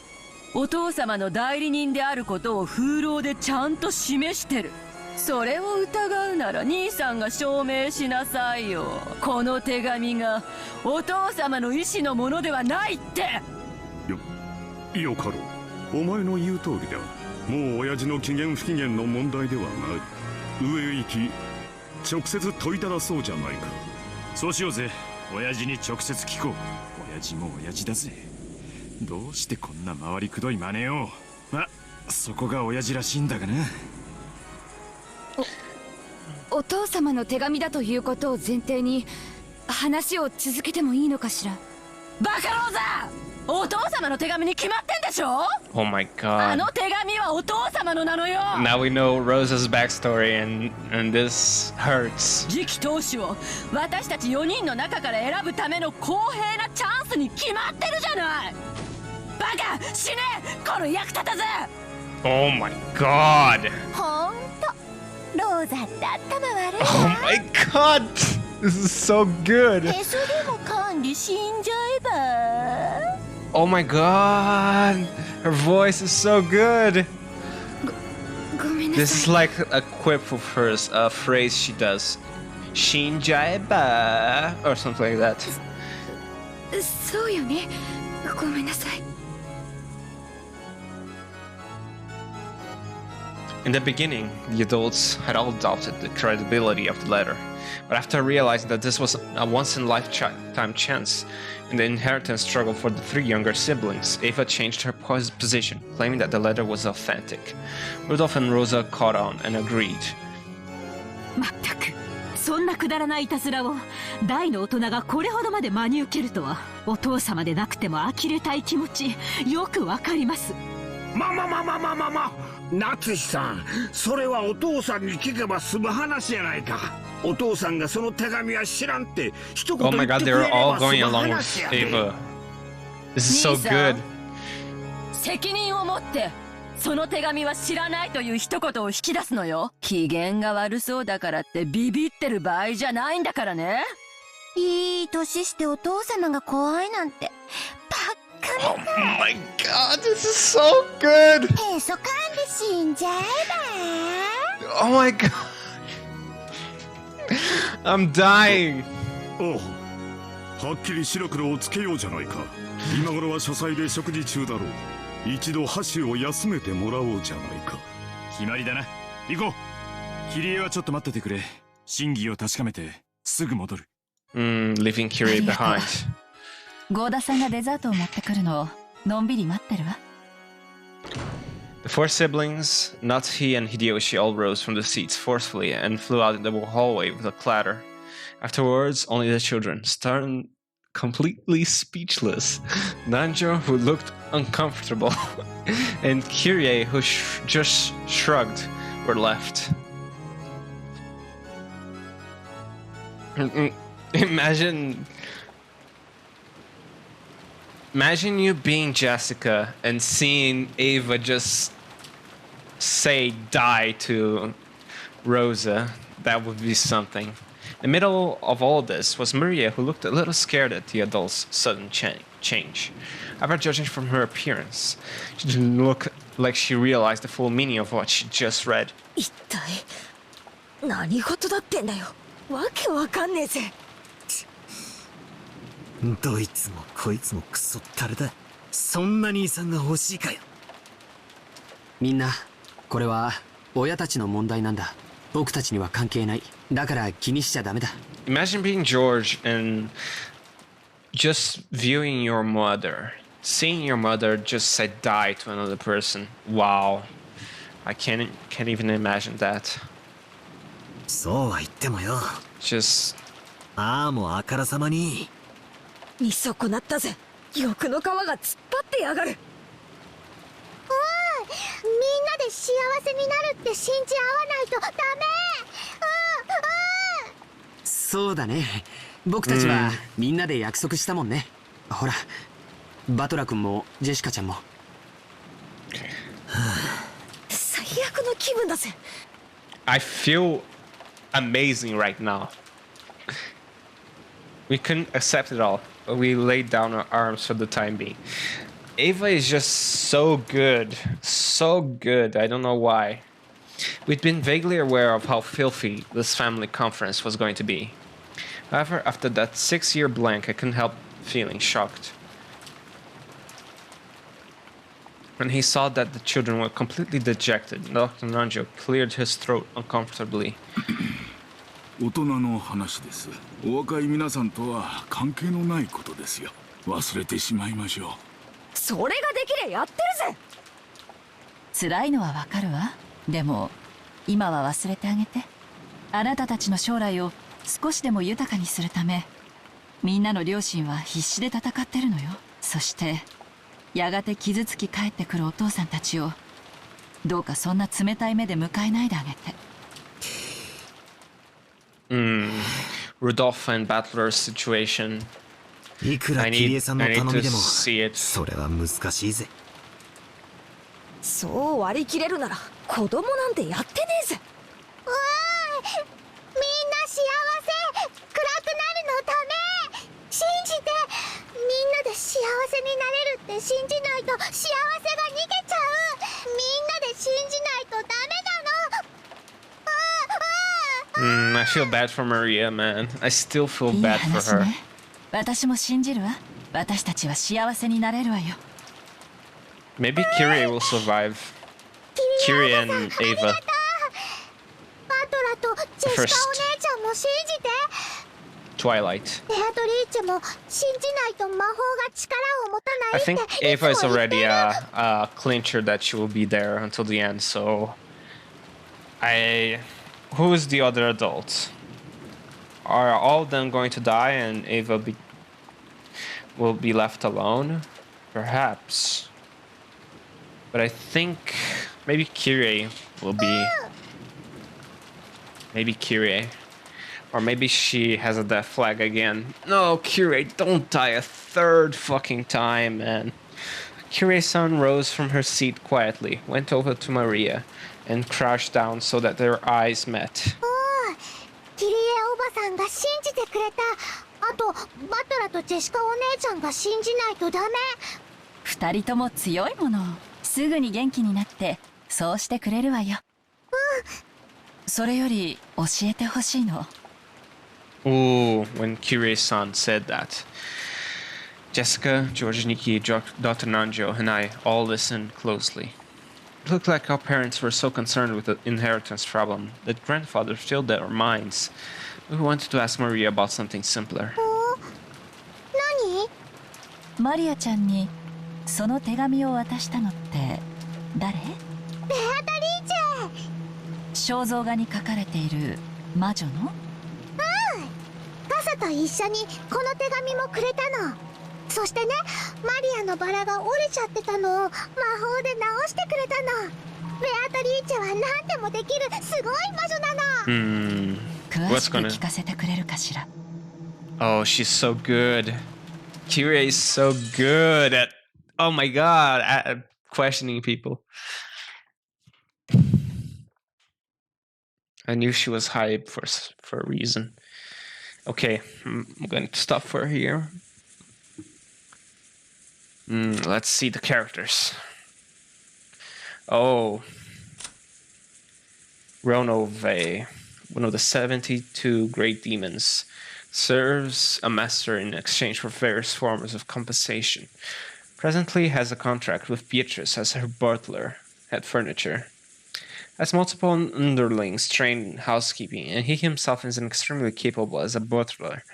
お父様の代理人であることを風浪でちゃんと示してる。それを疑うなら兄さんが証明しなさいよ。この手紙がお父様の意志のものではないって。よかろう。お前の言う通りだ。もう親父の機嫌不機嫌の問題ではない。上へ行き直接問いただそうじゃないか。そうしようぜ。親父に直接聞こう。親父も親父だぜ。どうしてこんな回りくどい真似を。ま、そこが親父らしいんだがな。お父様の手紙だということを前提に話を続けてもいいのかしら。バカローザ、お父様の手紙に決まってんでしょ。 Oh my あ god. の手紙はお父様のなのよ。 Now we know Rosa's backstory and this hurts. 次期当主を私たち4人の中から選ぶための公平なチャンスに決まってるじゃない。バカ死ね、この役立たず。 Oh my god. ほんとローザって頭悪いな。 Oh my god. This is so good. へそでも噛んで死んじゃえば。 Oh my god. Her voice is so good. ごめんな This さ is い。 like a quip of hers, a phrase she does. Shinjaiba or something like that. そうよね。ごめんなさい。In the beginning, the adults had all doubted the credibility of the letter, but after realizing that this was a once-in-a-lifetime chance in the inheritance struggle for the three younger siblings, Eva changed her position, claiming that the letter was authentic. Rudolph and Rosa caught on and agreed. まったくそんなくだらないいたずらを大の大人がこれほどまで真に受けるとは。お父様でなくても呆れたい気持ちよくわかります。夏志さん、それはお父さんに聞けば済む話やないか。お父さんがその手紙は知らんって一言 Oh 言 my って god, く they れ were れ all ば済 going む along 話 with やで。 Eva. This is so 兄さん good. 責任を持ってその手紙は知らないという一言を引き出すのよ。機嫌が悪そうだからってビビってる場合じゃないんだからね。いい年してお父様が怖いなんてバッカ Oh my god, this is so good. へそ噛んで死んじゃえば。 Oh my god. I'm dying. おう、はっきり白黒をつけようじゃないか。今頃は書斎で食事中だろう。一度箸を休めてもらおうじゃないか。決まりだな。行こう。キリエはちょっと待っててくれ。真偽を確かめてすぐ戻る。Leaving Kyrie behind. ゴーダさんがデザートを持ってくるのをのんびり待ってるわ。 The four siblings, Natsuhi and Hideyoshi, all rose from the seats forcefully and flew out in the hallway with a clatter. Afterwards, only the children, stunned, completely speechless, Nanjo, who looked uncomfortable, and Kyrie, who just shrugged, were left. Imagine you being Jessica and seeing Ava just say die to Rosa. That would be something. In the middle of all this was Maria, who looked a little scared at the adult's sudden change. However, judging from her appearance, she didn't look like she realized the full meaning of what she just read. 一体何事だってんだよ。わけわかんねえぜ。どいつもこいつもクソったれだ。そんな兄さんが欲しいかよ。みんな、これは親たちの問題なんだ。僕たちには関係ない。だから気にしちゃダメだ。Imagine being George and just viewing your mother, seeing your mother just say die to another person. Wow, I can't even imagine that. そうは言ってもよ。Just ああもうあからさまに。見損なったぜ。欲の皮が突っ張ってやがる。おい、みんなで幸せになるって信じ合わないとダメ。そうだね。僕たちはみんなで約束したもんね。ほら、バトラ君もジェシカちゃんも。最悪の気分だぜ。I feel amazing right now. We couldn't accept it all, but we laid down our arms for the time being. Ava is just so good. So good. I don't know why. We'd been vaguely aware of how filthy this family conference was going to be. However, after that 6-year blank, I couldn't help feeling shocked. When he saw that the children were completely dejected, Dr. Nanjo cleared his throat uncomfortably. 大人の話です。お若い皆さんとは関係のないことですよ。忘れてしまいましょう。それができりゃやってるぜ。辛いのはわかるわ。でも今は忘れてあげて。あなたたちの将来を少しでも豊かにするため、みんなの両親は必死で戦ってるのよ。そしてやがて傷つき帰ってくるお父さんたちをどうかそんな冷たい目で迎えないであげて。Rudolph and Battler's situation. いくらキリエさんの頼みでも see it. それは難しいぜ。そう割り切れるなら子供なんてやってねえぜ。おい、みんな幸せ、暗くなるのダメ。信じて、みんなで幸せになれるって信じないと幸せが逃げちゃう。みんなで信じないとダメなの。I feel bad for Maria, man. I still feel bad for her. 私も信じるわ。私たちは幸せになれるわよ。Maybe Kyrie will survive. Kyrie and Ava. バトラとジェシカお姉ちゃんも信じて。Twilight. ベアトリーチェも信じないと魔法が力を持たな I いって think Ava is already a clincher that she will be there until the end, so who is the other adults? Are all of them going to die and Ava will be left alone? Perhaps. But I think maybe Kyrie will be. Maybe Kyrie. Or maybe she has a death flag again. No, Kyrie, don't die a third fucking time, man. Kyrie-san rose from her seat quietly, went over to Maria, and crouched down so that their eyes met. キリエおばさんが信じてくれた。あとバトラとジェシカお姉ちゃんが信じないとダメ。二人とも強いもの。すぐに元気になってそうしてくれるわよ。それより教えてほしいの。Ooh, when Kyrie-san said that. Jessica, George Nikki, Dr. Nanjo, and I all listened closely. It looked like our parents were so concerned with the inheritance problem that grandfather filled their minds. We wanted to ask Maria about something simpler. 何？マリアちゃんにその手紙を渡したのって誰？ベアトリーチェ。肖像画に書かれている魔女の？傘と一緒にこの手紙もくれたの。そしてね、マリアのバラが折れちゃってたのを魔法で直してくれたの。ベアトリーチェは何でもできるすごい魔女なの。詳しく聞かせてくれるかしら。 Oh, she's so good. Kyrie is so good at, oh my god, at questioning people. I knew she was hype for a reason. Okay, I'm going to stop for here. Let's see the characters. Oh, Ronove, one of the 72 great demons, serves a master in exchange for various forms of compensation. Presently has a contract with Beatrice as her butler, head furniture. Has multiple underlings trained in housekeeping, and he himself is extremely capable as a butler.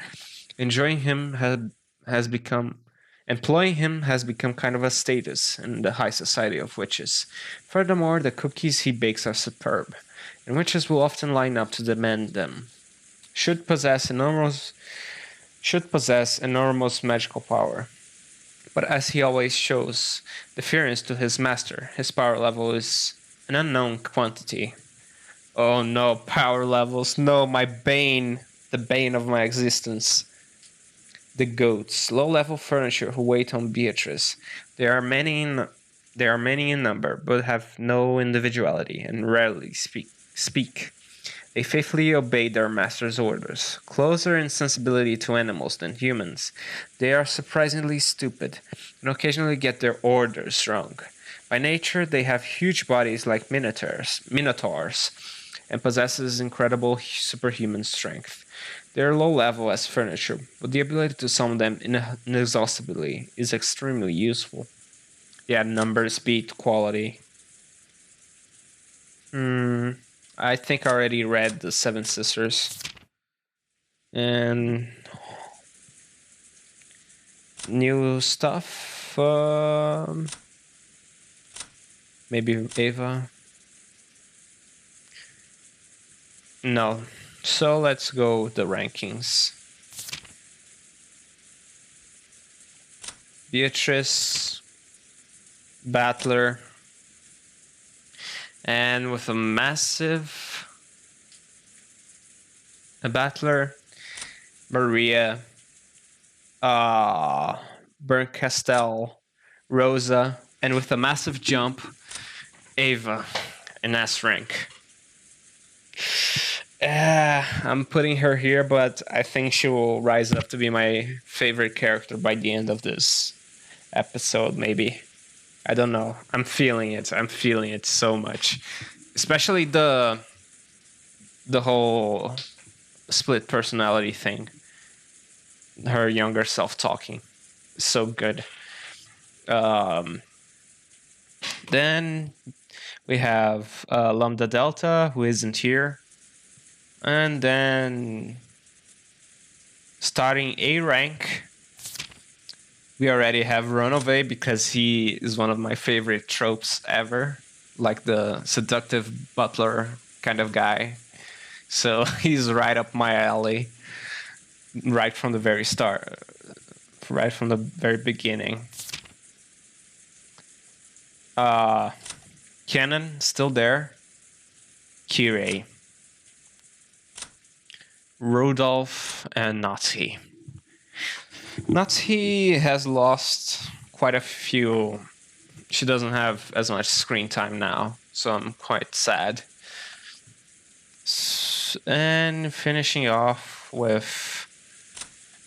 Employing him has become kind of a status in the high society of witches. Furthermore, the cookies he bakes are superb, and witches will often line up to demand them. Should possess enormous magical power. But as he always shows deference to his master, his power level is an unknown quantity. Oh no, power levels. No, my bane. The bane of my existence. The goats, low-level furniture who wait on Beatrice. There are many in number, but have no individuality and rarely speak. They faithfully obey their master's orders. Closer in sensibility to animals than humans, they are surprisingly stupid and occasionally get their orders wrong. By nature, they have huge bodies like minotaurs, and possesses incredible superhuman strength. They are low level as furniture, but the ability to summon them inexhaustibly is extremely useful. Yeah, number, speed, quality. I think I already read the Seven Sisters. And new stuff. Maybe EVA. No. So let's go the rankings. Beatrice, Battler, and with a Battler, Maria, Berncastel, Rosa, and with a massive jump, Ava in S rank. I'm putting her here, but I think she will rise up to be my favorite character by the end of this episode, maybe. I don't know. I'm feeling it. I'm feeling it so much. Especially the whole split personality thing. Her younger self talking. So good. Then we have Lambda Delta, who isn't here. And then starting A rank, we already have Ronove because he is one of my favorite tropes ever, like the seductive butler kind of guy. So he's right up my alley, right from the very start, right from the very beginning. Canon, still there. Kyrie, Rudolph, and Nazi. Nazi has lost quite a few. She doesn't have as much screen time now, so I'm quite sad. And finishing off with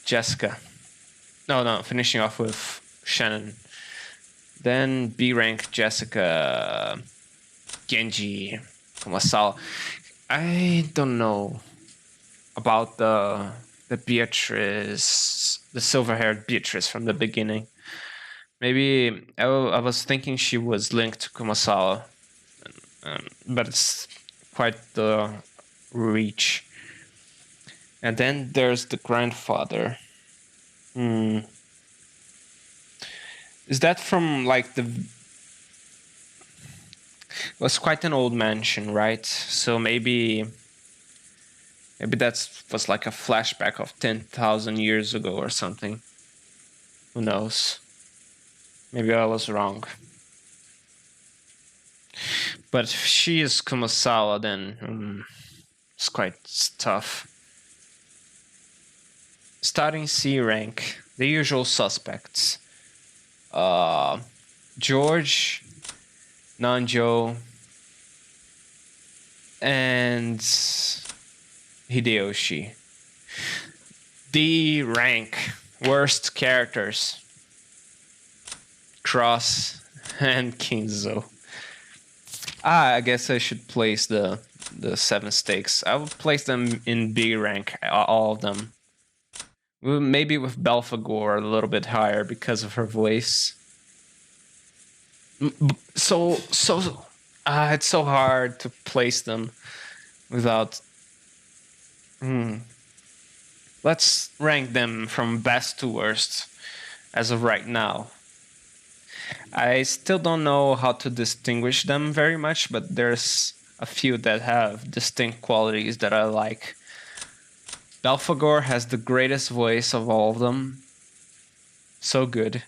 Jessica. No, finishing off with Shannon. Then B rank Jessica, Genji, Kumasawa. I don't know about the Beatrice, the silver-haired Beatrice from the beginning. Maybe I was thinking she was linked to Kumasawa, but it's quite the reach. And then there's the grandfather. Is that from like the... It was quite an old mansion, right? So maybe that was like a flashback of 10,000 years ago or something. Who knows? Maybe I was wrong. But if she is Kumasawa, then it's quite tough. Starting C rank, the usual suspects. George, Nanjo, and Hideyoshi. D rank, worst characters. Cross and Kinzo. I guess I should place the 7 stakes. I would place them in B rank, all of them. Maybe with Belphegor a little bit higher because of her voice. So it's so hard to place them without... Let's rank them from best to worst as of right now. I still don't know how to distinguish them very much, but there's a few that have distinct qualities that I like. Belphegor has the greatest voice of all of them. So good.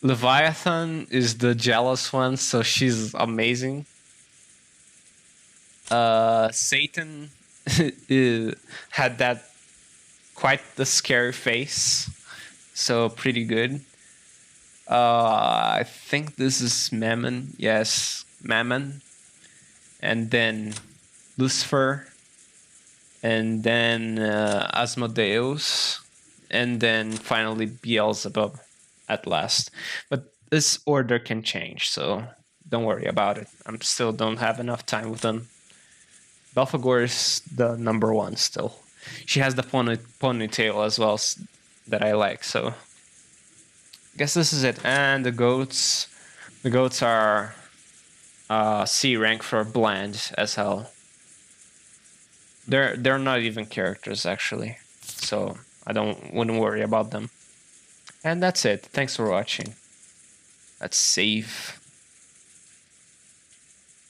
Leviathan is the jealous one, so she's amazing. Satan had that quite the scary face, so pretty good. I think this is Mammon. Yes, Mammon. And then Lucifer. And then Asmodeus. And then finally Beelzebub at last. But this order can change, so don't worry about it. I still don't have enough time with them. Belphegor is the number 1 still. She has the ponytail as well that I like, so I guess this is it. And the goats are C rank for bland as hell. They're not even characters actually, so I wouldn't worry about them. And that's it. Thanks for watching. Let's save.